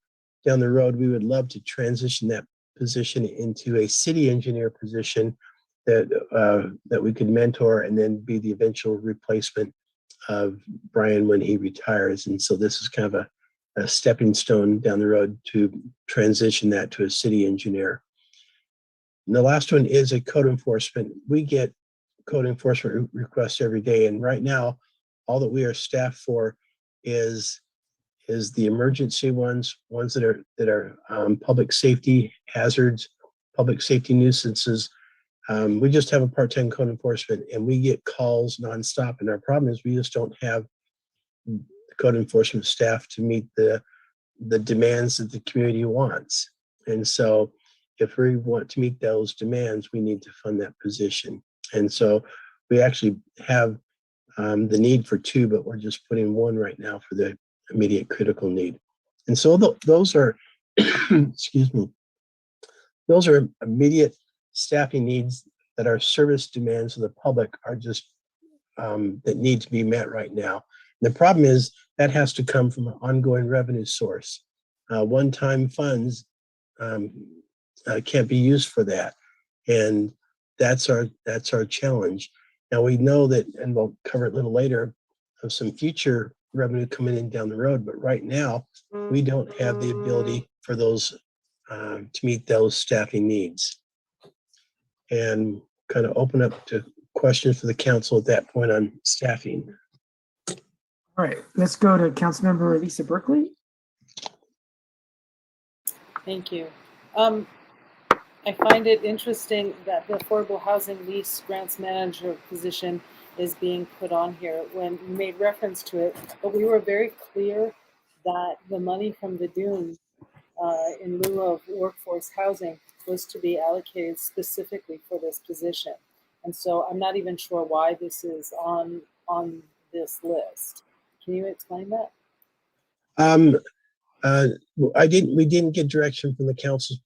road, we would love to transition that position into a city engineer position that we could mentor and then be the eventual replacement of Brian when he retires. And so this is kind of a stepping stone down the road to transition that to a city engineer. And the last one is a code enforcement. We get code enforcement requests every day, and right now, all that we are staffed for is the emergency ones that are public safety hazards, public safety nuisances. We just have a part-time code enforcement, and we get calls nonstop. And our problem is we just don't have code enforcement staff to meet the demands that the community wants. And so, if we want to meet those demands, we need to fund that position. And so, we actually have the need for 2, but we're just putting 1 right now for the immediate critical need. And so those are, excuse me, those are immediate staffing needs that our service demands of the public are just that need to be met right now. And the problem is that has to come from an ongoing revenue source. One-time funds can't be used for that, and that's our challenge. Now we know that, and we'll cover it a little later, of some future revenue coming in down the road, but right now we don't have the ability for those to meet those staffing needs. And kind of open up to questions for the council at that point on staffing. All right, let's go to Councilmember Lisa Berkeley. Thank you. I find it interesting that the affordable housing lease grants manager position is being put on here when you made reference to it, but we were very clear that the money from the Dune in lieu of workforce housing was to be allocated specifically for this position. And so I'm not even sure why this is on this list. Can you explain that? We didn't get direction from the council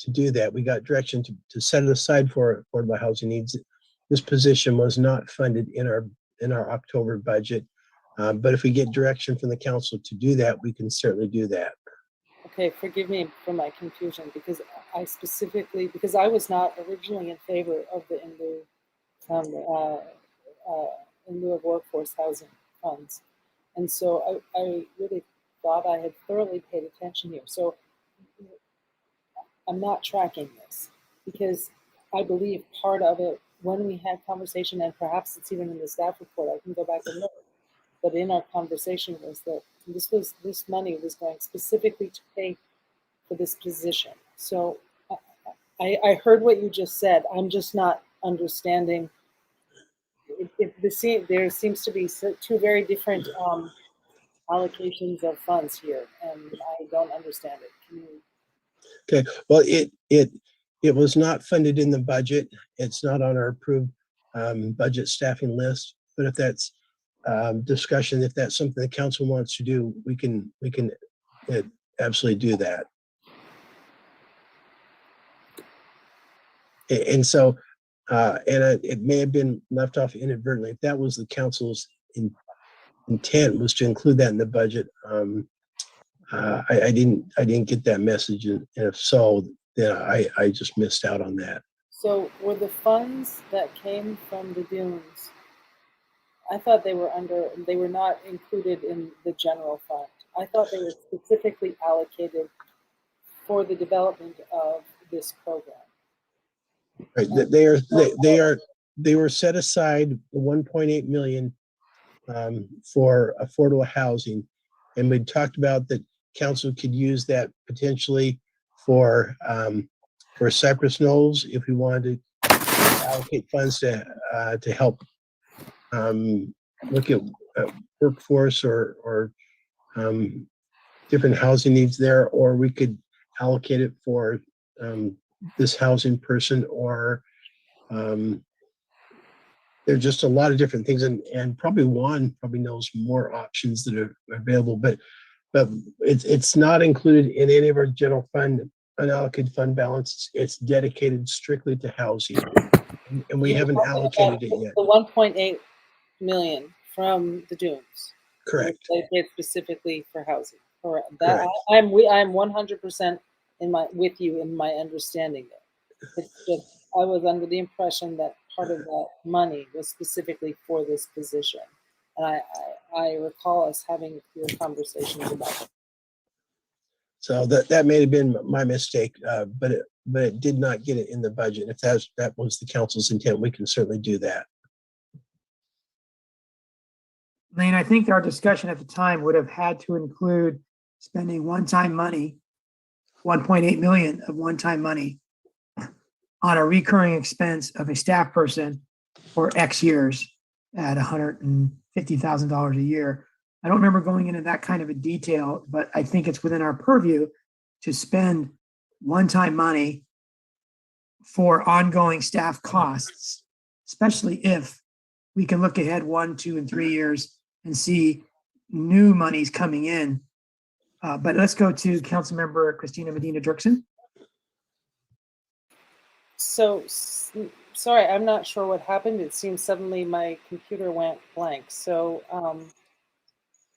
to do that. We got direction to set it aside for affordable housing needs. This position was not funded in our October budget, but if we get direction from the council to do that, we can certainly do that. Okay, forgive me for my confusion, because I was not originally in favor of the in lieu of workforce housing funds, and so I really thought I had thoroughly paid attention here. So I'm not tracking this, because I believe part of it, when we had conversation, and perhaps it's even in the staff report, I can go back and look, but in our conversation was that this money was going specifically to pay for this position. So I heard what you just said. I'm just not understanding. There seems to be 2 very different allocations of funds here, and I don't understand it. Can you? Okay, well, it was not funded in the budget. It's not on our approved budget staffing list. But if that's discussion, if that's something the council wants to do, we can absolutely do that. And so, it may have been left off inadvertently. If that was the council's intent, was to include that in the budget, I didn't get that message, and if so, then I just missed out on that. So were the funds that came from the dunes, I thought they were not included in the general fund. I thought they were specifically allocated for the development of this program. Right, they were set aside 1.8 million for affordable housing. And we talked about that council could use that potentially for Cypress Knolls if we wanted to allocate funds to help look at workforce or different housing needs there, or we could allocate it for this housing person, or there's just a lot of different things, and probably Juan probably knows more options that are available, but it's not included in any of our general fund unallocated fund balance. It's dedicated strictly to housing, and we haven't allocated it yet. The 1.8 million from the dunes. Correct. Dedicated specifically for housing. Correct. That Correct. I'm 100% with you in my understanding there. It's just I was under the impression that part of that money was specifically for this position, and I recall us having clear conversations about it. So that may have been my mistake, but it did not get it in the budget. If that was the council's intent, we can certainly do that. Lane, I think our discussion at the time would have had to include spending one-time money, 1.8 million of one-time money on a recurring expense of a staff person for X years at $150,000 a year. I don't remember going into that kind of a detail, but I think it's within our purview to spend one-time money for ongoing staff costs, especially if we can look ahead 1, 2, and 3 years and see new monies coming in. But let's go to Councilmember Christina Medina Dirksen. So sorry, I'm not sure what happened. It seems suddenly my computer went blank. So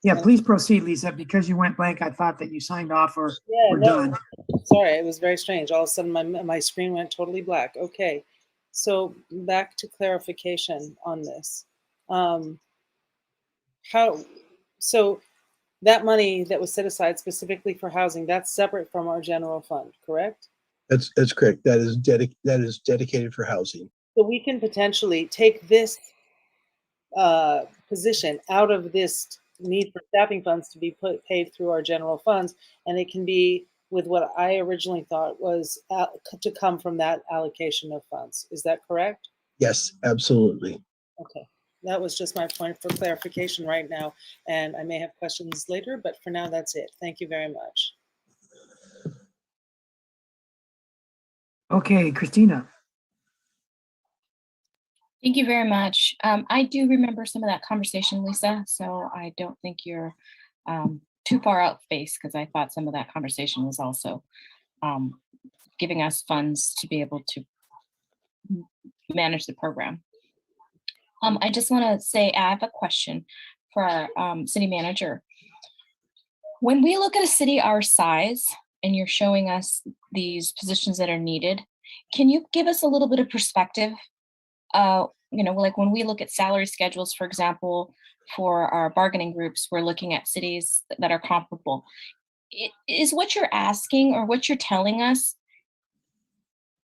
yeah, please proceed, Lisa. Because you went blank, I thought that you signed off or yeah, were no, done. sorry, it was very strange. All of a sudden, my screen went totally black. Okay, so back to clarification on this. So that money that was set aside specifically for housing, that's separate from our general fund, correct? That's correct. That is dedicated for housing. So we can potentially take this position out of this need for staffing funds to be paid through our general funds, and it can be with what I originally thought was to come from that allocation of funds. Is that correct? Yes, absolutely. Okay, that was just my point for clarification right now, and I may have questions later, but for now, that's it. Thank you very much. Okay, Christina. Thank you very much. I do remember some of that conversation, Lisa, so I don't think you're too far out space, because I thought some of that conversation was also giving us funds to be able to manage the program. I just want to say I have a question for our city manager. When we look at a city our size and you're showing us these positions that are needed, can you give us a little bit of perspective? Like when we look at salary schedules, for example, for our bargaining groups, we're looking at cities that are comparable. Is what you're asking or what you're telling us,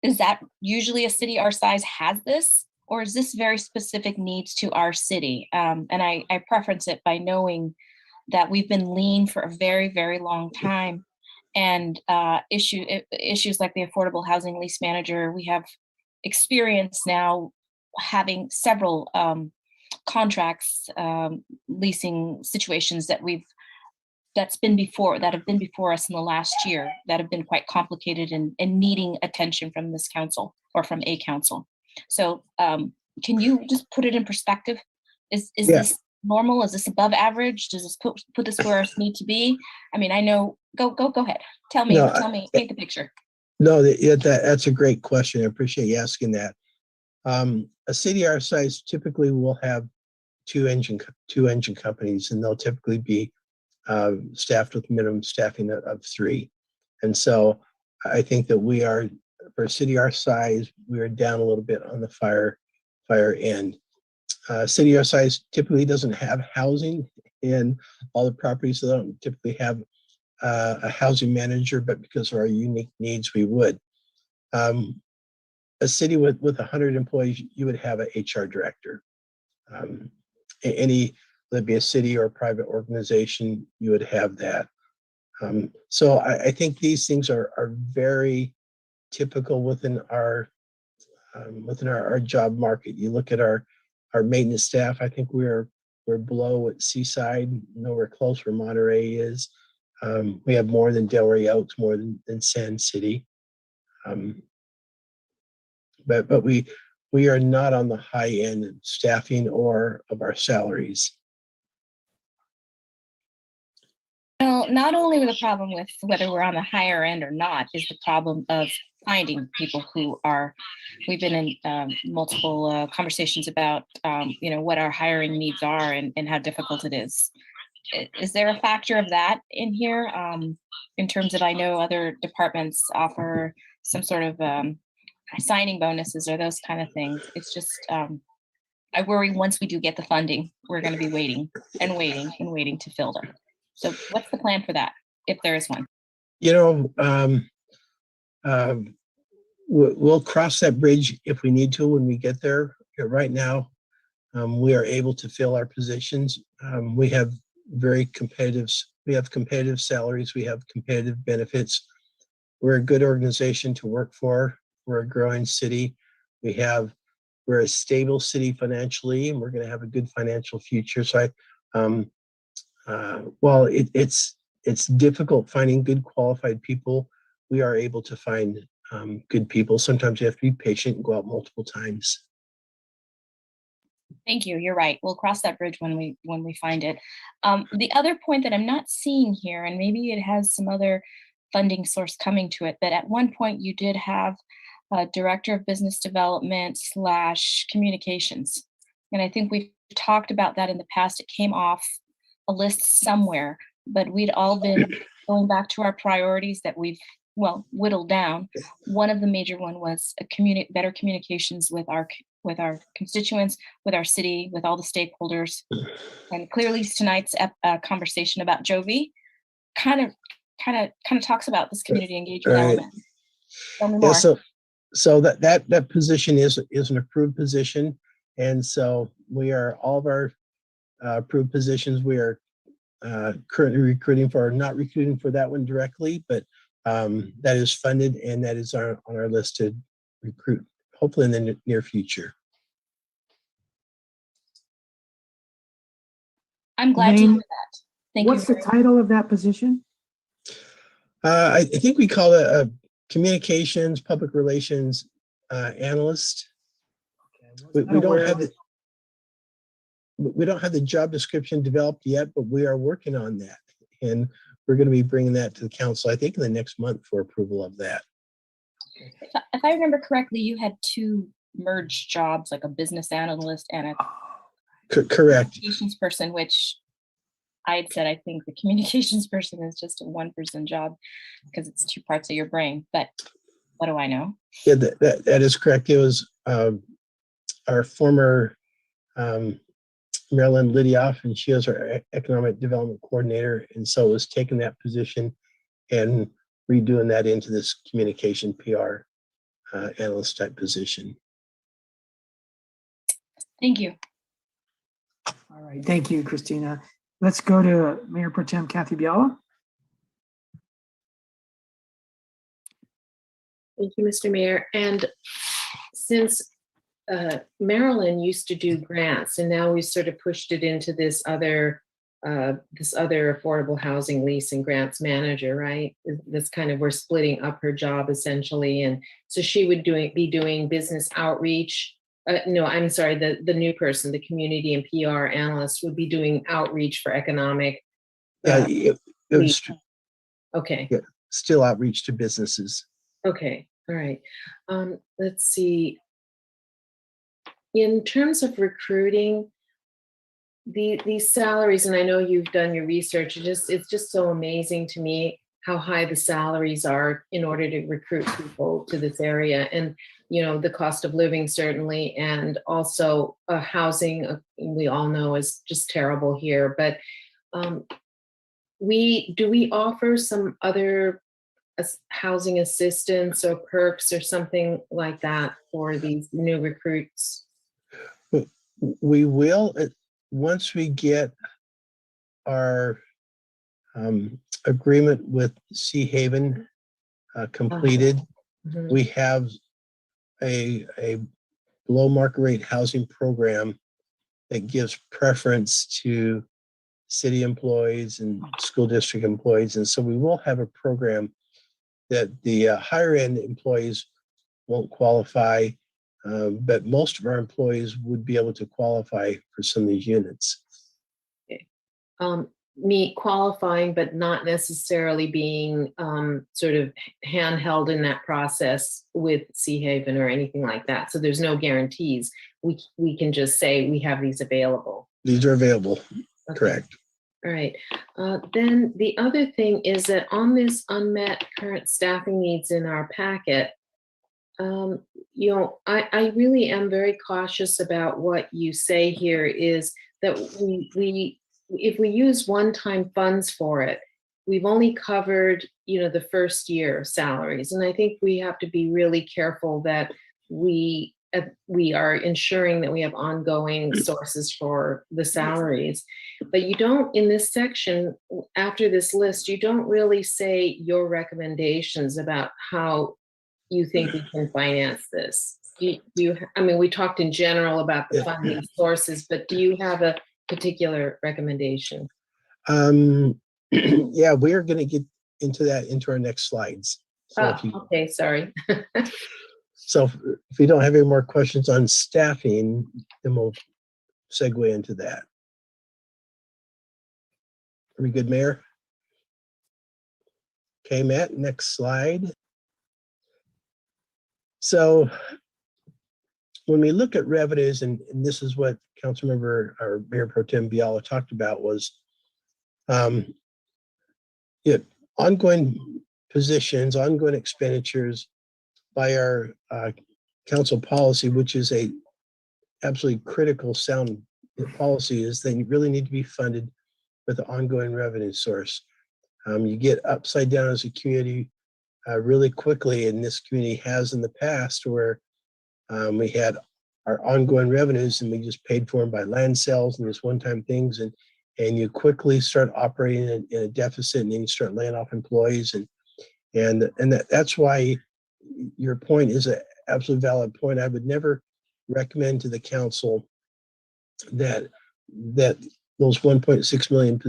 is that usually a city our size has this, or is this very specific needs to our city? And I preference it by knowing that we've been lean for a very, very long time. And issues like the affordable housing lease manager, we have experience now having several contracts, leasing situations that have been before us in the last year that have been quite complicated and needing attention from this council or from a council. So can you just put it in perspective? Is this normal? Is this above average? Does this put this where it need to be? I mean, I know, go ahead. Tell me, paint the picture. No, that's a great question. I appreciate you asking that. A city our size typically will have two engine companies, and they'll typically be staffed with minimum staffing of 3. And so I think that we are for a city our size, we are down a little bit on the fire end. City our size typically doesn't have housing in all the properties, so they don't typically have a housing manager, but because of our unique needs, we would. A city with 100 employees, you would have an HR director. Any, whether it be a city or a private organization, you would have that. So I think these things are very typical within our job market. You look at our maintenance staff. I think we're below what Seaside, nowhere close where Monterey is. We have more than Delray Oaks, more than Sand City. But we are not on the high end of staffing or of our salaries. Well, not only the problem with whether we're on the higher end or not is the problem of finding people who are, we've been in multiple conversations about, what our hiring needs are and how difficult it is. Is there a factor of that in here? In terms of, I know other departments offer some sort of signing bonuses or those kind of things. It's just, I worry once we do get the funding, we're going to be waiting and waiting and waiting to fill them. So what's the plan for that, if there is one? We'll cross that bridge if we need to when we get there. Right now, we are able to fill our positions. We have competitive salaries. We have competitive benefits. We're a good organization to work for. We're a growing city. We're a stable city financially, and we're going to have a good financial future. So while it's difficult finding good qualified people, we are able to find good people. Sometimes you have to be patient and go out multiple times. Thank you. You're right. We'll cross that bridge when we find it. The other point that I'm not seeing here, and maybe it has some other funding source coming to it, but at one point you did have a director of business development / communications. And I think we've talked about that in the past. It came off a list somewhere, but we'd all been going back to our priorities that we've whittled down. One of the major one was better communications with our constituents, with our city, with all the stakeholders. And clearly tonight's conversation about Jovi kind of talks about this community engagement element. Tell me more. Yeah, so that position is an approved position, and so all of our approved positions we are currently recruiting for. Not recruiting for that one directly, but that is funded, and that is on our list to recruit hopefully in the near future. I'm glad to hear that. Thank you. What's the title of that position? I think we call it a communications, public relations analyst. We don't have the job description developed yet, but we are working on that. And we're going to be bringing that to the council, I think, in the next month for approval of that. If I remember correctly, you had two merged jobs, like a business analyst and a correct communications person, which I had said I think the communications person is just a one-person job because it's two parts of your brain. But what do I know? Yeah, that is correct. It was our former Marilyn Lidioff, and she was our economic development coordinator, and so was taking that position and redoing that into this communication PR analyst type position. Thank you. All right, thank you, Christina. Let's go to Mayor Pro Tem Kathy Biala. Thank you, Mr. Mayor. And since Maryland used to do grants, and now we've sort of pushed it into this other affordable housing lease and grants manager, right? This kind of, we're splitting up her job essentially, and so she would be doing business outreach. No, I'm sorry, the new person, the community and PR analyst, would be doing outreach for economic. It was, okay. Yeah, still outreach to businesses. Okay, all right. Let's see. In terms of recruiting, these salaries, and I know you've done your research, it's just so amazing to me how high the salaries are in order to recruit people to this area. And, you know, the cost of living certainly, and also housing, we all know is just terrible here. But we offer some other housing assistance or perks or something like that for these new recruits? We will, once we get our agreement with Sea Haven completed. Mhm. We have a below market rate housing program that gives preference to city employees and school district employees. And so we will have a program that the higher end employees won't qualify, but most of our employees would be able to qualify for some of these units. Me qualifying, but not necessarily being sort of handheld in that process with Sea Haven or anything like that. So there's no guarantees. We can just say we have these available. These are available, Okay. correct. All right. Then the other thing is that on this unmet current staffing needs in our packet, you know, I really am very cautious about what you say here is that if we use one-time funds for it, we've only covered, you know, the first year salaries. And I think we have to be really careful that we are ensuring that we have ongoing sources for the salaries. But you don't, in this section, after this list, you don't really say your recommendations about how you think we can finance this. I mean, we talked in general about the funding sources, but do you have a particular recommendation? Yeah, we're going to get into that into our next slides. So Okay, sorry. So if we don't have any more questions on staffing, then we'll segue into that. Are we good, Mayor? Okay, Matt, next slide. So when we look at revenues, and this is what Councilmember or Mayor Pro Tem Biala talked about, was ongoing positions, ongoing expenditures by our council policy, which is a absolutely critical sound policy, is they really need to be funded with an ongoing revenue source. You get upside down as a community really quickly, and this community has in the past, where we had our ongoing revenues and we just paid for them by land sales and just one-time things, and you quickly start operating in a deficit, and then you start laying off employees, and that's why your point is an absolutely valid point. I would never recommend to the council that those 1.6 million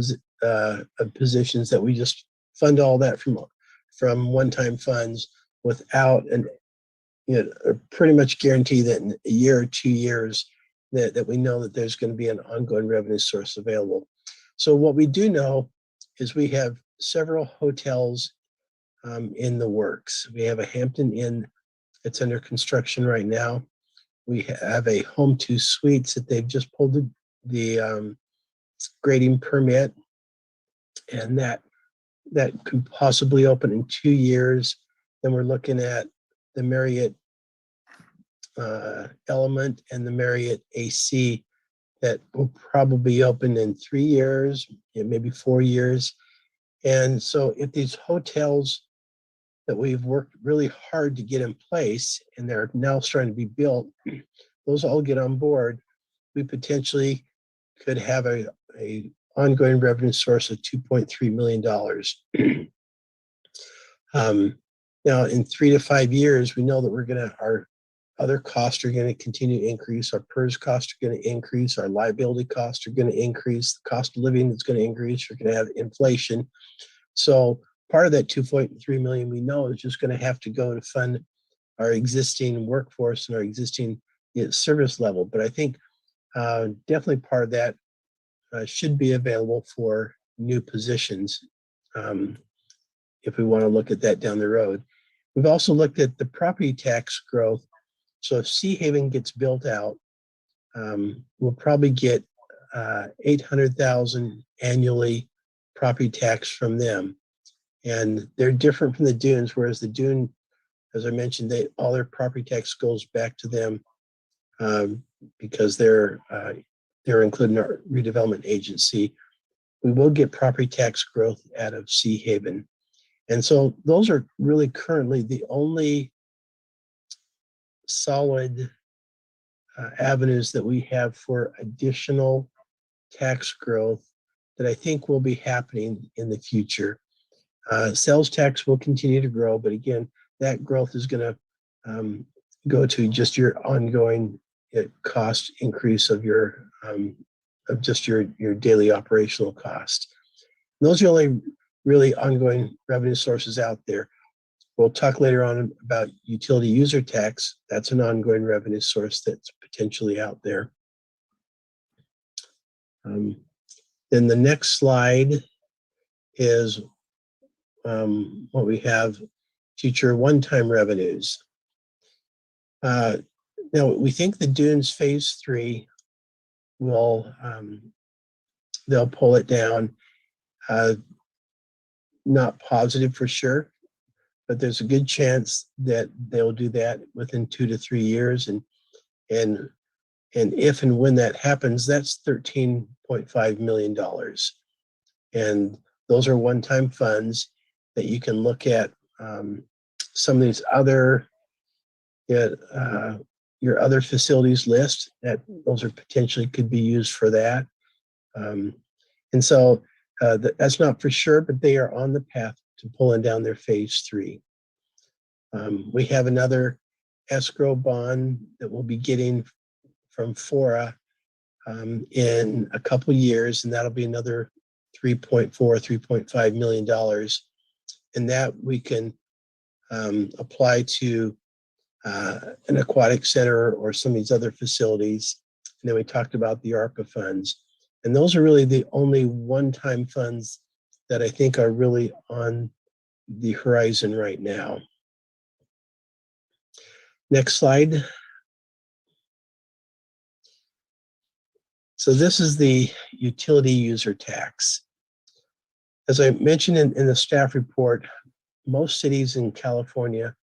of positions, that we just fund all that from one-time funds without pretty much guarantee that in a year or 2 years that we know that there's going to be an ongoing revenue source available. So what we do know is we have several hotels in the works. We have a Hampton Inn that's under construction right now. We have a Home 2 Suites that they've just pulled the grading permit, and that could possibly open in 2 years. Then we're looking at the Marriott Element and the Marriott AC that will probably open in 3 years, maybe 4 years. And so if these hotels that we've worked really hard to get in place and they're now starting to be built, those all get on board, we potentially could have a ongoing revenue source of $2.3 million. Now, in 3 to 5 years, we know that our other costs are going to continue to increase. Our PERS costs are going to increase. Our liability costs are going to increase. The cost of living is going to increase. We're going to have inflation. So part of that 2.3 million we know is just going to have to go to fund our existing workforce and our existing service level. But I think definitely part of that should be available for new positions if we want to look at that down the road. We've also looked at the property tax growth. So if Sea Haven gets built out, we'll probably get $800,000 annually property tax from them. And they're different from the dunes, whereas the dune, as I mentioned, all their property tax goes back to them because they're included in our redevelopment agency. We will get property tax growth out of Sea Haven. And so those are really currently the only solid avenues that we have for additional tax growth that I think will be happening in the future. Sales tax will continue to grow, but again, that growth is going to go to just your ongoing cost increase of just your daily operational cost. And those are the only really ongoing revenue sources out there. We'll talk later on about utility user tax. That's an ongoing revenue source that's potentially out there. Then the next slide is what we have, future one-time revenues. Now, we think the Dunes Phase 3 will, they'll pull it down. Not positive for sure, but there's a good chance that they'll do that within 2 to 3 years. And if and when that happens, that's $13.5 million. And those are one-time funds that you can look at. Some of these other, your other facilities list, that those are potentially could be used for that. And so that's not for sure, but they are on the path to pulling down their Phase 3. We have another escrow bond that we'll be getting from Fora in a couple years, and that'll be another $3.5 million. And that we can apply to an aquatic center or some of these other facilities. And then we talked about the ARPA funds. And those are really the only one-time funds that I think are really on the horizon right now. Next slide. So this is the utility user tax. As I mentioned in the staff report, most cities in California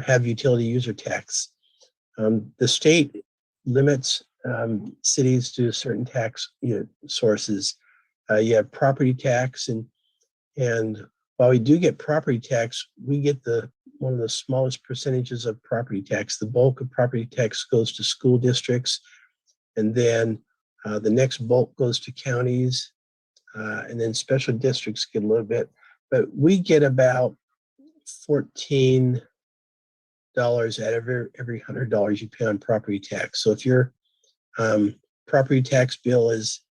have utility user tax. The state limits cities to certain tax sources. You have property tax, and while we do get property tax, we get one of the smallest percentages of property tax. The bulk of property tax goes to school districts, and then the next bulk goes to counties, and then special districts get a little bit. But we get about $14 out of every $100 you pay on property tax. So if your property tax bill is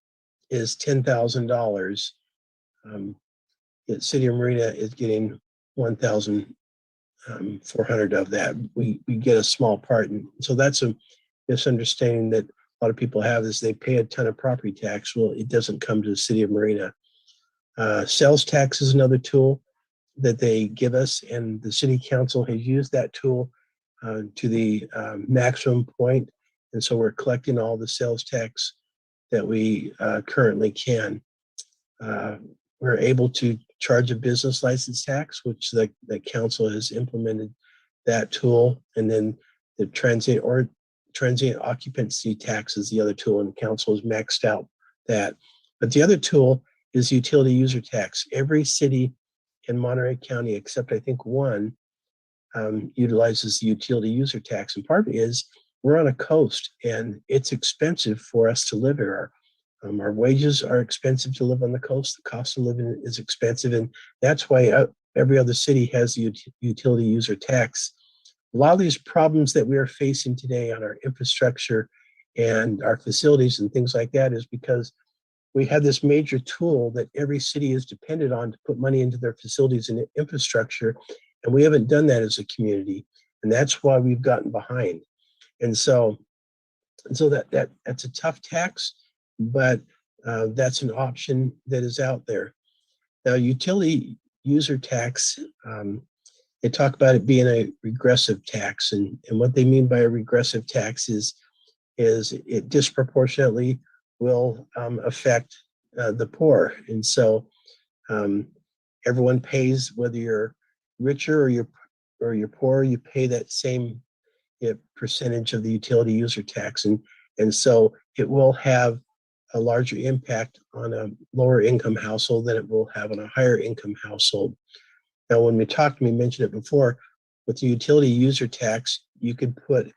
$10,000, City of Marina is getting 1,400 of that. We get a small part, and so that's a misunderstanding that a lot of people have, is they pay a ton of property tax. Well, it doesn't come to the City of Marina. Sales tax is another tool that they give us, and the City Council has used that tool to the maximum point, and so we're collecting all the sales tax that we currently can. We're able to charge a business license tax, which the council has implemented that tool, and then the transient occupancy tax is the other tool, and the council has maxed out that. But the other tool is utility user tax. Every city in Monterey County, except I think one, utilizes the utility user tax. And part of it is we're on a coast, and it's expensive for us to live here. Our wages are expensive to live on the coast. The cost of living is expensive, and that's why every other city has the utility user tax. A lot of these problems that we are facing today on our infrastructure and our facilities and things like that is because we have this major tool that every city is dependent on to put money into their facilities and infrastructure, and we haven't done that as a community, and that's why we've gotten behind. And so that's a tough tax, but that's an option that is out there. Now, utility user tax, they talk about it being a regressive tax, and what they mean by a regressive tax is it disproportionately will affect the poor. And so, and everyone pays, whether you're richer or you're poor, you pay that same percentage of the utility user tax. And so it will have a larger impact on a lower income household than it will have on a higher income household. Now, when we mentioned it before, with the utility user tax, you could put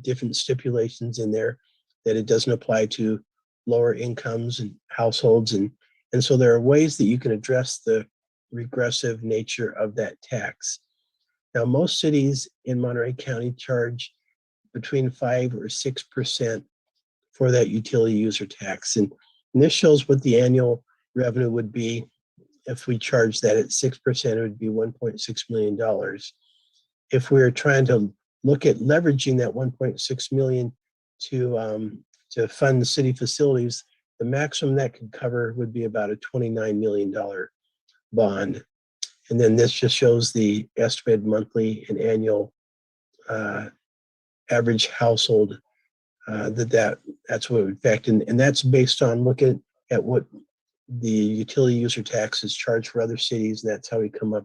different stipulations in there that it doesn't apply to lower incomes and households. And so there are ways that you can address the regressive nature of that tax. Now, most cities in Monterey County charge between 5 or 6% for that utility user tax. And this shows what the annual revenue would be if we charge that at 6%, it would be $1.6 million. If we were trying to look at leveraging that 1.6 million to fund the city facilities, the maximum that could cover would be about a $29 million bond. And then this just shows the estimated monthly and annual average household that's what it would affect. And that's based on looking at what the utility user tax is charged for other cities. And that's how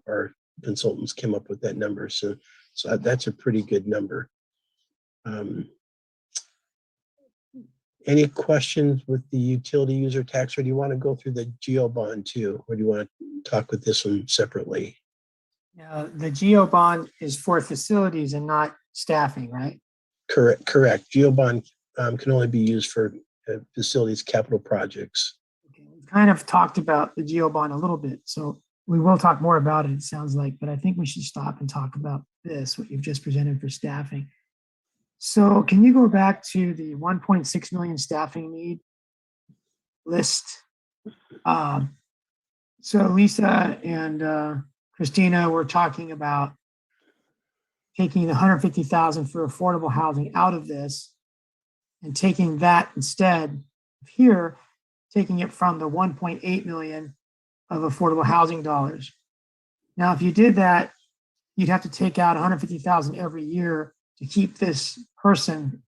our consultants came up with that number. So that's a pretty good number. Any questions with the utility user tax, or do you want to go through the GEO bond too? Or do you want to talk with this one separately? The GEO bond is for facilities and not staffing, right? Correct. GEO bond can only be used for facilities capital projects. Okay. We've kind of talked about the GEO bond a little bit, so we will talk more about it, it sounds like, but I think we should stop and talk about this, what you've just presented for staffing. So can you go back to the 1.6 million staffing need list? So Lisa and Christina were talking about taking the 150,000 for affordable housing out of this and taking that instead here, taking it from the 1.8 million of affordable housing dollars. Now, if you did that, you'd have to take out 150,000 every year to keep this person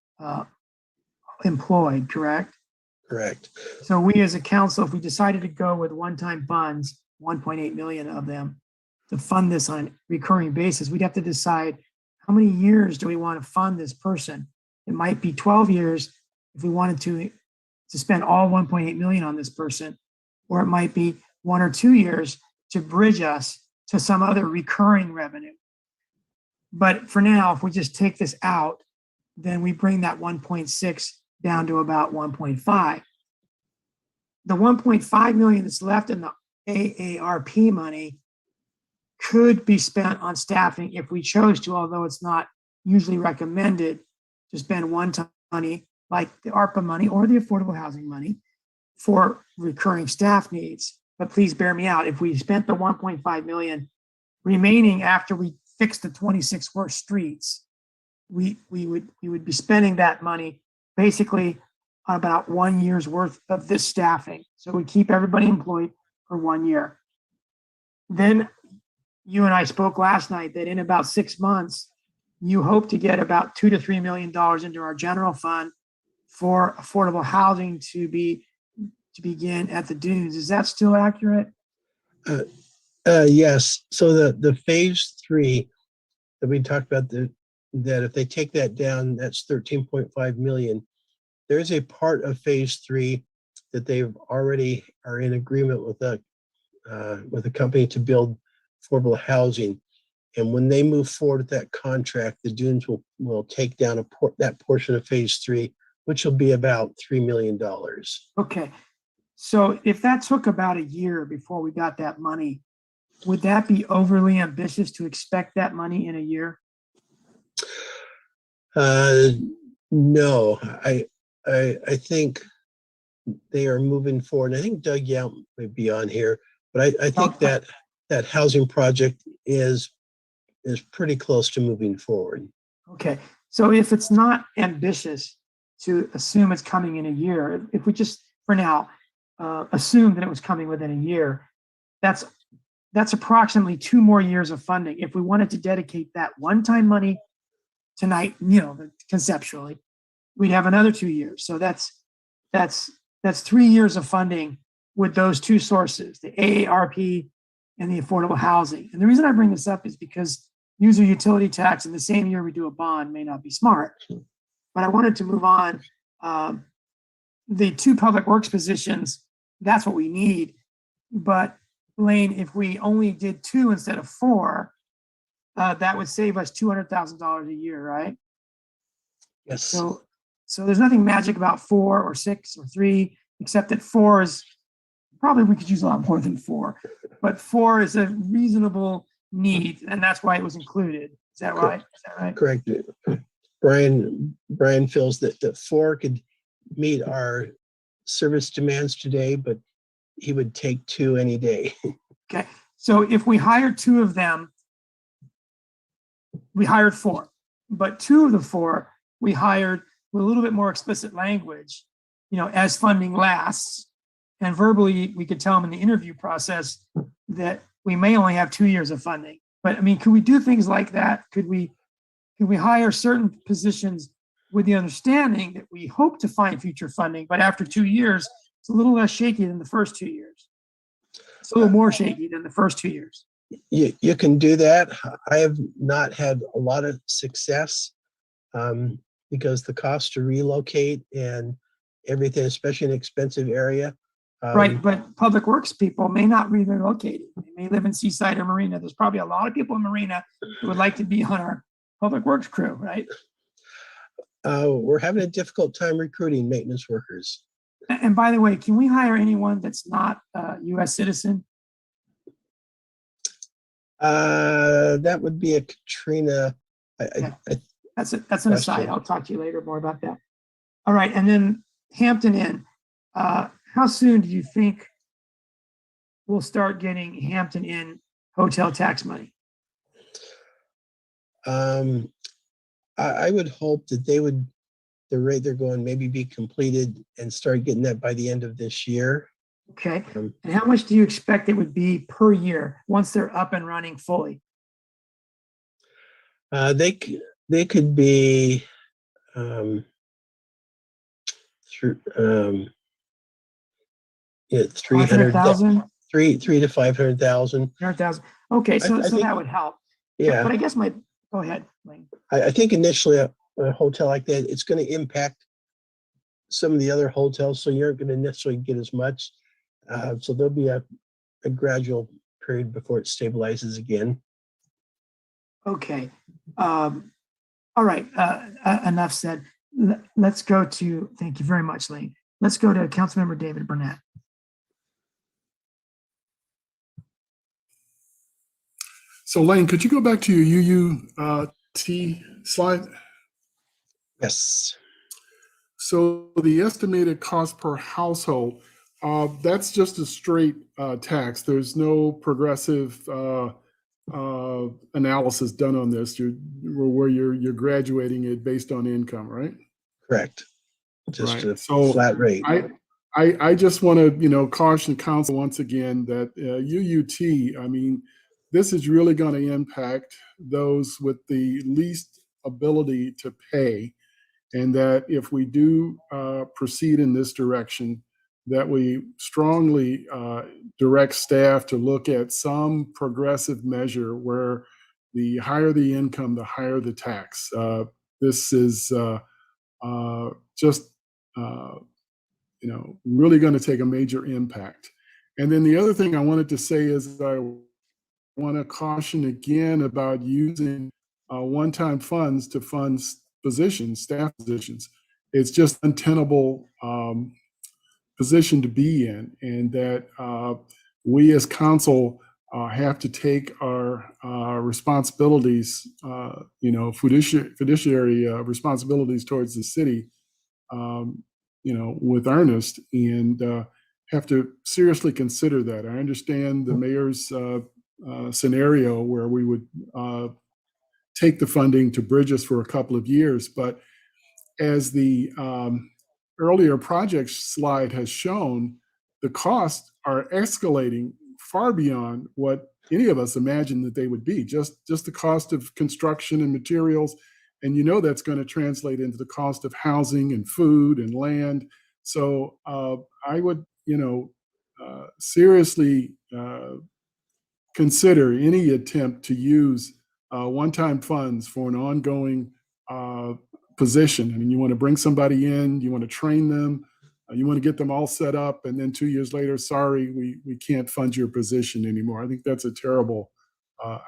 employed, correct? Correct. So we as a council, if we decided to go with one-time funds, 1.8 million of them, to fund this on a recurring basis, we'd have to decide how many years do we want to fund this person? It might be 12 years if we wanted to spend all 1.8 million on this person, or it might be 1 or 2 years to bridge us to some other recurring revenue. But for now, if we just take this out, then we bring that 1.6 down to about 1.5. The 1.5 million that's left in the AARP money could be spent on staffing if we chose to, although it's not usually recommended to spend one-time money like the ARPA money or the affordable housing money for recurring staff needs. But please bear me out. If we spent the 1.5 million remaining after we fix the 26 worst streets, we would be spending that money basically on about 1 year's worth of this staffing. So we keep everybody employed for 1 year. Then you and I spoke last night that in about 6 months, you hope to get about $2 to $3 million into our general fund for affordable housing to begin at the dunes. Is that still accurate? Yes. So the phase 3 that we talked about, that if they take that down, that's 13.5 million. There's a part of phase 3 that they've already are in agreement with a company to build affordable housing. And when they move forward with that contract, the dunes will take down that portion of phase 3, which will be about $3 million. Okay. So if that took about a year before we got that money, would that be overly ambitious to expect that money in a year? No, I think they are moving forward. I think Doug Yount may be on here, but I think that housing project is pretty close to moving forward. Okay. So if it's not ambitious to assume it's coming in a year, if we just for now assume that it was coming within a year, that's approximately 2 more years of funding. If we wanted to dedicate that one-time money tonight, conceptually, we'd have another 2 years. So that's 3 years of funding with those two sources, the AARP and the affordable housing. And the reason I bring this up is because user utility tax in the same year we do a bond may not be smart. But I wanted to move on. The 2 public works positions, that's what we need. But Lane, if we only did 2 instead of 4, that would save us $200,000 a year, right? Yes. So there's nothing magic about 4 or 6 or 3, except that 4 is probably we could use a lot more than 4, but 4 is a reasonable need, and that's why it was included. Is that right? Is that right? Correct. Brian feels that 4 could meet our service demands today, but he would take 2 any day. Okay. So if we hire 2 of them, we hired 4, but 2 of the 4 we hired with a little bit more explicit language, as funding lasts. And verbally, we could tell them in the interview process that we may only have 2 years of funding. But I mean, could we do things like that? Could we hire certain positions with the understanding that we hope to find future funding, but after 2 years, it's a little less shaky than the first 2 years. It's a little more shaky than the first 2 years. You can do that. I have not had a lot of success because the cost to relocate and everything, especially in an expensive area. Right, but public works people may not relocate. They may live in Seaside or Marina. There's probably a lot of people in Marina who would like to be on our public works crew, right? We're having a difficult time recruiting maintenance workers. And by the way, can we hire anyone that's not a U.S. citizen? That would be a Katrina. That's an aside. I'll talk to you later more about that. All right, and then Hampton Inn. How soon do you think we'll start getting Hampton Inn hotel tax money? I would hope that the rate they're going maybe be completed and start getting that by the end of this year. Okay. And how much do you expect it would be per year once they're up and running fully? They could be it's 300,000, 3 to 500,000. 100,000. Okay, so I think, that would help. Yeah, but I guess go ahead, Lane. I think initially a hotel like that, it's going to impact some of the other hotels, so you're going to necessarily get as much. So there'll be a gradual period before it stabilizes again. Okay. All right. Enough said. Let's go to, thank you very much, Lane. Let's go to Councilmember David Burnett. So Lane, could you go back to your UUT slide? Yes. So the estimated cost per household, that's just a straight tax. There's no progressive analysis done on this. Where you're graduating it based on income, right? Correct. Just right. a flat rate. I just want to caution council once again that UUT, I mean, this is really going to impact those with the least ability to pay, and that if we do proceed in this direction, that we strongly direct staff to look at some progressive measure where the higher the income, the higher the tax. This is just really going to take a major impact. And then the other thing I wanted to say is I want to caution again about using one-time funds to fund positions, staff positions. It's just an untenable position to be in, and that we as council have to take our responsibilities, fiduciary responsibilities towards the city, with earnest, and have to seriously consider that. I understand the mayor's scenario where we would take the funding to bridge us for a couple of years, but as the earlier project slide has shown, the costs are escalating far beyond what any of us imagined that they would be. Just the cost of construction and materials, and that's going to translate into the cost of housing and food and land. So I would, seriously consider any attempt to use one-time funds for an ongoing position. I mean, you want to bring somebody in, you want to train them, you want to get them all set up, and then 2 years later, sorry, we can't fund your position anymore. I think that's a terrible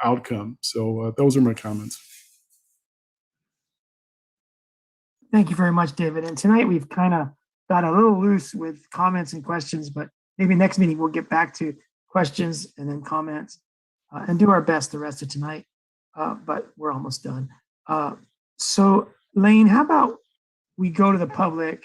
outcome. So those are my comments. Thank you very much, David. And tonight we've kind of got a little loose with comments and questions, but maybe next meeting we'll get back to questions and then comments and do our best the rest of tonight. But we're almost done. So Lane, how about we go to the public,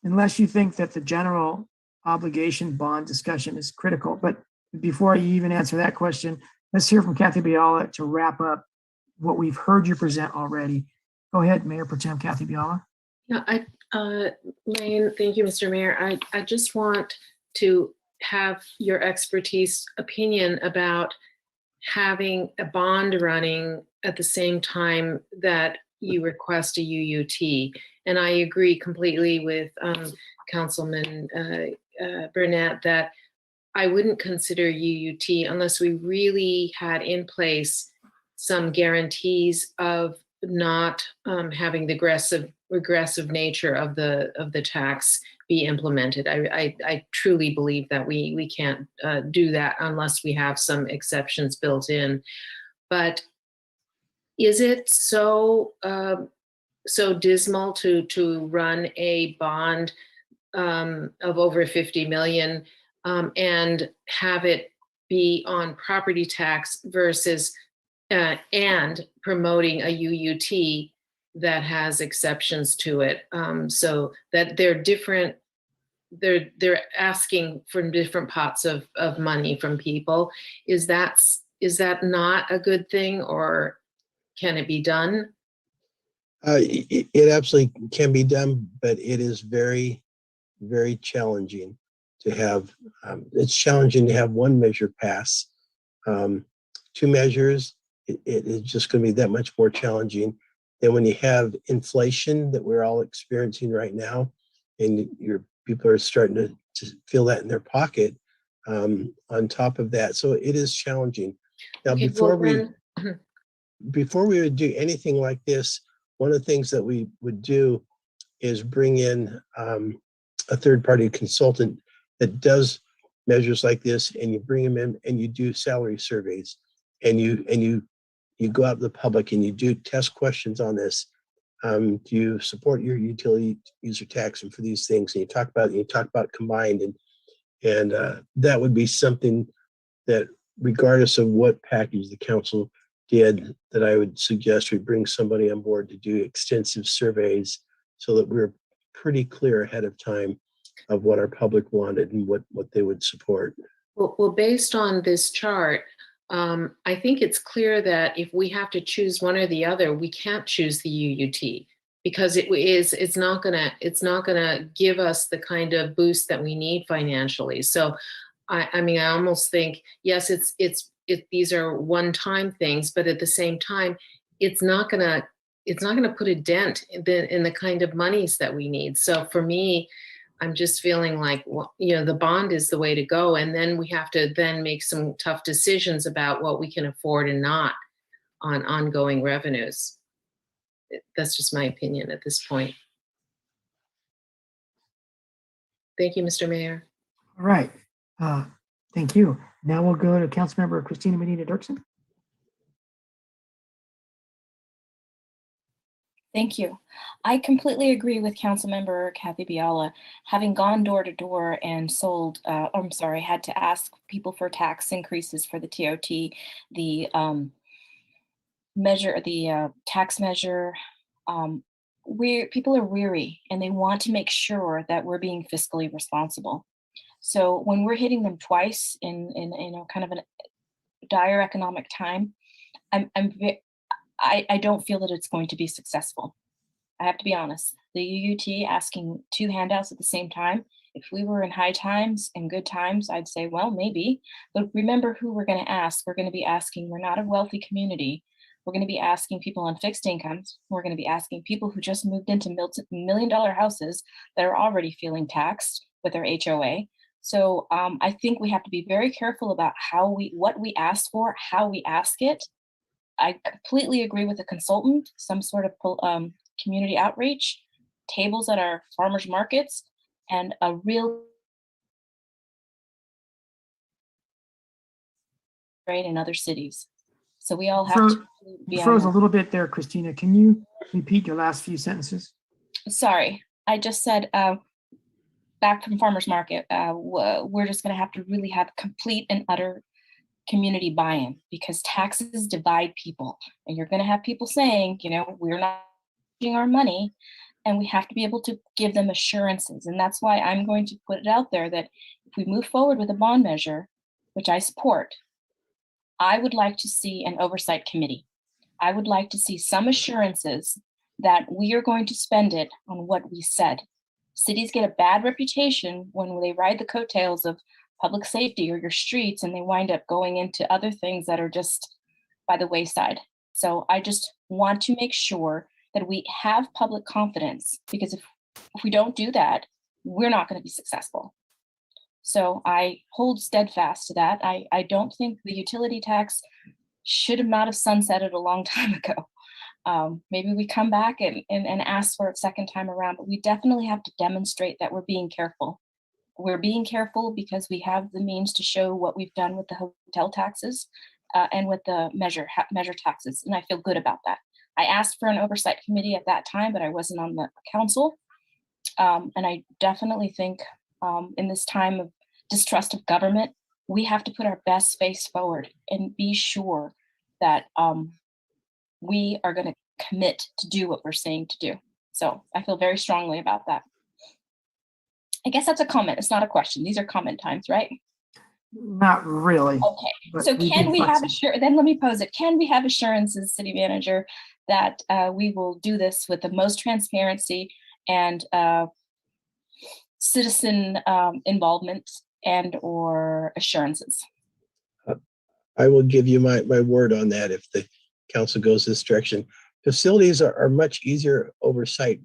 unless you think that the general obligation bond discussion is critical. But before you even answer that question, let's hear from Kathy Biala to wrap up what we've heard you present already. Go ahead, Mayor Pro Tem Kathy Biala. Yeah, Lane, thank you, Mr. Mayor. I just want to have your expertise opinion about having a bond running at the same time that you request a UUT. And I agree completely with Councilman Burnett that I wouldn't consider UUT unless we really had in place some guarantees of not having the regressive nature of the tax be implemented. I truly believe that we can't do that unless we have some exceptions built in. But is it so dismal to run a bond of over 50 million and have it be on property tax versus and promoting a UUT that has exceptions to it, so that they're different? They're asking for different pots of money from people. Is that not a good thing, or can it be done? It absolutely can be done, but it is very, very challenging to have. It's challenging to have one measure pass. Two measures, it is just going to be that much more challenging. And when you have inflation that we're all experiencing right now, and your people are starting to feel that in their pocket, on top of that, so it is challenging. Now, Okay, before we would do anything like this, one of the things that we would do is bring in a third-party consultant that does measures like this, and you bring them in and you do salary surveys, and you go out to the public and you do test questions on this. Do you support your utility user tax and for these things? And you talk about combined, and that would be something that, regardless of what package the council did, that I would suggest we bring somebody on board to do extensive surveys so that we're pretty clear ahead of time of what our public wanted and what they would support. Well, based on this chart, I think it's clear that if we have to choose one or the other, we can't choose the UUT, because it's not gonna give us the kind of boost that we need financially. So I mean, I almost think, yes, these are one-time things, but at the same time, it's not gonna put a dent in the kind of monies that we need. So for me, I'm just feeling like, well, the bond is the way to go, and then we have to then make some tough decisions about what we can afford and not on ongoing revenues. That's just my opinion at this point. Thank you, Mr. Mayor. All right. Thank you. Now we'll go to Councilmember Christina Medina Dirksen. Thank you. I completely agree with Councilmember Kathy Biala. Having gone door to door and had to ask people for tax increases for the TOT, the tax measure, people are weary and they want to make sure that we're being fiscally responsible. So when we're hitting them twice in kind of a dire economic time, I don't feel that it's going to be successful. I have to be honest. The UUT asking two handouts at the same time, if we were in high times and good times, I'd say, well, maybe. But remember who we're going to ask. We're going to be asking, we're not a wealthy community. We're going to be asking people on fixed incomes. We're going to be asking people who just moved into $1 million houses that are already feeling taxed with their HOA. So I think we have to be very careful about what we ask for, how we ask it. I completely agree with the consultant, some sort of community outreach, tables at our farmers markets, and a real trade in other cities. So we all have to be You on froze a that. little bit there, Christina. Can you repeat your last few sentences? Sorry, I just said back from farmers market, we're just going to have to really have complete and utter community buy-in, because taxes divide people, and you're going to have people saying, you know, we're not using our money, and we have to be able to give them assurances. And that's why I'm going to put it out there that if we move forward with a bond measure, which I support, I would like to see an oversight committee. I would like to see some assurances that we are going to spend it on what we said. Cities get a bad reputation when they ride the coattails of public safety or your streets, and they wind up going into other things that are just by the wayside. So I just want to make sure that we have public confidence, because if we don't do that, we're not going to be successful. So I hold steadfast to that. I don't think the utility tax should not have sunsetted a long time ago. Maybe we come back and ask for it second time around, but we definitely have to demonstrate that we're being careful. We're being careful because we have the means to show what we've done with the hotel taxes and with the measure taxes, and I feel good about that. I asked for an oversight committee at that time, but I wasn't on the council. And I definitely think in this time of distrust of government, we have to put our best face forward and be sure that we are going to commit to do what we're saying to do. So I feel very strongly about that. I guess that's a comment. It's not a question. These are comment times, right? Not really. Okay. So can we have then let me pose it. Can we have assurances, city manager, that we will do this with the most transparency and citizen involvement and or assurances? I will give you my word on that if the council goes this direction. Facilities are much easier oversight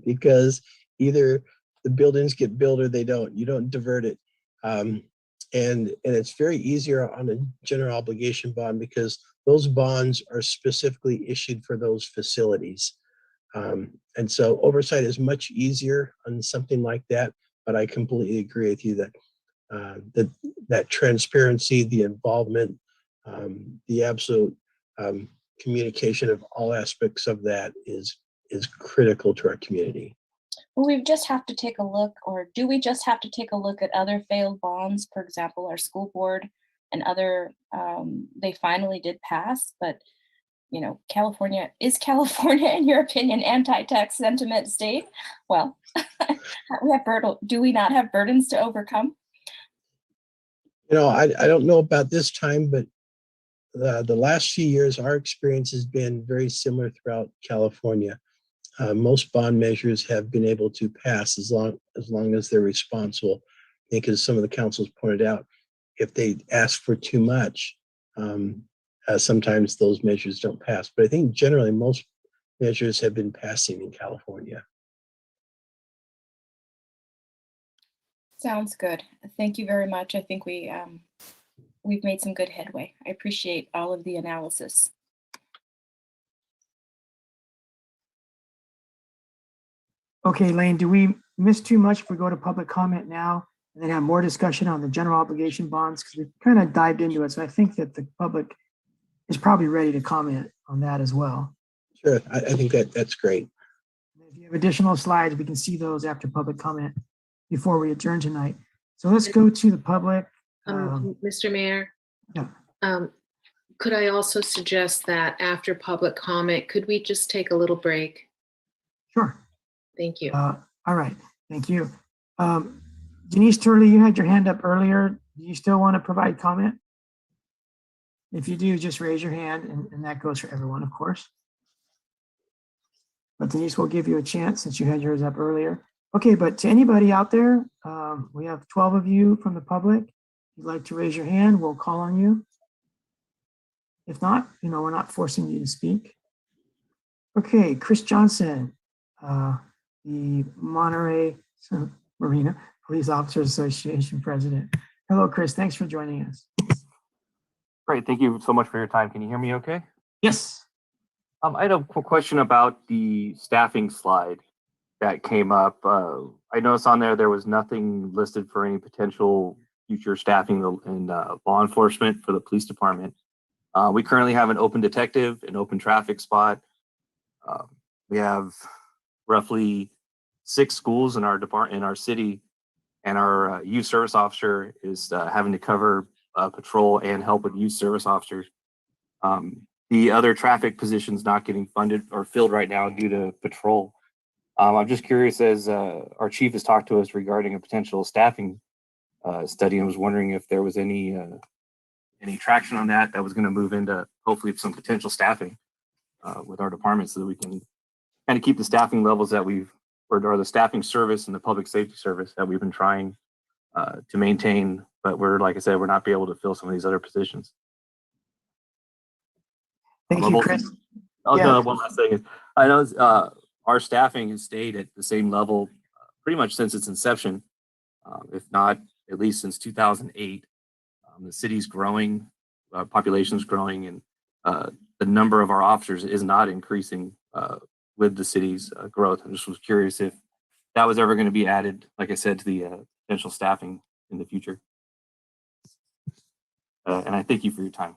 because either the buildings get built or they don't. You don't divert it. And it's very easier on a general obligation bond because those bonds are specifically issued for those facilities. And so oversight is much easier on something like that, but I completely agree with you that that transparency, the involvement, the absolute communication of all aspects of that is critical to our community. Well, we just have to take a look, or do we just have to take a look at other failed bonds? For example, our school board and other, they finally did pass, but you know, California, in your opinion, anti-tax sentiment state? Well, do we not have burdens to overcome? You know, I don't know about this time, but the last few years, our experience has been very similar throughout California. Most bond measures have been able to pass as long as they're responsible. I think, as some of the councils pointed out, if they ask for too much, sometimes those measures don't pass. But I think generally most measures have been passing in California. Sounds good. Thank you very much. I think we've made some good headway. I appreciate all of the analysis. Okay, Lane, do we miss too much if we go to public comment now and then have more discussion on the general obligation bonds? Because we kind of dived into it. So I think that the public is probably ready to comment on that as well. Sure, I think that's great. If you have additional slides, we can see those after public comment before we adjourn tonight. So let's go to the public. Mr. Mayor? Yeah. Could I also suggest that after public comment, could we just take a little break? Sure. Thank you. All right, thank you. Denise Turley, you had your hand up earlier. Do you still want to provide comment? If you do, just raise your hand, and that goes for everyone, of course. But Denise will give you a chance since you had yours up earlier. Okay, but to anybody out there, we have 12 of you from the public. If you'd like to raise your hand, we'll call on you. If not, you know, we're not forcing you to speak. Okay, Chris Johnson, the Monterey Marina. Police Officers Association President. Hello, Chris. Thanks for joining us. Great. Thank you so much for your time. Can you hear me okay? Yes. I had a quick question about the staffing slide that came up. I noticed on there was nothing listed for any potential future staffing in law enforcement for the police department. We currently have an open detective, an open traffic spot. We have roughly 6 schools in our city, and our youth service officer is having to cover patrol and help with youth service officers. The other traffic positions not getting funded or filled right now due to patrol. I'm just curious, as our chief has talked to us regarding a potential staffing study, and was wondering if there was any traction on that was going to move into hopefully some potential staffing with our department, so that we can kind of keep the staffing levels that or the staffing service and the public safety service that we've been trying to maintain. But like I said, we're not be able to fill some of these other positions. Thank you, Chris. No, one last thing is, I know our staffing has stayed at the same level pretty much since its inception, if not at least since 2008. The city's growing, population's growing, and the number of our officers is not increasing with the city's growth. I just was curious if that was ever going to be added, like I said, to the potential staffing in the future. And I thank you for your time.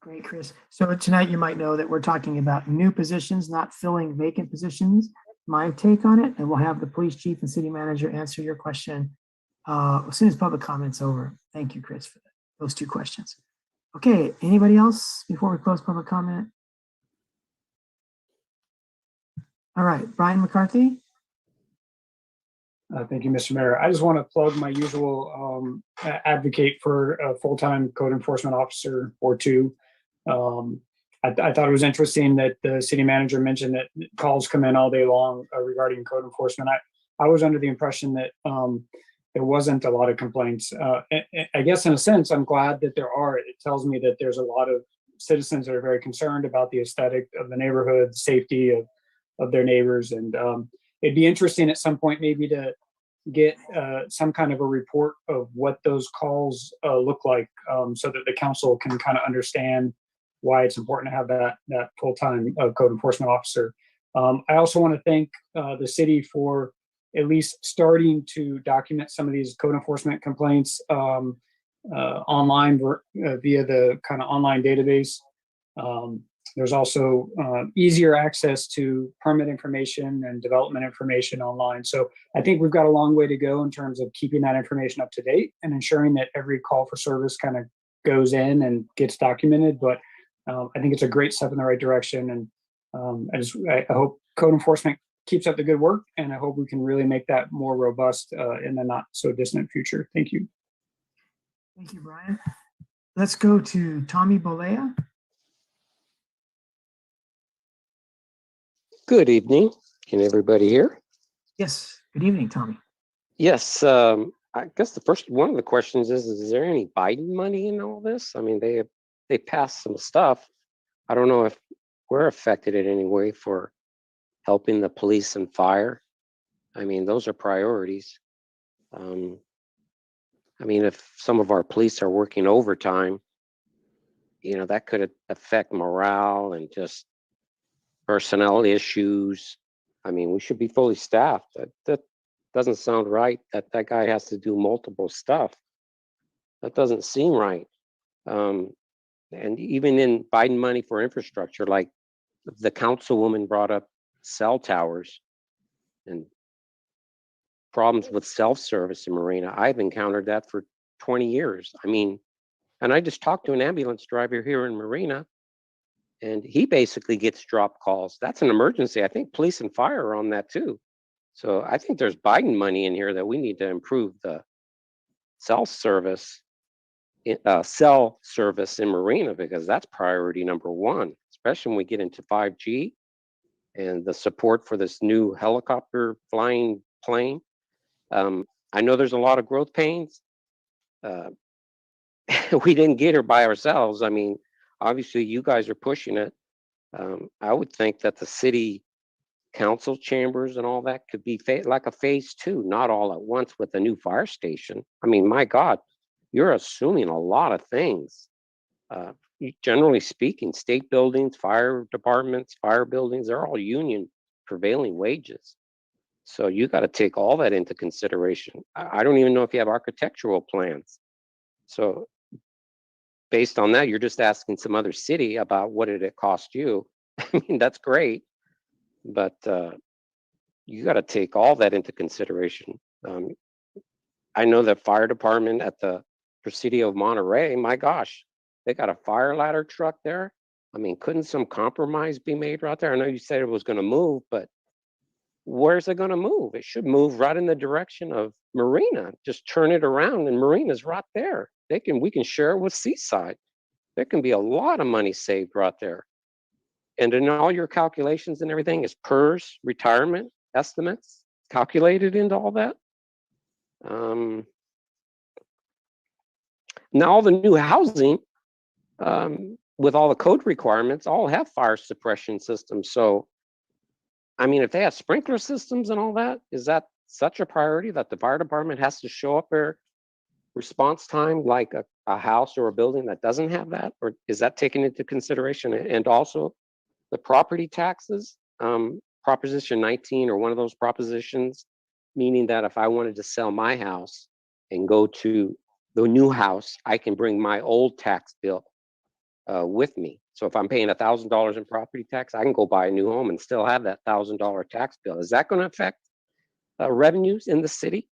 Great, Chris. So tonight you might know that we're talking about new positions, not filling vacant positions. My take on it, and we'll have the police chief and city manager answer your question as soon as public comment's over. Thank you, Chris, for those 2 questions. Okay, anybody else before we close public comment? All right, Brian McCarthy. Thank you, Mr. Mayor. I just want to plug my usual advocate for a full-time code enforcement officer or 2. I thought it was interesting that the city manager mentioned that calls come in all day long regarding code enforcement. I was under the impression that there wasn't a lot of complaints. I guess in a sense, I'm glad that there are. It tells me that there's a lot of citizens that are very concerned about the aesthetic of the neighborhood, safety of their neighbors. And it'd be interesting at some point maybe to get some kind of a report of what those calls look like, so that the council can kind of understand why it's important to have that full-time code enforcement officer. I also want to thank the city for at least starting to document some of these code enforcement complaints online via the kind of online database. There's also easier access to permit information and development information online. So I think we've got a long way to go in terms of keeping that information up to date and ensuring that every call for service kind of goes in and gets documented. But I think it's a great step in the right direction. And I hope code enforcement keeps up the good work, and I hope we can really make that more robust in the not so distant future. Thank you. Thank you, Brian. Let's go to Tommy Bolea. Good evening. Can everybody hear? Yes. Good evening, Tommy. Yes. I guess one of the questions is there any Biden money in all this? I mean, they passed some stuff. I don't know if we're affected in any way for helping the police and fire. I mean, those are priorities. I mean, if some of our police are working overtime, that could affect morale and just personnel issues. I mean, we should be fully staffed. That doesn't sound right, that guy has to do multiple stuff. That doesn't seem right. And even in Biden money for infrastructure, like the councilwoman brought up cell towers and problems with self-service in Marina. I've encountered that for 20 years. I mean, and I just talked to an ambulance driver here in Marina, and he basically gets drop calls. That's an emergency. I think police and fire are on that too. So I think there's Biden money in here that we need to improve the cell service in Marina, because that's priority number 1, especially when we get into 5G and the support for this new helicopter flying plane. I know there's a lot of growth pains. We didn't get her by ourselves. I mean, obviously you guys are pushing it. I would think that the city council chambers and all that could be like a phase 2, not all at once with a new fire station. I mean, my God, you're assuming a lot of things. Generally speaking, state buildings, fire departments, fire buildings, they're all union prevailing wages. So you got to take all that into consideration. I don't even know if you have architectural plans. So based on that, you're just asking some other city about what did it cost you. I mean, that's great, but you got to take all that into consideration. I know that fire department at the Presidio of Monterey, my gosh, they got a fire ladder truck there. I mean, couldn't some compromise be made right there? I know you said it was going to move, but where's it going to move? It should move right in the direction of Marina. Just turn it around, and Marina's right there. We can share it with Seaside. There can be a lot of money saved right there. And in all your calculations and everything is PERS, retirement estimates calculated into all that. Now all the new housing with all the code requirements all have fire suppression systems. So, I mean, if they have sprinkler systems and all that, is that such a priority that the fire department has to show up their response time like a house or a building that doesn't have that? Or is that taken into consideration? And also the property taxes, Proposition 19 or one of those propositions, meaning that if I wanted to sell my house and go to the new house, I can bring my old tax bill with me. So if I'm paying $1,000 in property tax, I can go buy a new home and still have that $1,000 tax bill. Is that going to affect revenues in the city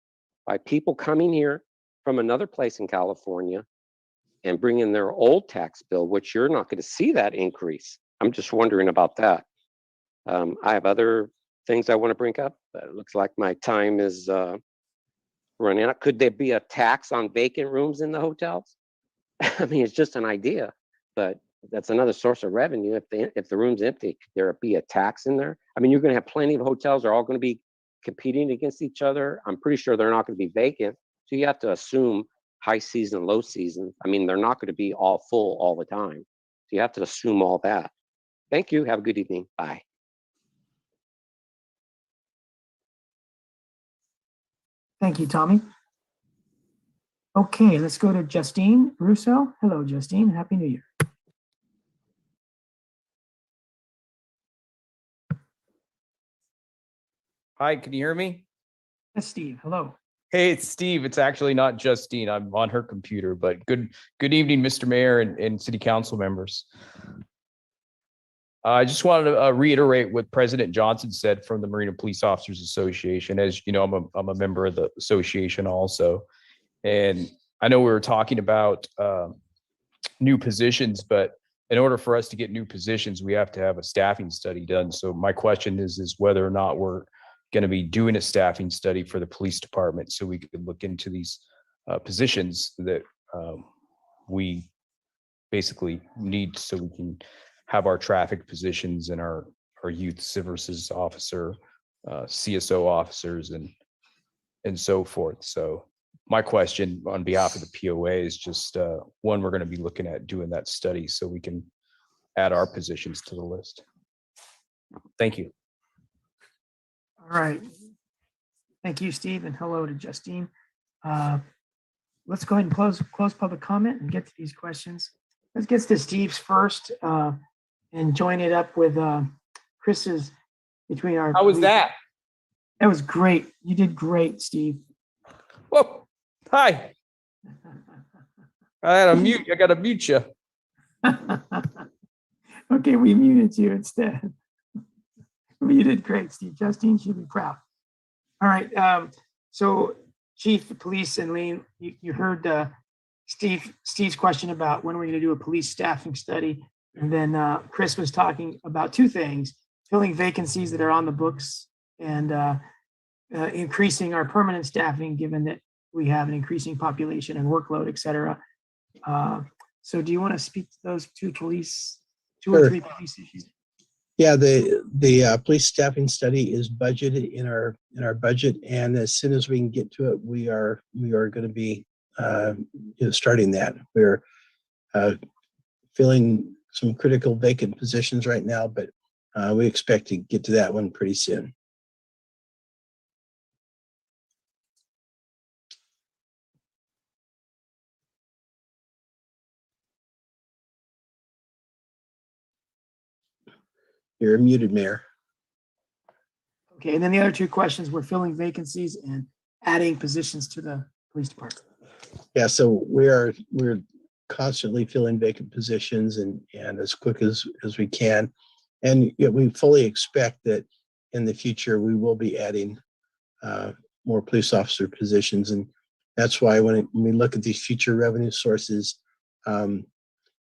by people coming here from another place in California and bringing their old tax bill, which you're not going to see that increase? I'm just wondering about that. I have other things I want to bring up, but it looks like my time is running out. Could there be a tax on vacant rooms in the hotels? I mean, it's just an idea, but that's another source of revenue. If the room's empty, could there be a tax in there? I mean, you're going to have plenty of hotels. They're all going to be competing against each other. I'm pretty sure they're not going to be vacant. So you have to assume high season, low season. I mean, they're not going to be all full all the time. So you have to assume all that. Thank you. Have a good evening. Bye. Thank you, Tommy. Okay, let's go to Justine Russo. Hello, Justine. Happy New Year. Hi, can you hear me? Yes, Steve. Hello. Hey, it's Steve. It's actually not Justine. I'm on her computer, but good evening, Mr. Mayor and City Council members. I just wanted to reiterate what President Johnson said from the Marina Police Officers Association. As you know, I'm a member of the association also. And I know we were talking about new positions, but in order for us to get new positions, we have to have a staffing study done. So my question is whether or not we're going to be doing a staffing study for the police department so we could look into these positions that we basically need so we can have our traffic positions and our youth services officer, CSO officers, and so forth. So my question on behalf of the POA is just one, we're going to be looking at doing that study so we can add our positions to the list. Thank you. All right. Thank you, Steve, and hello to Justine. Let's go ahead and close public comment and get to these questions. Let's get to Steve's first and join it up with Chris's between our. How was that? That was great. You did great, Steve. Whoa. Hi. I got to mute you. Okay, we muted you instead. You did great, Steve. Justine should be proud. All right. So, Chief of Police and Lean, you heard Steve's question about when we're going to do a police staffing study, and then Chris was talking about two things: filling vacancies that are on the books and increasing our permanent staffing, given that we have an increasing population and workload, et cetera. So, do you want to speak to those two Sure. or three police issues? Yeah, the police staffing study is budgeted in our budget, and as soon as we can get to it, we are going to be starting that. We're filling some critical vacant positions right now, but we expect to get to that one pretty soon. You're muted, Mayor. Okay, and then the other two questions were filling vacancies and adding positions to the police department. Yeah, so we're constantly filling vacant positions and as quick as we can. And we fully expect that in the future, we will be adding more police officer positions. And that's why when we look at these future revenue sources, I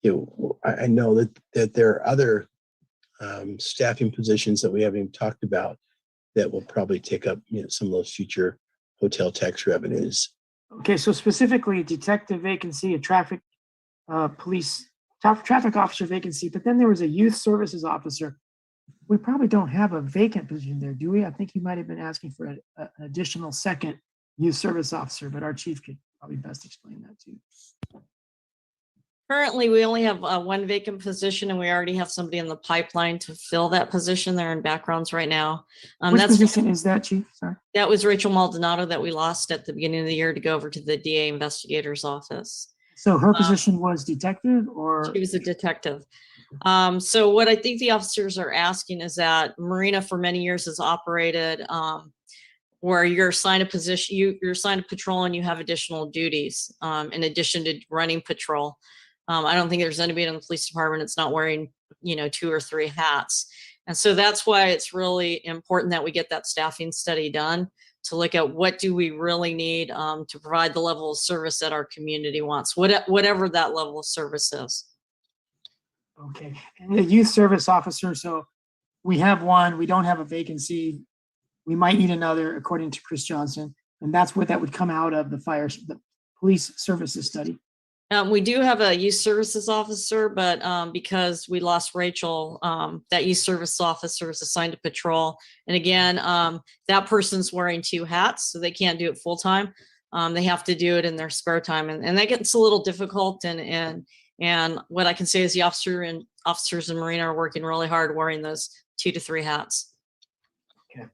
know that there are other staffing positions that we haven't even talked about that will probably take up some of those future hotel tax revenues. Okay, so specifically detective vacancy, a traffic traffic officer vacancy, but then there was a youth services officer. We probably don't have a vacant position there, do we? I think you might have been asking for an additional second youth service officer, but our chief could probably best explain that too. Currently, we only have one vacant position, and we already have somebody in the pipeline to fill that position. They're in backgrounds right now. Which position is that, Chief? Sorry. That was Rachel Maldonado that we lost at the beginning of the year to go over to the DA investigator's office. So her position was detective, or? She was a detective. So what I think the officers are asking is that Marina for many years has operated where you're assigned a position, you're assigned a patrol and you have additional duties in addition to running patrol. I don't think there's anybody in the police department that's not wearing, 2 or 3 hats. And so that's why it's really important that we get that staffing study done to look at what do we really need to provide the level of service that our community wants, whatever that level of service is. Okay, and the youth service officer, so we have one, we don't have a vacancy. We might need another, according to Chris Johnson, and that's what that would come out of the police services study. We do have a youth services officer, but because we lost Rachel, that youth service officer is assigned to patrol. And again, that person's wearing 2 hats, so they can't do it full time. They have to do it in their spare time, and that gets a little difficult. And what I can say is the officers in Marina are working really hard wearing those 2 to 3 hats. Okay.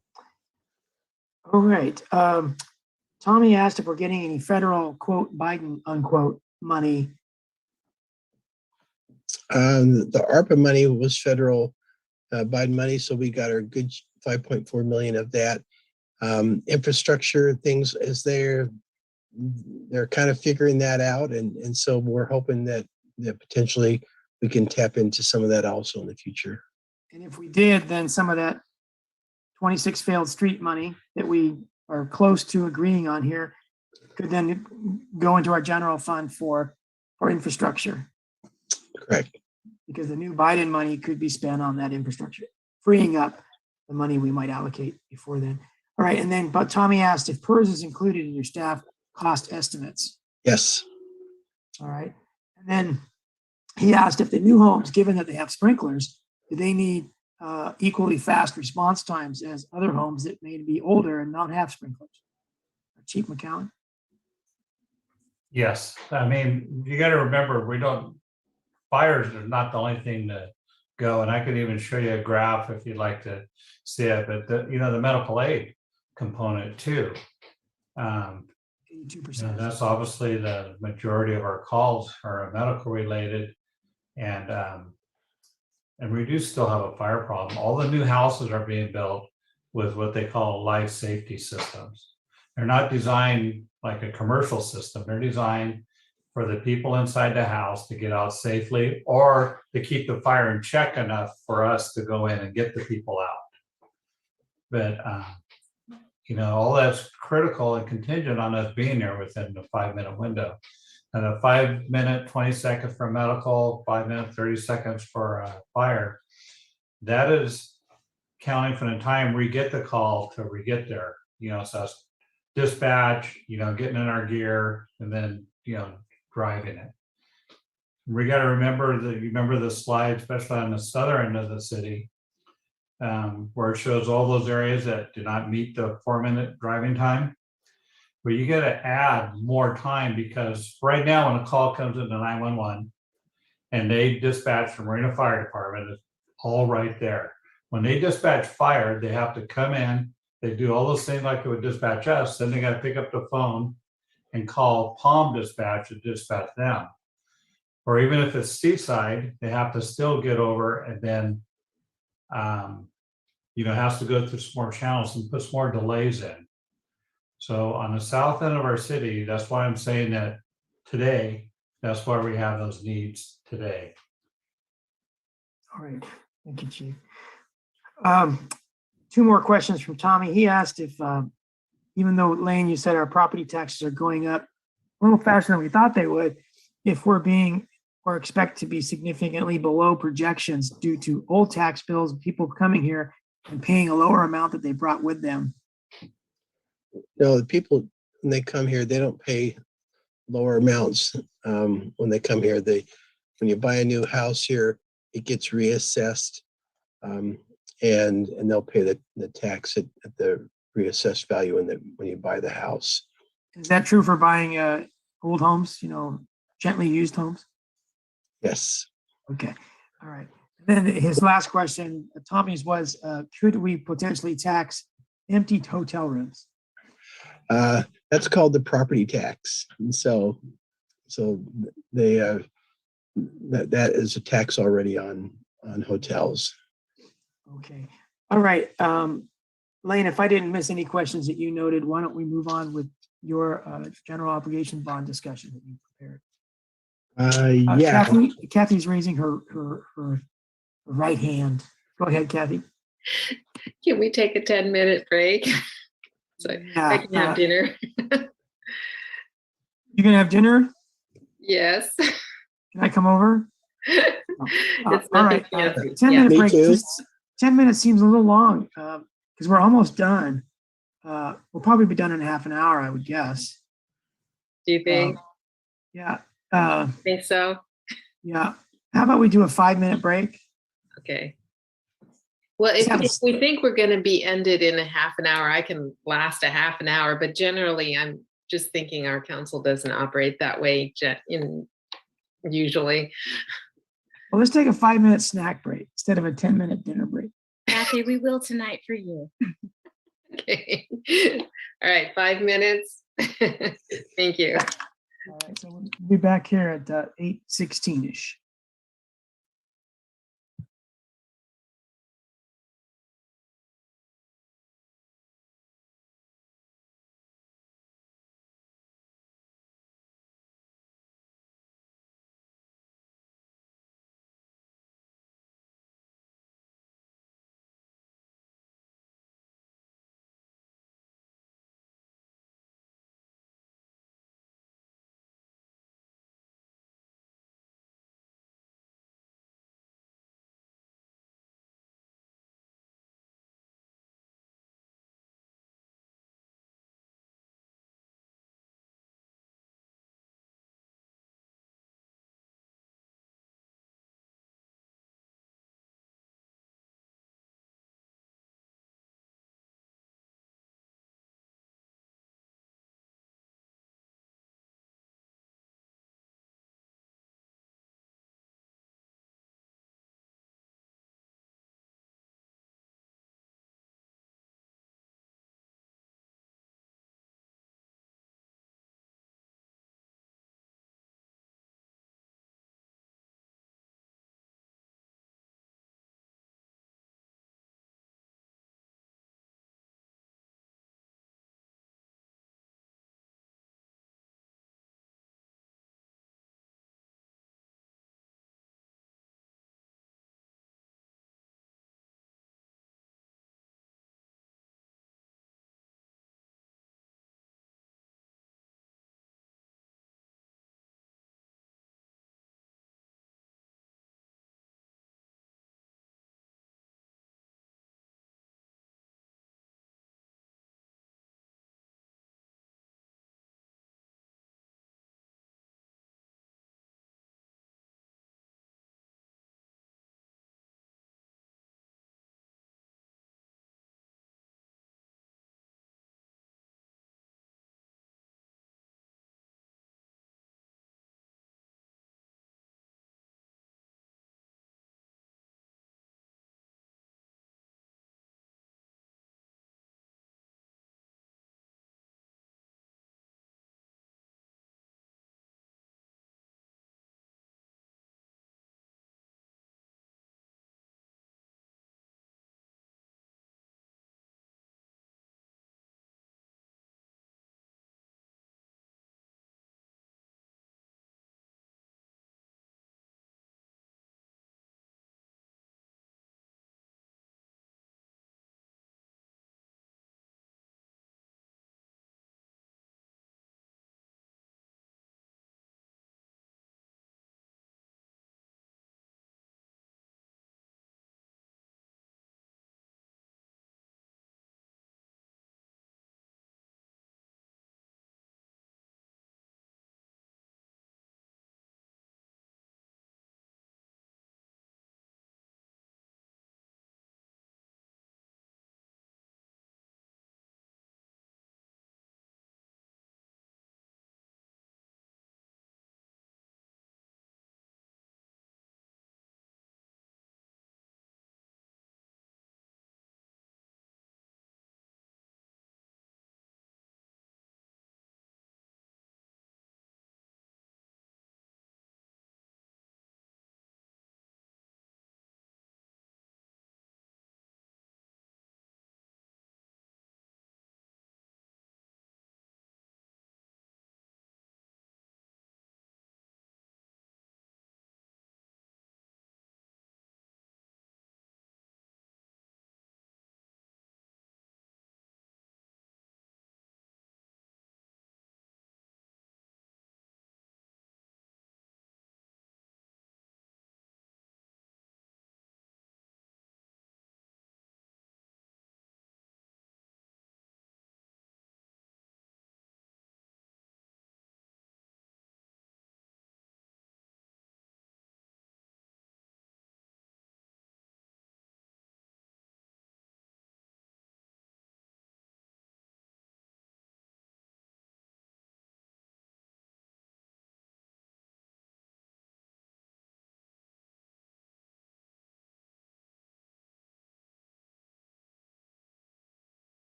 All right. Tommy asked if we're getting any federal quote Biden unquote money. The ARPA money was federal Biden money, so we got our good 5.4 million of that. Infrastructure things as they're kind of figuring that out, and so we're hoping that potentially we can tap into some of that also in the future. And if we did, then some of that 26 failed street money that we are close to agreeing on here could then go into our general fund for infrastructure. Correct. Because the new Biden money could be spent on that infrastructure, freeing up the money we might allocate before then. All right, and then, but Tommy asked if PERS is included in your staff cost estimates. Yes. All right, and then he asked if the new homes, given that they have sprinklers, do they need equally fast response times as other homes that may be older and not have sprinklers? Chief McCowan? Yes, I mean, you got to remember, fires are not the only thing to go. And I could even show you a graph if you'd like to see it, but the medical aid component too. 82%. That's obviously the majority of our calls are medical related. And we do still have a fire problem. All the new houses are being built with what they call life safety systems. They're not designed like a commercial system. They're designed for the people inside the house to get out safely or to keep the fire in check enough for us to go in and get the people out. But, all that's critical and contingent on us being there within the 5-minute window. And a 5-minute, 20 seconds for medical, 5-minute, 30 seconds for a fire. That is counting from the time we get the call till we get there. So it's dispatch, getting in our gear and then, driving it. We got to remember the slide, especially on the southern end of the city, where it shows all those areas that do not meet the 4-minute driving time. But you got to add more time because right now when a call comes into 911 and they dispatch from Marina Fire Department, it's all right there. When they dispatch fire, they have to come in, they do all those things like it would dispatch us, then they gotta pick up the phone and call Palm Dispatch to dispatch them. Or even if it's Seaside, they have to still get over and then, has to go through some more channels and put some more delays in. So on the south end of our city, that's why I'm saying that today, that's why we have those needs today. All right, thank you, Chief. Two more questions from Tommy. He asked if, even though Lane, you said our property taxes are going up a little faster than we thought they would, if we're being or expect to be significantly below projections due to old tax bills, people coming here and paying a lower amount that they brought with them. No, the people, when they come here, they don't pay lower amounts. When they come here, when you buy a new house here, it gets reassessed. And they'll pay the tax at the reassessed value when you buy the house. Is that true for buying old homes, gently used homes? Yes. Okay, all right. Then his last question, Tommy's was, could we potentially tax empty hotel rooms? That's called the property tax. And so they that is a tax already on hotels. Okay, all right. Lane, if I didn't miss any questions that you noted, why don't we move on with your general obligation bond discussion that you prepared? Yeah. Kathy's raising her right hand. Go ahead, Kathy. Can we take a 10-minute break? So Yeah, I can have dinner. You gonna have dinner? Yes. Can I come over? It's All nothing right, fancy. 10-minute Me break. too. Just 10 minutes seems a little long because we're almost done. We'll probably be done in half an hour, I would guess. Do you think? Yeah. Think so? Yeah. How about we do a 5-minute break? Okay. Well, if we think we're going to be ended in a half an hour, I can last a half an hour, but generally I'm just thinking our council doesn't operate that way usually. Well, let's take a 5-minute snack break instead of a 10-minute dinner break. Kathy, we will tonight for you. Okay. All right, 5 minutes. Thank you. All right, so we'll be back here at 8:16-ish.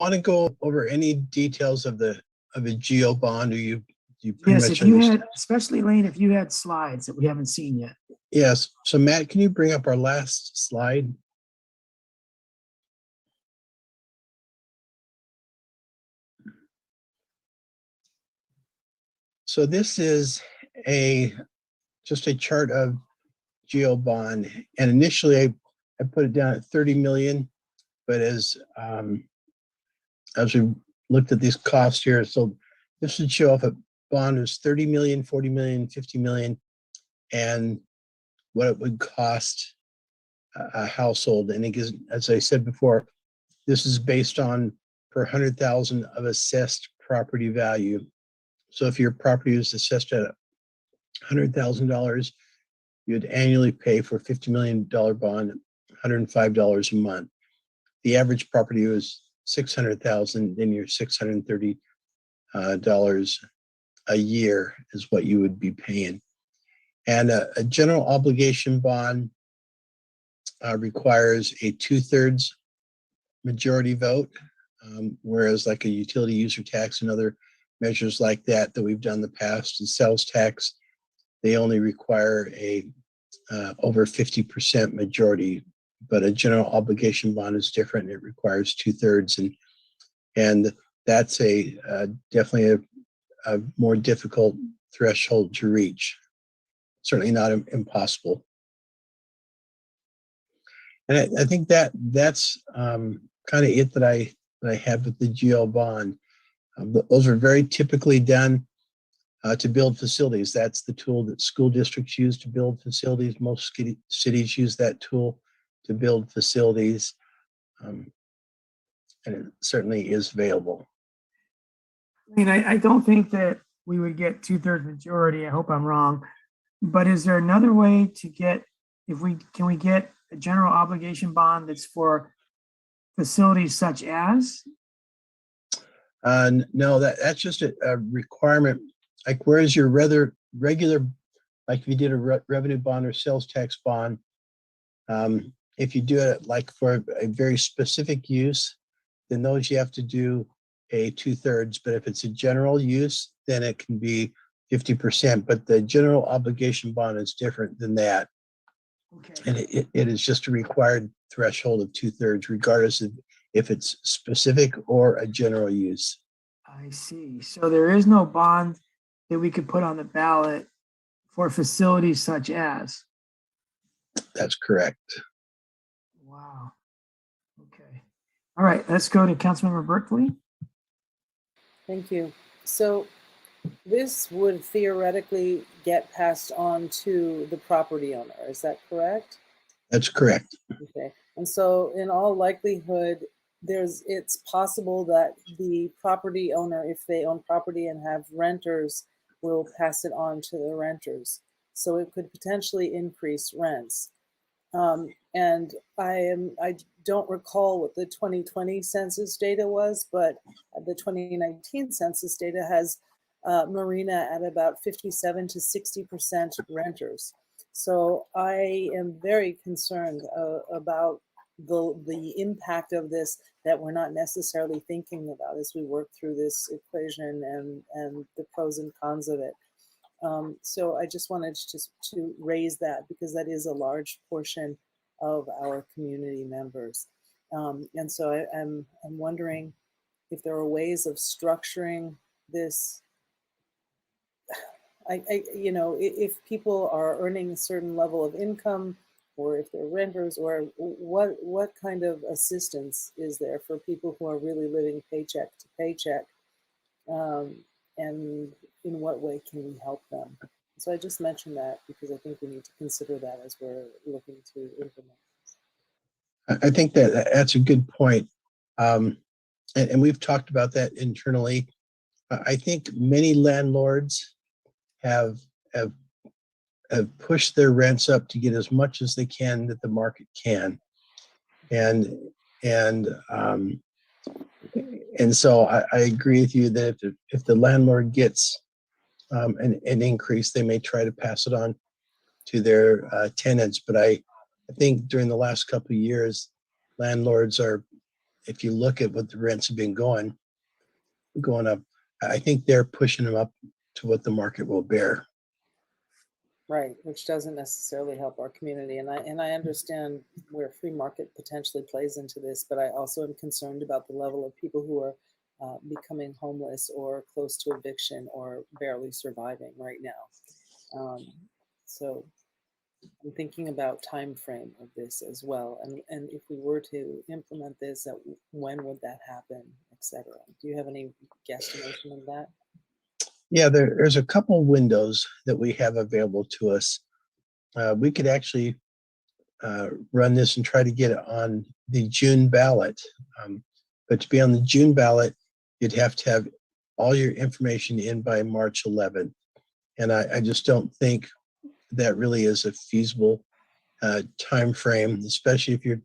want to go over any details of a geo bond, or you pretty Yes, much if you understand? had, especially Lane, if you had slides that we haven't seen yet. Yes. So Matt, can you bring up our last slide? So this is just a chart of geo bond, and initially I put it down at 30 million, but as we looked at these costs here, so this would show if a bond was 30 million, 40 million, 50 million, and what it would cost a household. And again, as I said before, this is based on per 100,000 of assessed property value. So if your property was assessed at $100,000, you'd annually pay for a $50 million bond, $105 a month. The average property was $600,000, then your $630 a year is what you would be paying. And a general obligation bond requires a 2/3 majority vote, whereas like a utility user tax and other measures like that we've done in the past, and sales tax, they only require a over 50% majority. But a general obligation bond is different. It requires 2/3, and that's definitely a more difficult threshold to reach. Certainly not impossible. And I think that's kind of it that I have with the GL bond. Those are very typically done to build facilities. That's the tool that school districts use to build facilities. Most cities use that tool to build facilities, and it certainly is available. I mean, I don't think that we would get 2/3 majority. I hope I'm wrong. But is there another way to get, can we get a general obligation bond that's for facilities such as? No, that's just a requirement. Like, whereas your regular, like if you did a revenue bond or sales tax bond, if you do it like for a very specific use, then those you have to do a 2/3. But if it's a general use, then it can be 50%. But the general obligation bond is different than that. Okay. And it is just a required threshold of 2/3, regardless of if it's specific or a general use. I see. So there is no bond that we could put on the ballot for facilities such as? That's correct. Wow. Okay. All right, let's go to Councilmember Berkeley. Thank you. So this would theoretically get passed on to the property owner. Is that correct? That's correct. Okay. And so in all likelihood, it's possible that the property owner, if they own property and have renters, will pass it on to the renters. So it could potentially increase rents. And I don't recall what the 2020 census data was, but the 2019 census data has Marina at about 57 to 60% renters. So I am very concerned about the impact of this that we're not necessarily thinking about as we work through this equation and the pros and cons of it. So I just wanted to raise that because that is a large portion of our community members. And so I'm wondering if there are ways of structuring this. If people are earning a certain level of income, or if they're renters, or what kind of assistance is there for people who are really living paycheck to paycheck, and in what way can we help them? So I just mentioned that because I think we need to consider that as we're looking to implement this. I think that's a good point. And we've talked about that internally. I think many landlords have pushed their rents up to get as much as they can that the market can. And so I agree with you that if the landlord gets an increase, they may try to pass it on to their tenants. But I think during the last couple of years, landlords are if you look at what the rents have been going up, I think they're pushing them up to what the market will bear. Right, which doesn't necessarily help our community. And I understand where free market potentially plays into this, but I also am concerned about the level of people who are becoming homeless or close to eviction or barely surviving right now. So I'm thinking about time frame of this as well. And if we were to implement this, when would that happen, et cetera? Do you have any guesstimation of that? Yeah, there's a couple windows that we have available to us. We could actually run this and try to get it on the June ballot. But to be on the June ballot, you'd have to have all your information in by March 11th. And I just don't think that really is a feasible time frame, especially if you're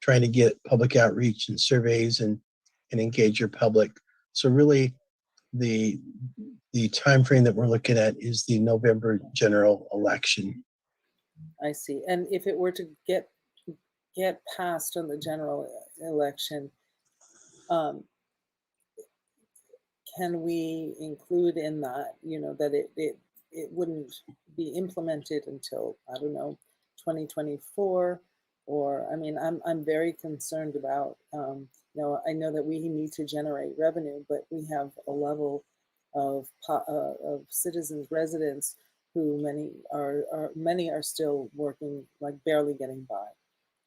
trying to get public outreach and surveys and engage your public. So really, the time frame that we're looking at is the November general election. I see. And if it were to get passed on the general election, can we include in that, that it wouldn't be implemented until, I don't know, 2024? Or, I mean, I'm very concerned about, I know that we need to generate revenue, but we have a level of citizens, residents who many are still working, like barely getting by.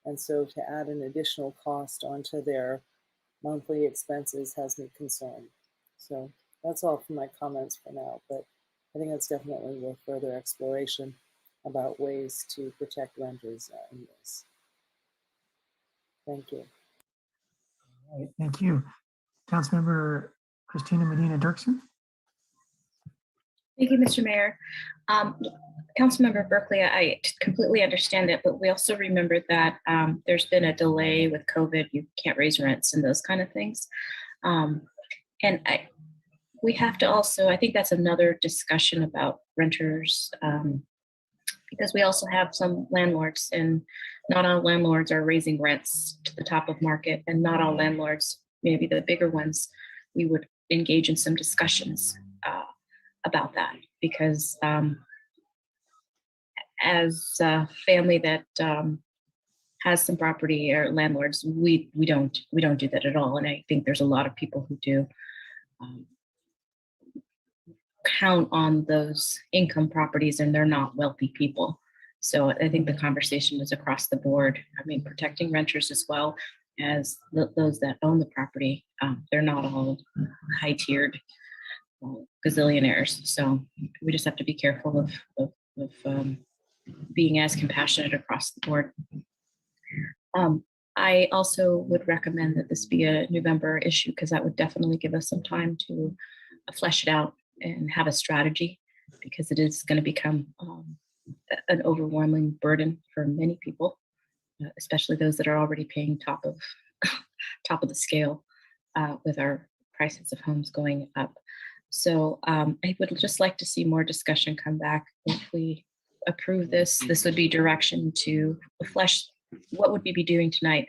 And so to add an additional cost onto their monthly expenses has me concerned. So that's all for my comments for now, but I think it's definitely worth further exploration about ways to protect renters in this. Thank you. All right, thank you. Councilmember Christina Medina Dirksen. Thank you, Mr. Mayor. Councilmember Berkeley, I completely understand that, but we also remember that there's been a delay with COVID. You can't raise rents and those kind of things. We have to also, I think that's another discussion about renters, because we also have some landlords, and not all landlords are raising rents to the top of market, and not all landlords, maybe the bigger ones, we would engage in some discussions about that, because as a family that has some property, or landlords, we don't do that at all. And I think there's a lot of people who do count on those income properties, and they're not wealthy people. So I think the conversation was across the board. I mean, protecting renters as well as those that own the property. They're not all high-tiered gazillionaires. So we just have to be careful of being as compassionate across the board. I also would recommend that this be a November issue, because that would definitely give us some time to flesh it out and have a strategy, because it is going to become an overwhelming burden for many people, especially those that are already paying top of the scale with our prices of homes going up. So I would just like to see more discussion come back. If we approve this, this would be direction to flesh. What would we be doing tonight,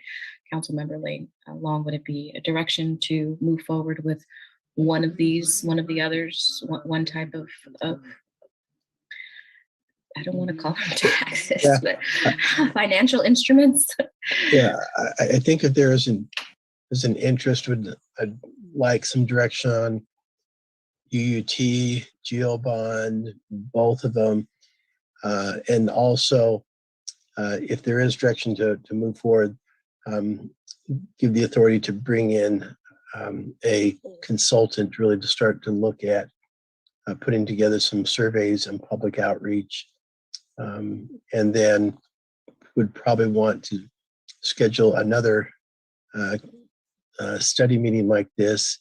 Councilmember Lane? How long would it be? A direction to move forward with one of these, one of the others, one type of I don't want to call them taxes, but financial instruments. Yeah, I think if there is an interest, I'd like some direction on UUT, GEO bond, both of them, and also if there is direction to move forward, give the authority to bring in a consultant really to start to look at putting together some surveys and public outreach. And then would probably want to schedule another study meeting like this,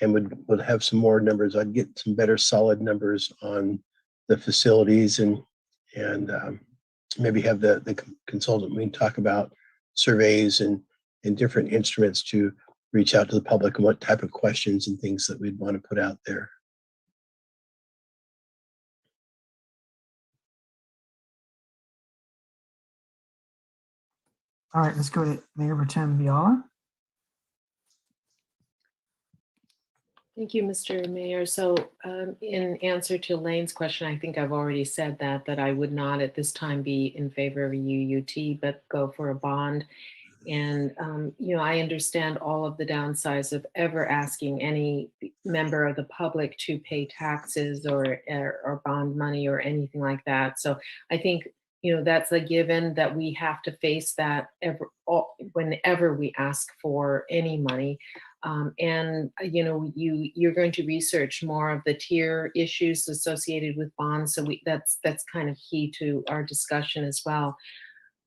and would have some more numbers. I'd get some better solid numbers on the facilities, and maybe have the consultant, we can talk about surveys and different instruments to reach out to the public, and what type of questions and things that we'd want to put out there. All right, let's go to Mayor Pro Tem Biala. Thank you, Mr. Mayor. So in answer to Lane's question, I think I've already said that I would not at this time be in favor of a UUT, but go for a bond. And, I understand all of the downsides of ever asking any member of the public to pay taxes or bond money or anything like that. So I think, that's a given that we have to face that whenever we ask for any money. You're going to research more of the tier issues associated with bonds. So that's kind of key to our discussion as well.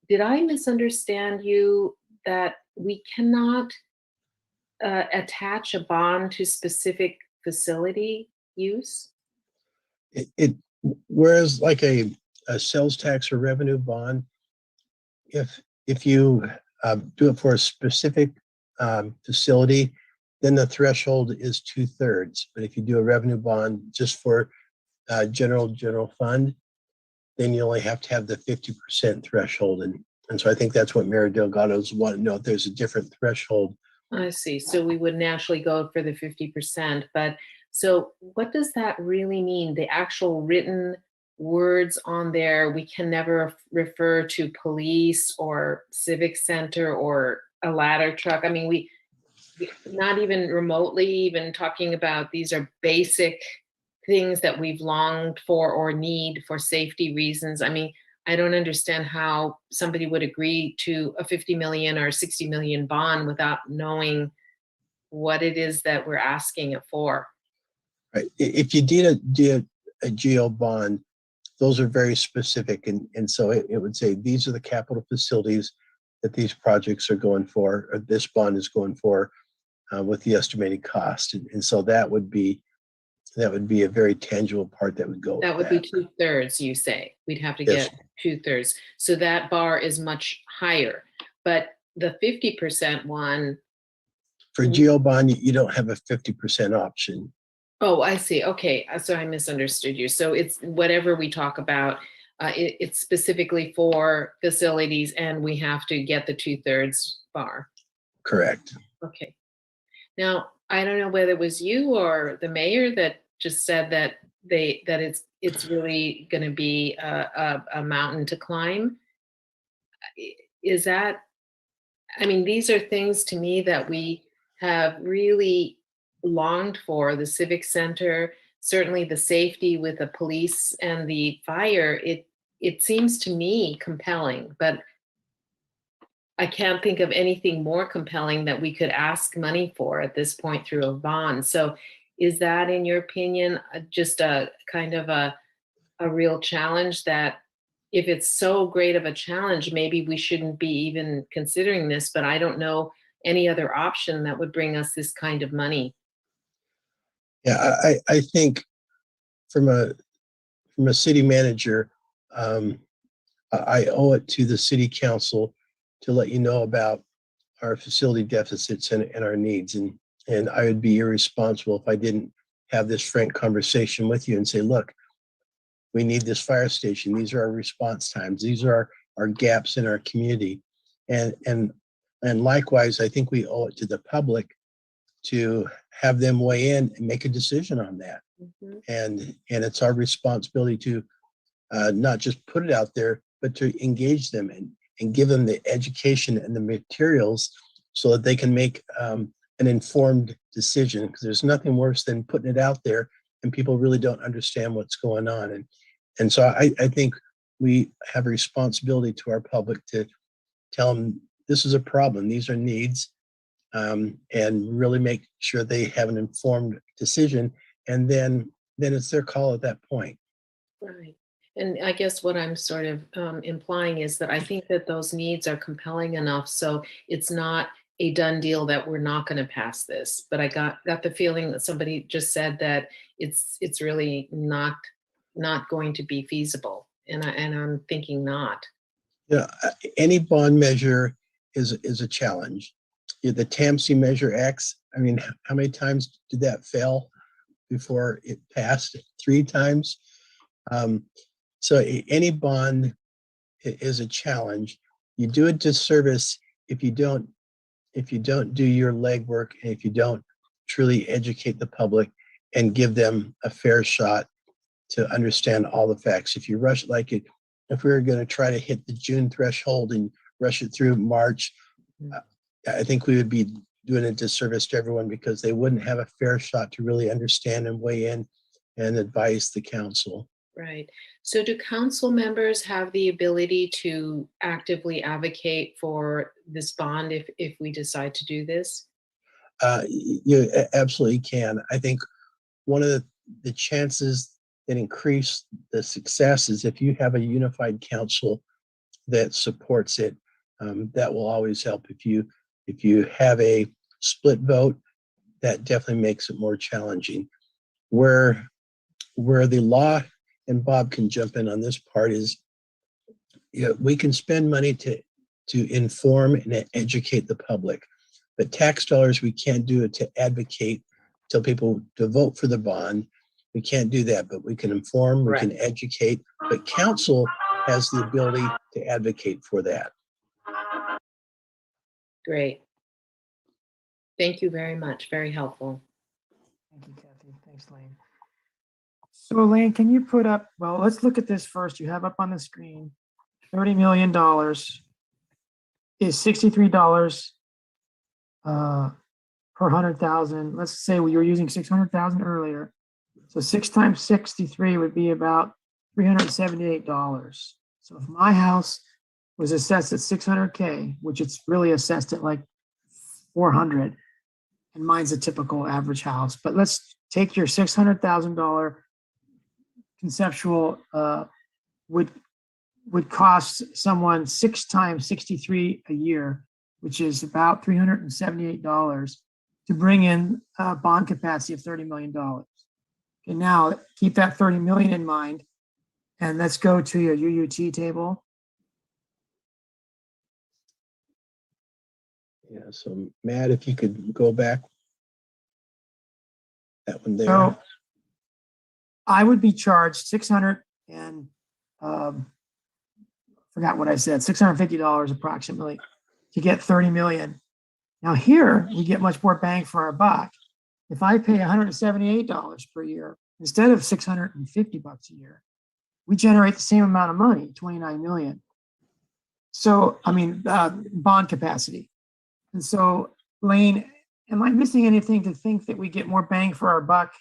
Did I misunderstand you that we cannot attach a bond to specific facility use? Whereas like a sales tax or revenue bond, if you do it for a specific facility, then the threshold is 2/3. But if you do a revenue bond just for general fund, then you only have to have the 50% threshold. And so I think that's what Mayor Delgado's want to know if there's a different threshold. I see. So we would naturally go for the 50%. But so what does that really mean? The actual written words on there, we can never refer to police or civic center or a ladder truck. I mean, we not even remotely even talking about these are basic things that we've longed for or need for safety reasons. I mean, I don't understand how somebody would agree to a 50 million or 60 million bond without knowing what it is that we're asking it for. Right. If you did a GO bond, those are very specific. And so it would say, these are the capital facilities that these projects are going for, or this bond is going for with the estimated cost. And so that would be a very tangible part that would go. That would be 2/3, you say. We'd have to Yes. get 2/3. So that bar is much higher. But the 50% one. For GO bond, you don't have a 50% option. Oh, I see. Okay. So I misunderstood you. So it's whatever we talk about, it's specifically for facilities and we have to get the 2/3 bar. Correct. Okay. Now, I don't know whether it was you or the mayor that just said that it's really going to be a mountain to climb. Is that, I mean, these are things to me that we have really longed for, the civic center, certainly the safety with the police and the fire. It seems to me compelling, but I can't think of anything more compelling that we could ask money for at this point through a bond. So is that, in your opinion, just a kind of a real challenge that if it's so great of a challenge, maybe we shouldn't be even considering this, but I don't know any other option that would bring us this kind of money. Yeah, I think from a city manager, I owe it to the city council to let you know about our facility deficits and our needs. And I would be irresponsible if I didn't have this frank conversation with you and say, look, we need this fire station. These are our response times. These are our gaps in our community. And likewise, I think we owe it to the public to have them weigh in and make a decision on that. Mm-hmm. And it's our responsibility to not just put it out there, but to engage them and give them the education and the materials so that they can make an informed decision. Because there's nothing worse than putting it out there and people really don't understand what's going on. And so I think we have a responsibility to our public to tell them this is a problem, these are needs, and really make sure they have an informed decision. And then it's their call at that point. Right. And I guess what I'm sort of implying is that I think that those needs are compelling enough. So it's not a done deal that we're not going to pass this. But I got the feeling that somebody just said that it's really not going to be feasible. And I'm thinking not. Yeah, any bond measure is a challenge. The TAMC Measure X, I mean, how many times did that fail before it passed? 3 times. So any bond is a challenge. You do a disservice if you don't do your legwork and if you don't truly educate the public and give them a fair shot to understand all the facts. If you rush like it, if we were going to try to hit the June threshold and rush it through March, I think we would be doing a disservice to everyone because they wouldn't have a fair shot to really understand and weigh in and advise the council. Right. So do council members have the ability to actively advocate for this bond if we decide to do this? You absolutely can. I think one of the chances that increase the success is if you have a unified council that supports it. That will always help. If you have a split vote, that definitely makes it more challenging. Where the law, and Bob can jump in on this part, is we can spend money to inform and educate the public, but tax dollars we can't do it to advocate, tell people to vote for the bond. We can't do that, but we can inform, we can educate, but council has the ability to advocate for that. Great. Thank you very much. Very helpful. Thank you, Kathy. Thanks, Lane. So Elaine, can you put up, well, let's look at this first. You have up on the screen, $30 million is $63 per 100,000. Let's say we were using 600,000 earlier. So 6 times 63 would be about $378. So if my house was assessed at 600K, which it's really assessed at like 400, and mine's a typical average house, but let's take your $600,000 conceptual would cost someone 6 times 63 a year, which is about $378 to bring in a bond capacity of $30 million. Okay, now keep that 30 million in mind, and let's go to your UUT table. Yeah, so Matt, if you could go back, that one there. So I would be charged 600 and forgot what I said, $650 approximately to get 30 million. Now here we get much more bang for our buck. If I pay $178 per year instead of $650 a year, we generate the same amount of money, 29 million. So, I mean, bond capacity. And so, Lane, am I missing anything to think that we get more bang for our buck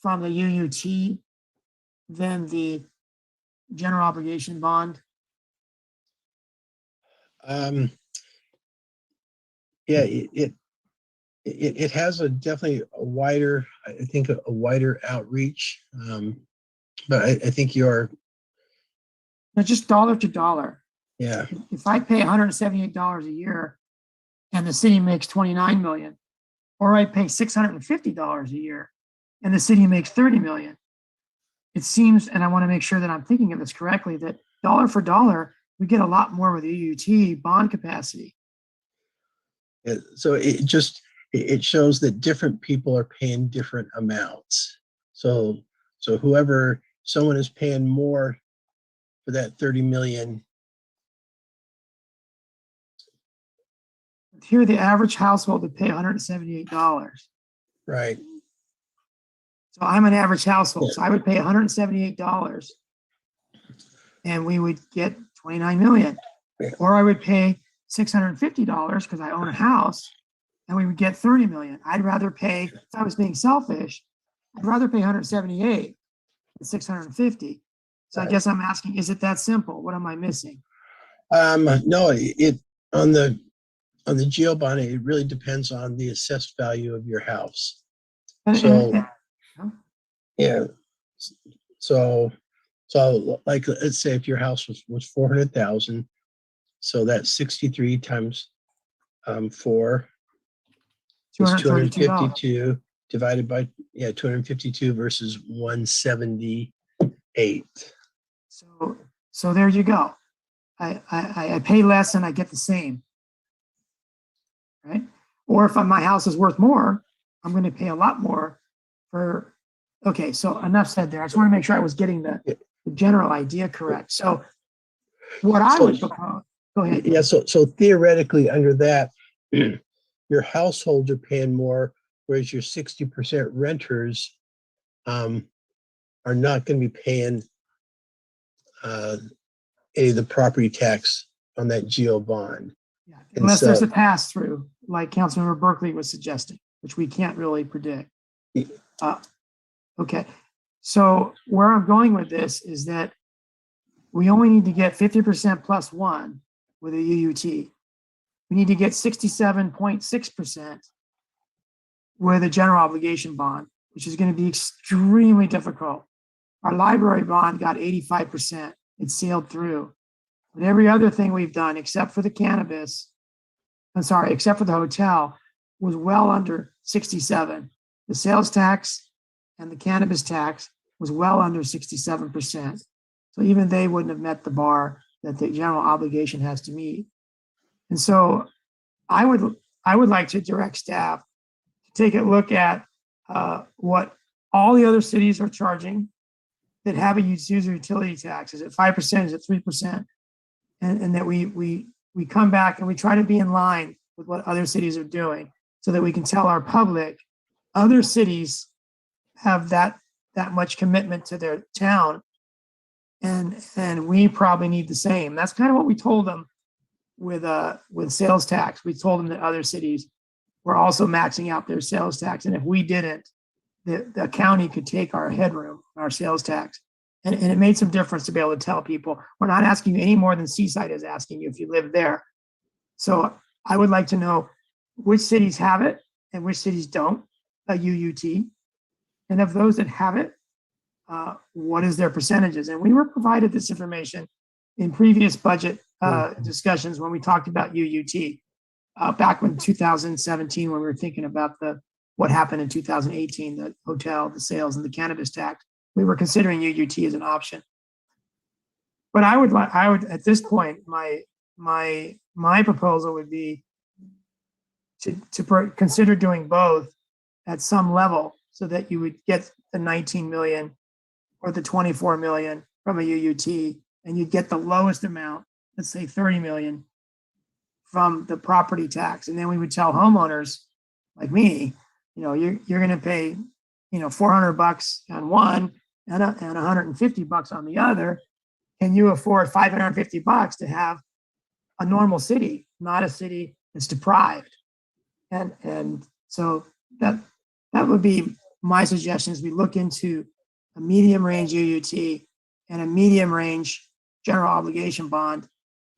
from the UUT than the general obligation bond? Yeah, it has definitely a wider, I think a wider outreach. But I think you're just dollar to dollar. Yeah. If I pay $178 a year and the city makes 29 million, or I pay $650 a year and the city makes 30 million, it seems, and I want to make sure that I'm thinking of this correctly, that dollar for dollar, we get a lot more with the UUT bond capacity. So it shows that different people are paying different amounts. So whoever, someone is paying more for that 30 million. Here, the average household would pay $178. Right. So I'm an average household, so I would pay $178 and we would get 29 million. Or I would pay $650 because I own a house and we would get 30 million. I'd rather pay, if I was being selfish, I'd rather pay 178 than 650. So I guess I'm asking, is it that simple? What am I missing? No, on the geo bond, it really depends on the assessed value of your house. Yeah. So like, let's say if your house was 400,000, so that's 63 times 4 is 252 divided by 252 versus 178. So there you go. I pay less and I get the same, right? Or if my house is worth more, I'm going to pay a lot more for. Okay, so enough said there. I just want to make sure I was getting the general idea correct. So what I would propose. Go ahead. Yeah. So theoretically, under that, your your households are paying more, whereas your 60% renters are not going to be paying any of the property tax on that GO bond. And Unless there's so- a pass through, like Councilmember Berkeley was suggesting, which we can't really predict. Okay, so where I'm going with this is that we only need to get 50% plus one with a UUT. We need to get 67.6% with a general obligation bond, which is going to be extremely difficult. Our library bond got 85%. It sailed through. But every other thing we've done, except for the cannabis, except for the hotel, was well under 67. The sales tax and the cannabis tax was well under 67%. So even they wouldn't have met the bar that the general obligation has to meet. And so I would like to direct staff to take a look at what all the other cities are charging that have a user utility tax. Is it 5%? Is it 3%? And that we come back and we try to be in line with what other cities are doing so that we can tell our public other cities have that much commitment to their town, and we probably need the same. That's kind of what we told them with sales tax. We told them that other cities were also maxing out their sales tax, and if we didn't, the county could take our headroom, our sales tax. And it made some difference to be able to tell people, we're not asking you any more than Seaside is asking you if you live there. So I would like to know which cities have it and which cities don't, a UUT. And of those that have it, what is their percentages? And we were provided this information in previous budget discussions when we talked about UUT back in 2017, when we were thinking about what happened in 2018, the hotel, the sales, and the cannabis tax. We were considering UUT as an option. But I would at this point, my proposal would be to consider doing both at some level so that you would get the 19 million or the 24 million from a UUT, and you'd get the lowest amount, let's say 30 million, from the property tax. And then we would tell homeowners like me, you're going to pay, $400 on one and $150 on the other. Can you afford $550 to have a normal city, not a city that's deprived? And so that would be my suggestion, as we look into a medium range UUT and a medium range general obligation bond.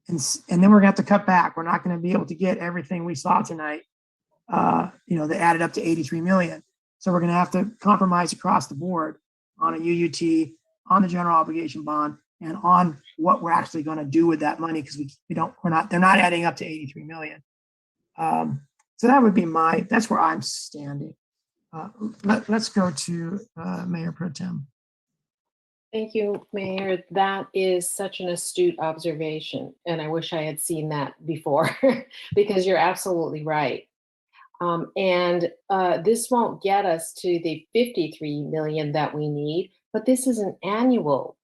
And then we're gonna have to cut back. We're not gonna be able to get everything we saw tonight, that added up to 83 million. So we're gonna have to compromise across the board on a UUT, on the general obligation bond, and on what we're actually gonna do with that money, because they're not adding up to 83 million. So that would be that's where I'm standing. Let's go to Mayor Pro Tem. Thank you, Mayor. That is such an astute observation, and I wish I had seen that before, because you're absolutely right. And this won't get us to the 53 million that we need, but this is an annual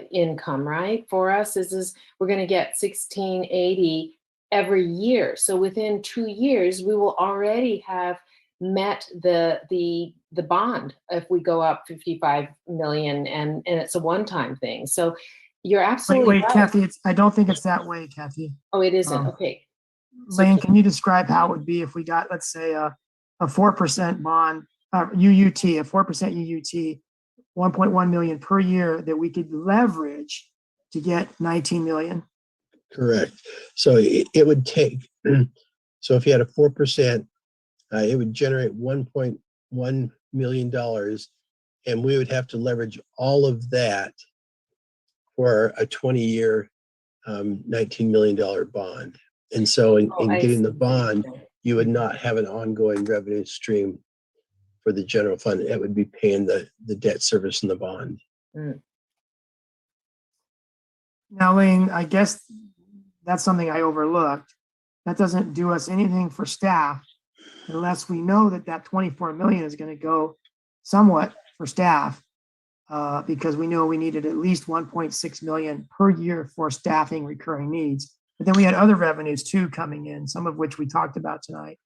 income, right? For us, we're going to get 1680 every year. So within 2 years, we will already have met the bond if we go up 55 million, and it's a one-time thing. So you're absolutely wait, right. Kathy, I don't think it's that way, Kathy. Oh, it isn't. Okay. Lane, can you describe how it would be if we got, let's say, a 4% bond, UUT, a 4% UUT, 1.1 million per year that we could leverage to get 19 million? Correct. So it would take, so if you had a 4%, it would generate $1.1 million, and we would have to leverage all of that for a 20-year, $19 million bond. And so in getting the bond, you would not have an ongoing revenue stream for the general fund. It would be paying the debt service in the bond. Now, Lane, I guess that's something I overlooked. That doesn't do us anything for staff unless we know that 24 million is going to go somewhat for staff, because we know we needed at least 1.6 million per year for staffing recurring needs. But then we had other revenues too coming in, some of which we talked about tonight.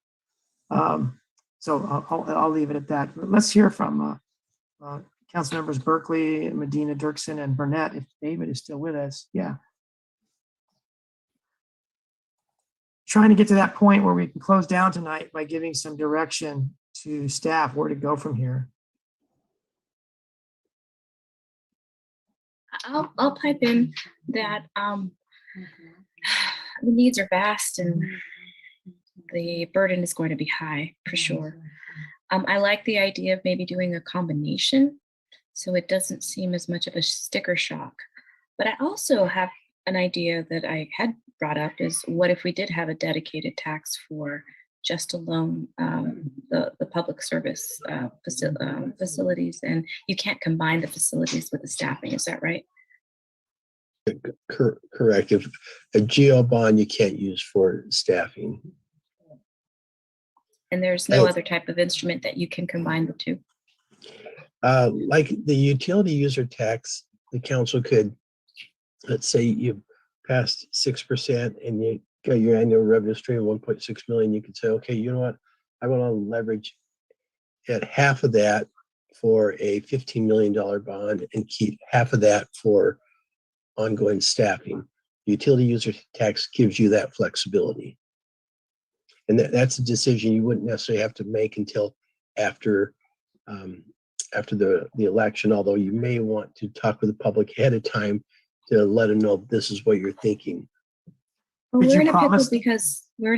So I'll leave it at that. Let's hear from council members Berkeley, Medina, Dirksen, and Burnett, if David is still with us. Yeah. Trying to get to that point where we can close down tonight by giving some direction to staff where to go from here. I'll pipe in that the needs are vast and the burden is going to be high for sure. I like the idea of maybe doing a combination so it doesn't seem as much of a sticker shock. But I also have an idea that I had brought up is what if we did have a dedicated tax for just alone the public service facilities, and you can't combine the facilities with the staffing, is that right? Correct. If a GL bond you can't use for staffing. And there's no other type of instrument that you can combine the two? Like the utility user tax, the council could, let's say you passed 6% and you got your annual revenue stream of 1.6 million, you could say, okay, you know what? I want to leverage at half of that for a $15 million bond and keep half of that for ongoing staffing. Utility user tax gives you that flexibility. And that's a decision you wouldn't necessarily have to make until after the election, although you may want to talk with the public ahead of time to let them know this is what you're thinking. Well, we're in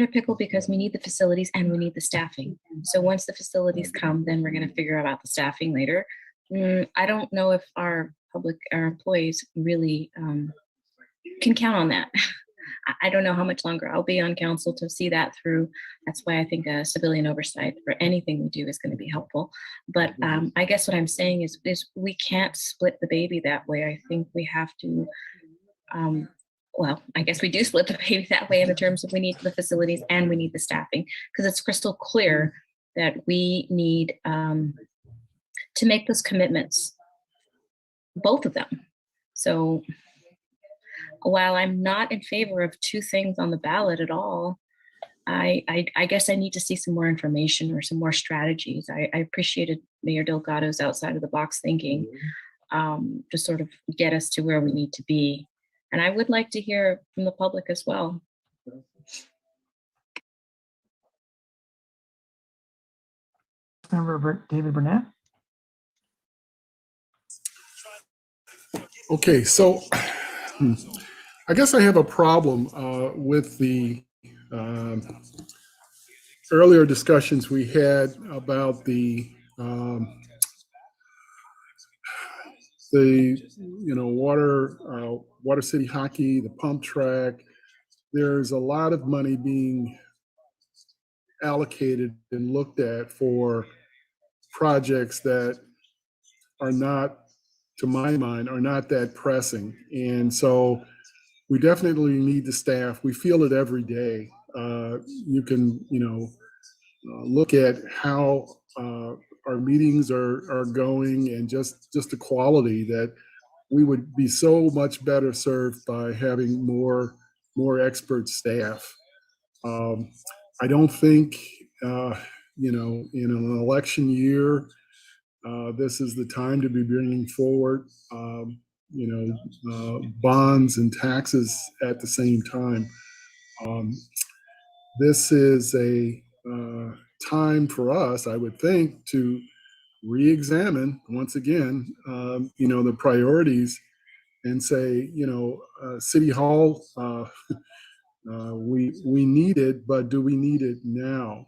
a pickle because we need the facilities and we need the staffing. So once the facilities come, then we're going to figure out the staffing later. I don't know if our employees really can count on that. I don't know how much longer I'll be on council to see that through. That's why I think a civilian oversight for anything we do is going to be helpful. But I guess what I'm saying is we can't split the baby that way. I think we have to, well, I guess we do split the baby that way in the terms of we need the facilities and we need the staffing, because it's crystal clear that we need to make those commitments, both of them. So while I'm not in favor of two things on the ballot at all, I guess I need to see some more information or some more strategies. I appreciated Mayor Delgado's outside of the box thinking to sort of get us to where we need to be. And I would like to hear from the public as well. Member David Burnett. Okay, so I guess I have a problem with the earlier discussions we had about the water city hockey, the pump track. There's a lot of money being allocated and looked at for projects that are not, to my mind, are not that pressing. And so we definitely need the staff. We feel it every day. You can, look at how our meetings are going, and just the quality that we would be so much better served by having more expert staff. I don't think, in an election year, this is the time to be bringing forward, bonds and taxes at the same time. This is a time for us, I would think, to re-examine once again, the priorities and say, City Hall, we need it, but do we need it now?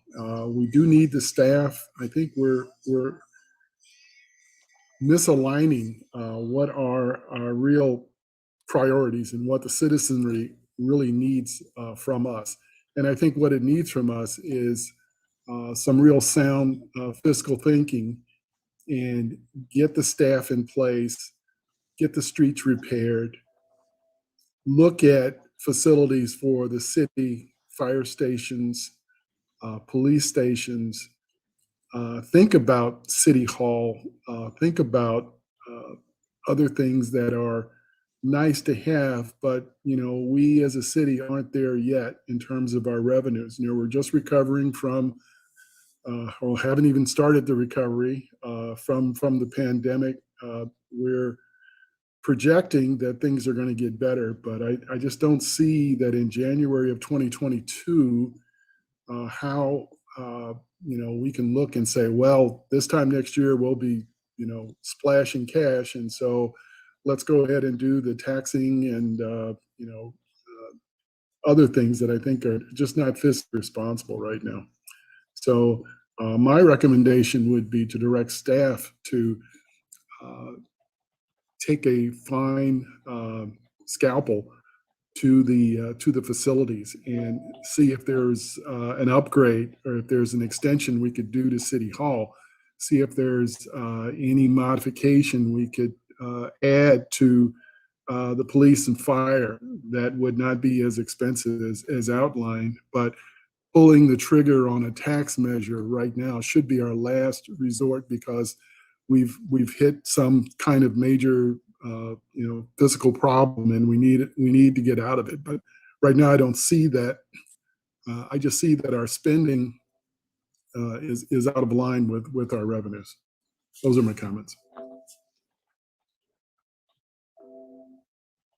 We do need the staff. I think we're misaligning what are our real priorities and what the citizenry really needs from us. And I think what it needs from us is some real sound fiscal thinking, and get the staff in place, get the streets repaired, look at facilities for the city, fire stations, police stations, think about City Hall, think about other things that are nice to have, but we as a city aren't there yet in terms of our revenues. We're just recovering from or haven't even started the recovery from the pandemic. We're projecting that things are going to get better, but I just don't see that in January of 2022 how we can look and say, well, this time next year we'll be splashing cash, and so let's go ahead and do the taxing and other things that I think are just not fiscally responsible right now. So my recommendation would be to direct staff to take a fine scalpel to the facilities and see if there's an upgrade or if there's an extension we could do to City Hall. See if there's any modification we could add to the police and fire that would not be as expensive as outlined. But pulling the trigger on a tax measure right now should be our last resort, because we've hit some kind of major physical problem, and we need to get out of it. But right now I don't see that. I just see that our spending is out of line with our revenues. Those are my comments.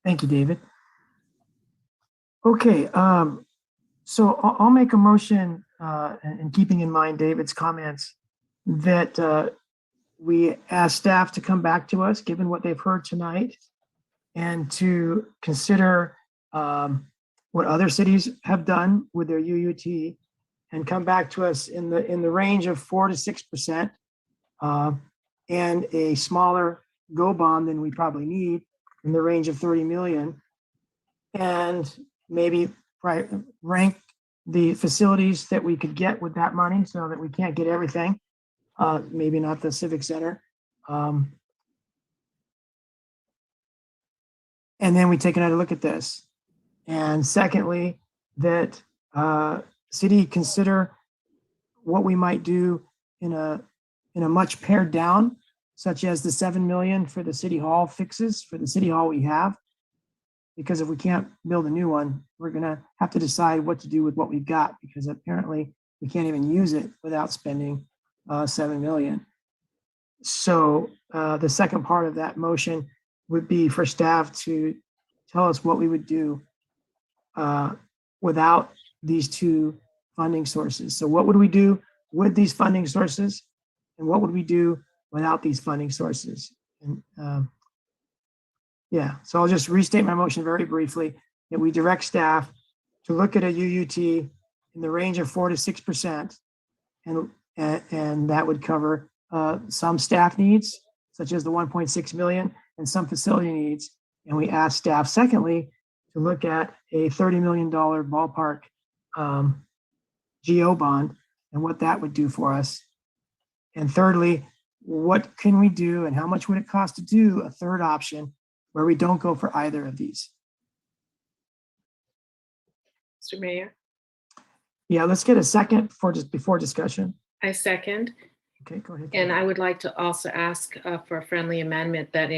Thank you, David. Okay, so I'll make a motion, and keeping in mind David's comments, that we ask staff to come back to us, given what they've heard tonight, and to consider what other cities have done with their UUT, and come back to us in the range of 4 to 6%, and a smaller go bond than we probably need, in the range of 30 million, and maybe rank the facilities that we could get with that money, so that we can't get everything. Maybe not the Civic Center. And then we take another look at this. And secondly, that city consider what we might do in a much pared down, such as the 7 million for the city hall fixes for the city hall we have. Because if we can't build a new one, we're gonna have to decide what to do with what we've got, because apparently we can't even use it without spending 7 million. So the second part of that motion would be for staff to tell us what we would do without these two funding sources. So what would we do with these funding sources, and what would we do without these funding sources? And yeah, so I'll just restate my motion very briefly, that we direct staff to look at a UUT in the range of 4 to 6%, and that would cover some staff needs, such as the 1.6 million, and some facility needs. And we ask staff, secondly, to look at a $30 million ballpark GO bond and what that would do for us. And thirdly, what can we do and how much would it cost to do a third option where we don't go for either of these? Mr. Mayor, Yeah, let's get a second before discussion. I second. Okay, go ahead. And I would like to also ask for a friendly amendment that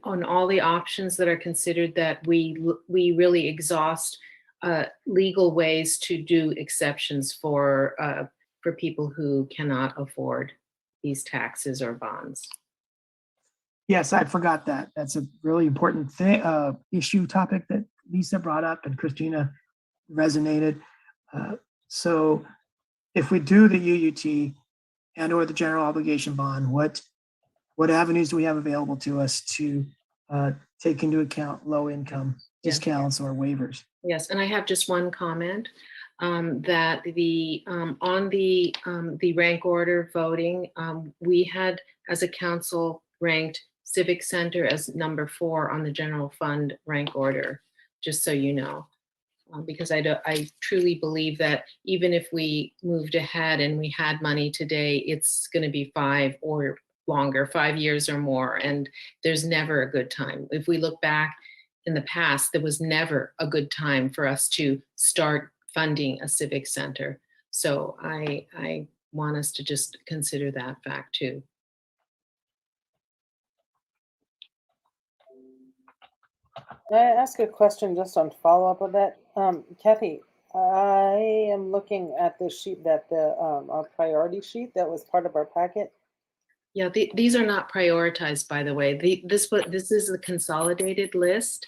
on all the options that are considered, that we really exhaust legal ways to do exceptions for people who cannot afford these taxes or bonds. Yes, I forgot that. That's a really important topic that Lisa brought up and Christina resonated. So if we do the UUT and or the general obligation bond, what avenues do we have available to us to take into account low income discounts or waivers? Yes, and I have just one comment, that on the rank order voting, we had as a council ranked Civic Center as number 4 on the general fund rank order, just so you know. Because I truly believe that even if we moved ahead and we had money today, it's going to be 5 or longer, 5 years or more, and there's never a good time. If we look back in the past, there was never a good time for us to start funding a civic center. So I want us to just consider that fact too. May I ask a question just on follow up with that? Kathy, I am looking at the sheet that our priority sheet that was part of our packet. Yeah, these are not prioritized, by the way. This is the consolidated list.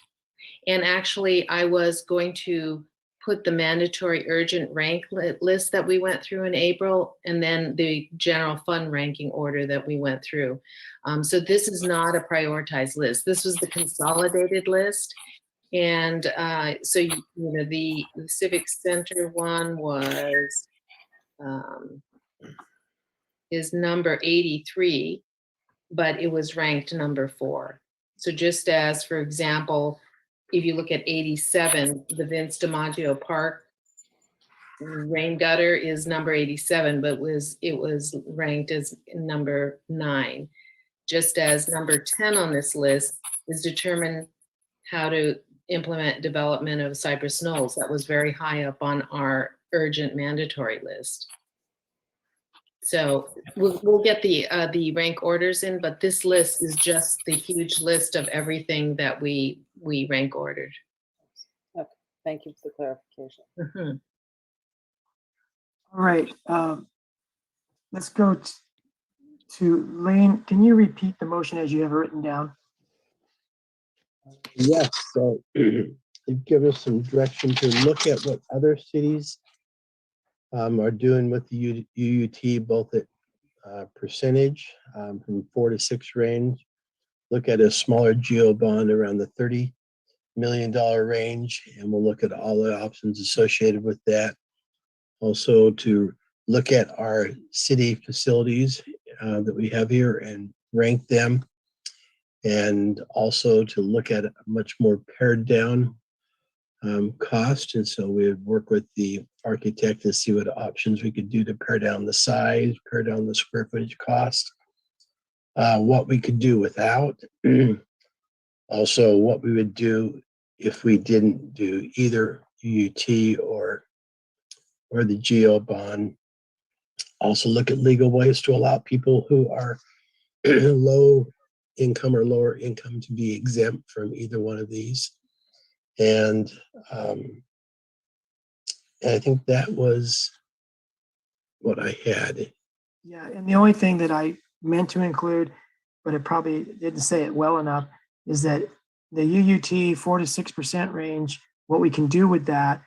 And actually, I was going to put the mandatory urgent rank list that we went through in April, and then the general fund ranking order that we went through. So this is not a prioritized list. This was the consolidated list. And so, the Civic Center one was, is number 83, but it was ranked number 4. So just as, for example, if you look at 87, the Vince DiMaggio Park rain gutter is number 87, but it was ranked as number 9. Just as number 10 on this list is determine how to implement development of Cypress Knolls. That was very high up on our urgent mandatory list. So we'll get the rank orders in, but this list is just the huge list of everything that we rank ordered. Okay, thank you for the clarification. Mm-hmm. All right, let's go to Lane. Can you repeat the motion as you have it written down? Yes, so it gives us some direction to look at what other cities are doing with the UUT, both at percentage from 4 to 6 range. Look at a smaller geo bond around the $30 million range, and we'll look at all the options associated with that. Also to look at our city facilities that we have here and rank them. And also to look at a much more pared down cost. And so we would work with the architect to see what options we could do to pare down the size, pare down the square footage cost, what we could do without. Also, what we would do if we didn't do either UUT or the geo bond. Also look at legal ways to allow people who are low income or lower income to be exempt from either one of these. And I think that was what I had. Yeah, and the only thing that I meant to include, but it probably didn't say it well enough, is that the UUT 4 to 6% range, what we can do with that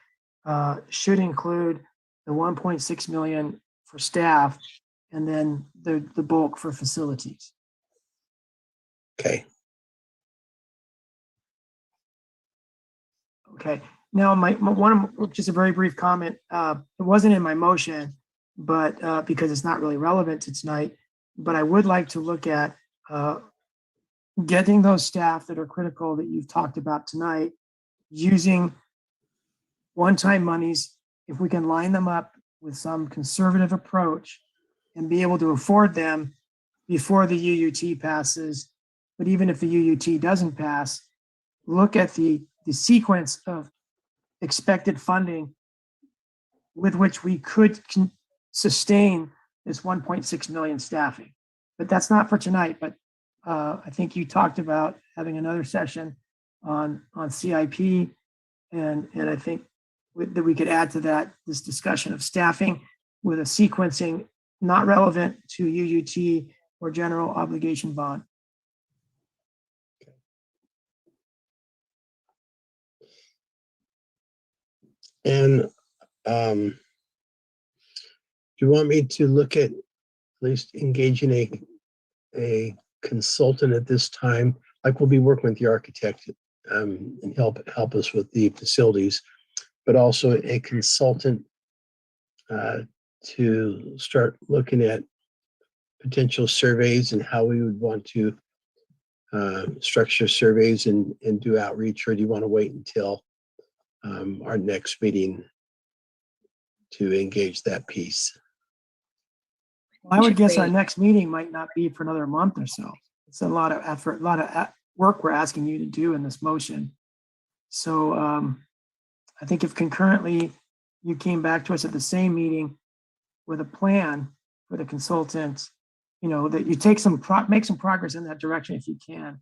should include the 1.6 million for staff and then the bulk for facilities. Okay. Okay. Now, just a very brief comment. It wasn't in my motion, but because it's not really relevant to tonight, but I would like to look at getting those staff that are critical that you've talked about tonight, using one-time monies, if we can line them up with some conservative approach and be able to afford them before the UUT passes. But even if the UUT doesn't pass, look at the sequence of expected funding with which we could sustain this 1.6 million staffing. But that's not for tonight. But I think you talked about having another session on CIP, and I think that we could add to that this discussion of staffing with a sequencing not relevant to UUT or general obligation bond. And do you want me to look at least engaging a consultant at this time? Like, we'll be working with the architect and help us with the facilities, but also a consultant to start looking at potential surveys and how we would want to structure surveys and do outreach, or do you want to wait until our next meeting to engage that piece? Well, I would guess our next meeting might not be for another month or so. It's a lot of effort, a lot of work we're asking you to do in this motion. So I think if concurrently you came back to us at the same meeting with a plan for the consultant, you know, that you take make some progress in that direction if you can,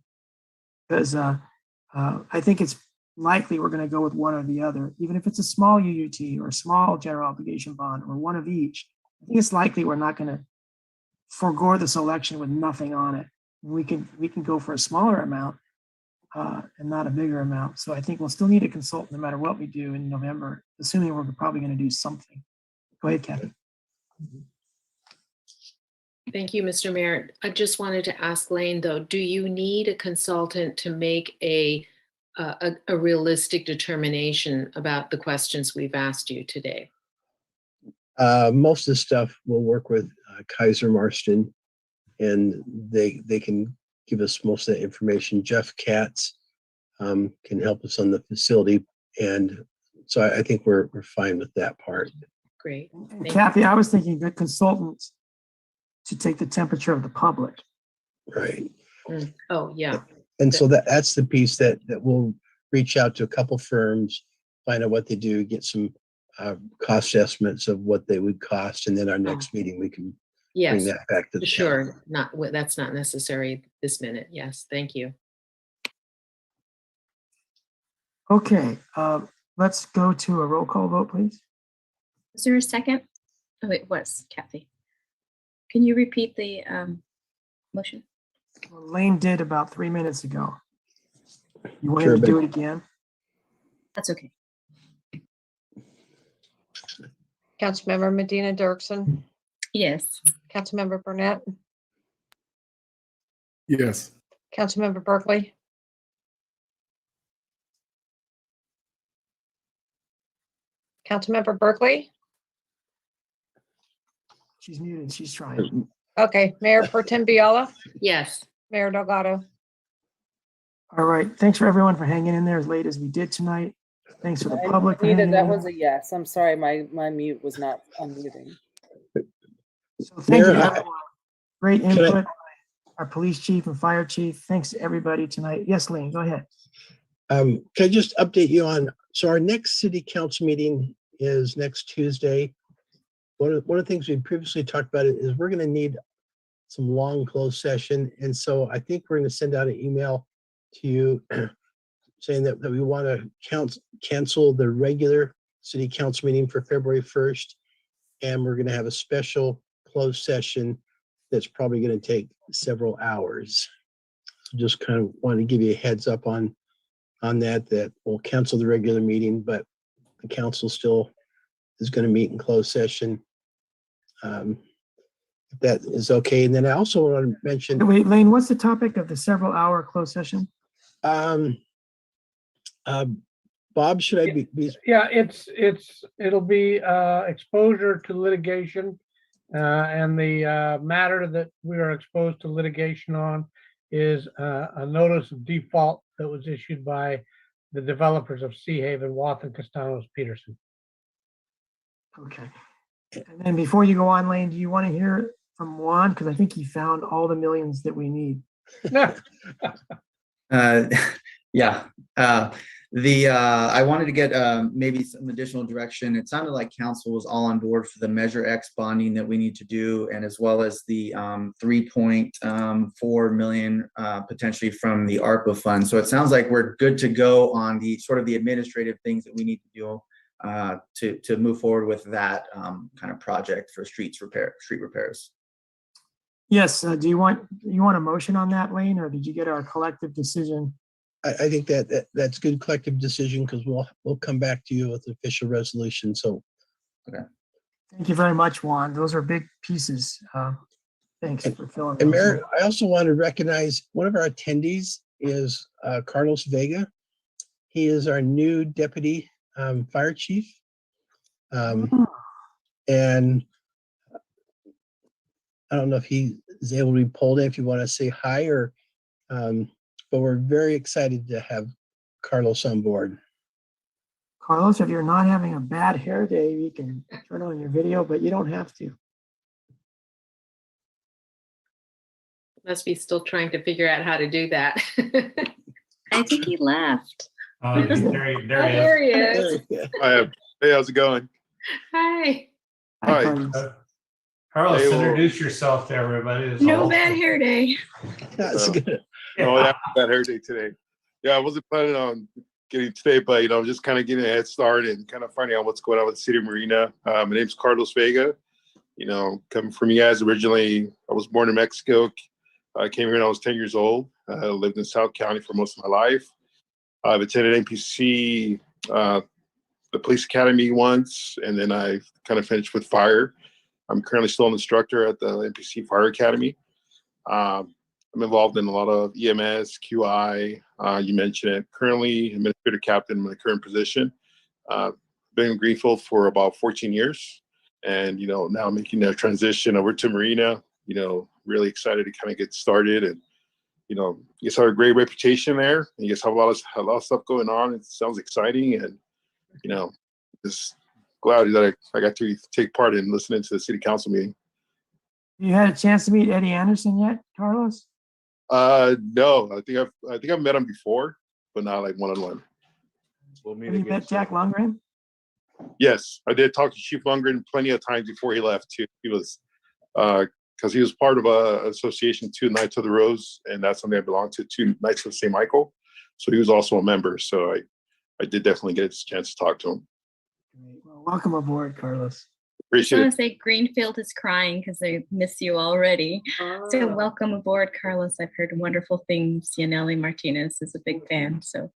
because I think it's likely we're going to go with one or the other, even if it's a small UUT or a small general obligation bond or one of each. I think it's likely we're not going to forego this election with nothing on it. We can go for a smaller amount and not a bigger amount. So I think we'll still need a consultant no matter what we do in November, assuming we're probably going to do something. Go ahead, Kathy. Thank you, Mr. Mayor. I just wanted to ask Lane, though, do you need a consultant to make a realistic determination about the questions we've asked you today? Most of the stuff we'll work with Kaiser Marston, and they can give us most of that information. Jeff Katz can help us on the facility, and so I think we're fine with that part. Great. And Kathy, I was thinking good consultants to take the temperature of the public. Right. Oh, yeah. And so that's the piece that we'll reach out to a couple firms, find out what they do, get some cost estimates of what they would cost, and then our next meeting we can bring that back to the sure. council. That's not necessary this minute. Yes, thank you. Okay, let's go to a roll call vote, please. Is there a second? Oh, it was Kathy. Can you repeat the motion? Lane did about 3 minutes ago. You want Sure, him to but- do it again? That's okay. Councilmember Medina Dirksen, Yes. Councilmember Burnett, Yes. Councilmember Berkeley, Councilmember Berkeley. She's muted, she's trying. Okay, Mayor Pro Tem Biala, Yes. Mayor Delgado. All right, thanks for everyone for hanging in there as late as we did tonight. Thanks for the public for Anita, hanging that in. was a yes. I'm sorry, my mute was not unmuting. So thank you, Mayor, everyone. Great Can I- input. Our police chief and fire chief. Thanks to everybody tonight. Yes, Lane, go ahead. Can I just update you on, so our next city council meeting is next Tuesday. One of the things we previously talked about is we're gonna need some long closed session. And so I think we're gonna send out an email to you saying that we want to cancel the regular city council meeting for February 1st. And we're gonna have a special closed session that's probably gonna take several hours. So just kind of wanted to give you a heads up on that we'll cancel the regular meeting, but the council still is going to meet in closed session. If that is okay. And then I also want to mention, Wait, Lane, what's the topic of the several hour closed session? Bob, should I be? Yeah, it'll be exposure to litigation. And the matter that we are exposed to litigation on is a notice of default that was issued by the developers of Sea Haven, Wathen, Castanos, Peterson. Okay. And then before you go on, Lane, do you want to hear from Juan? Because I think he found all the millions that we need. Yeah. I wanted to get maybe some additional direction. It sounded like council was all on board for the Measure X bonding that we need to do, and as well as the 3.4 million potentially from the ARPA fund. So it sounds like we're good to go on the sort of the administrative things that we need to do to move forward with that kind of project for street repairs. Yes. Do you want a motion on that, Lane, or did you get our collective decision? I think that's good collective decision because we'll come back to you with official resolution. So, okay. Thank you very much, Juan. Those are big pieces. Thanks for filling. And those in. Mayor, I also want to recognize one of our attendees is Carlos Vega. He is our new deputy fire chief. And I don't know if he is able to be pulled in, if you want to say hi or, but we're very excited to have Carlos on board. Carlos, if you're not having a bad hair day, you can turn on your video, but you don't have to. Must be still trying to figure out how to do that. I think he left. There he is. Hi, hey, how's it going? Hi. Hi. Carlos, Hey, well- introduce yourself to everybody. It's No all- bad hair day. That's good. No, I have that hair day today. Yeah, I wasn't planning on getting today, but just kind of getting a head start and kind of finding out what's going on with the city of Marina. My name's Carlos Vega. Coming from you guys originally, I was born in Mexico. I came here when I was 10 years old. I lived in South County for most of my life. I've attended NPC, the police academy once, and then I kind of finished with fire. I'm currently still an instructor at the NPC Fire Academy. I'm involved in a lot of EMS, QI. You mentioned it. Currently, administrator captain in my current position. Been in Greenfield for about 14 years, and now making that transition over to Marina. Really excited to kind of get started, and you guys have a great reputation there. You guys have a lot of stuff going on. It sounds exciting, and just glad that I got to take part in listening to the city council meeting. You had a chance to meet Eddie Anderson yet, Carlos? No, I think I've met him before, but not like one-on-one. We'll meet Have you again met soon. Jack Lundgren? Yes, I did talk to Chief Lundgren plenty of times before he left too. He was because he was part of a association too, Knights of the Rose, and that's something I belong to Knights of St. Michael. So he was also a member. So I did definitely get a chance to talk to him. Great. Well, welcome aboard, Carlos. I Appreciate want it. to say Greenfield is crying because they miss you already. So welcome aboard, Carlos. I've heard wonderful things. Yaneli Martinez is a big fan. So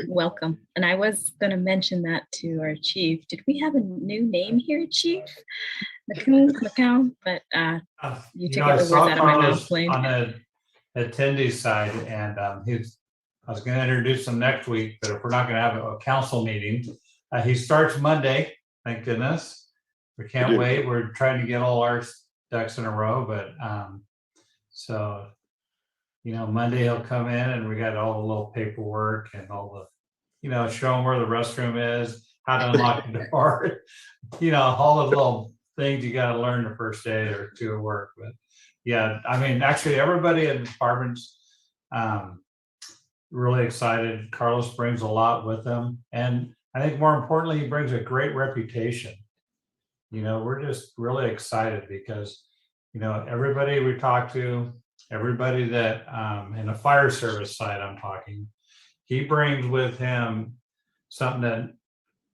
welcome. And I was going to mention that to our chief. Did we have a new name here, Chief? McCown? But you took I the words saw out of my Carlos mouth, Blaine. on the attendee side, and I was going to introduce him next week, but if we're not going to have a council meeting, he starts Monday. Thank goodness. We can't wait. We're trying to get all our ducks in a row, but so Monday he'll come in and we got all the little paperwork and all the show him where the restroom is, how to unlock the door, all the little things you got to learn the first day or two of work. But yeah, I mean, actually everybody in the departments really excited. Carlos brings a lot with him, and I think more importantly, he brings a great reputation. We're just really excited because everybody we talk to, everybody that in the fire service side I'm talking, he brings with him something that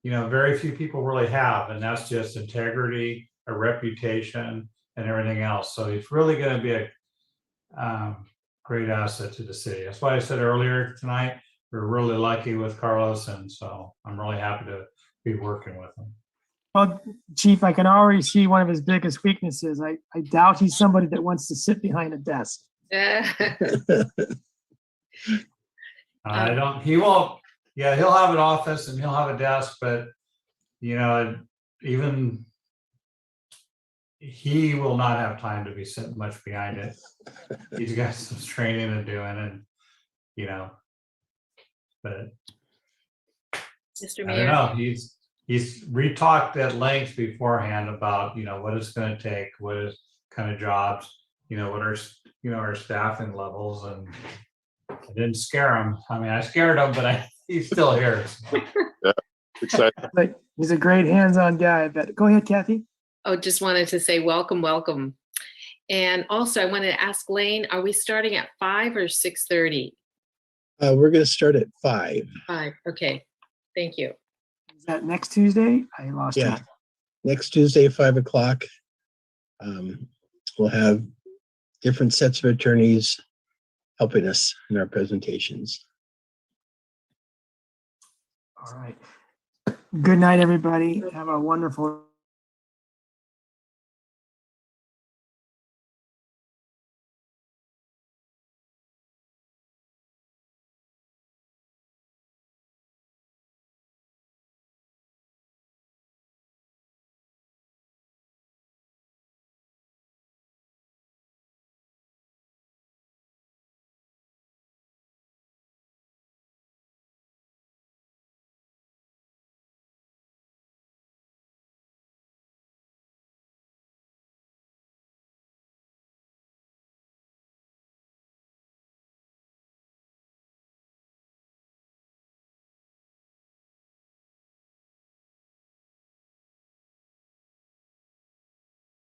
very few people really have, and that's just integrity, a reputation, and everything else. So he's really going to be a great asset to the city. That's why I said earlier tonight, we're really lucky with Carlos, and so I'm really happy to be working with him. Well, Chief, I can already see one of his biggest weaknesses. I doubt he's somebody that wants to sit behind a desk. He won't. Yeah, he'll have an office and he'll have a desk, but even he will not have time to be sitting much behind it. He's got some training to do, and but Mr. I Mayor. don't know. We talked at length beforehand about what it's going to take, what is kind of jobs, what are our staffing levels, and I didn't scare him. I mean, I scared him, but he's still here. So. Yeah, excited. But he's a great hands-on guy. But go ahead, Kathy. Oh, just wanted to say welcome, welcome. And also I wanted to ask Lane, are we starting at 5 or 6:30? We're going to start at 5. 5, okay. Thank you. Is that next Tuesday? I lost Yeah. track. Next Tuesday, 5 o'clock. We'll have different sets of attorneys helping us in our presentations. All right. Good night, everybody. Have a wonderful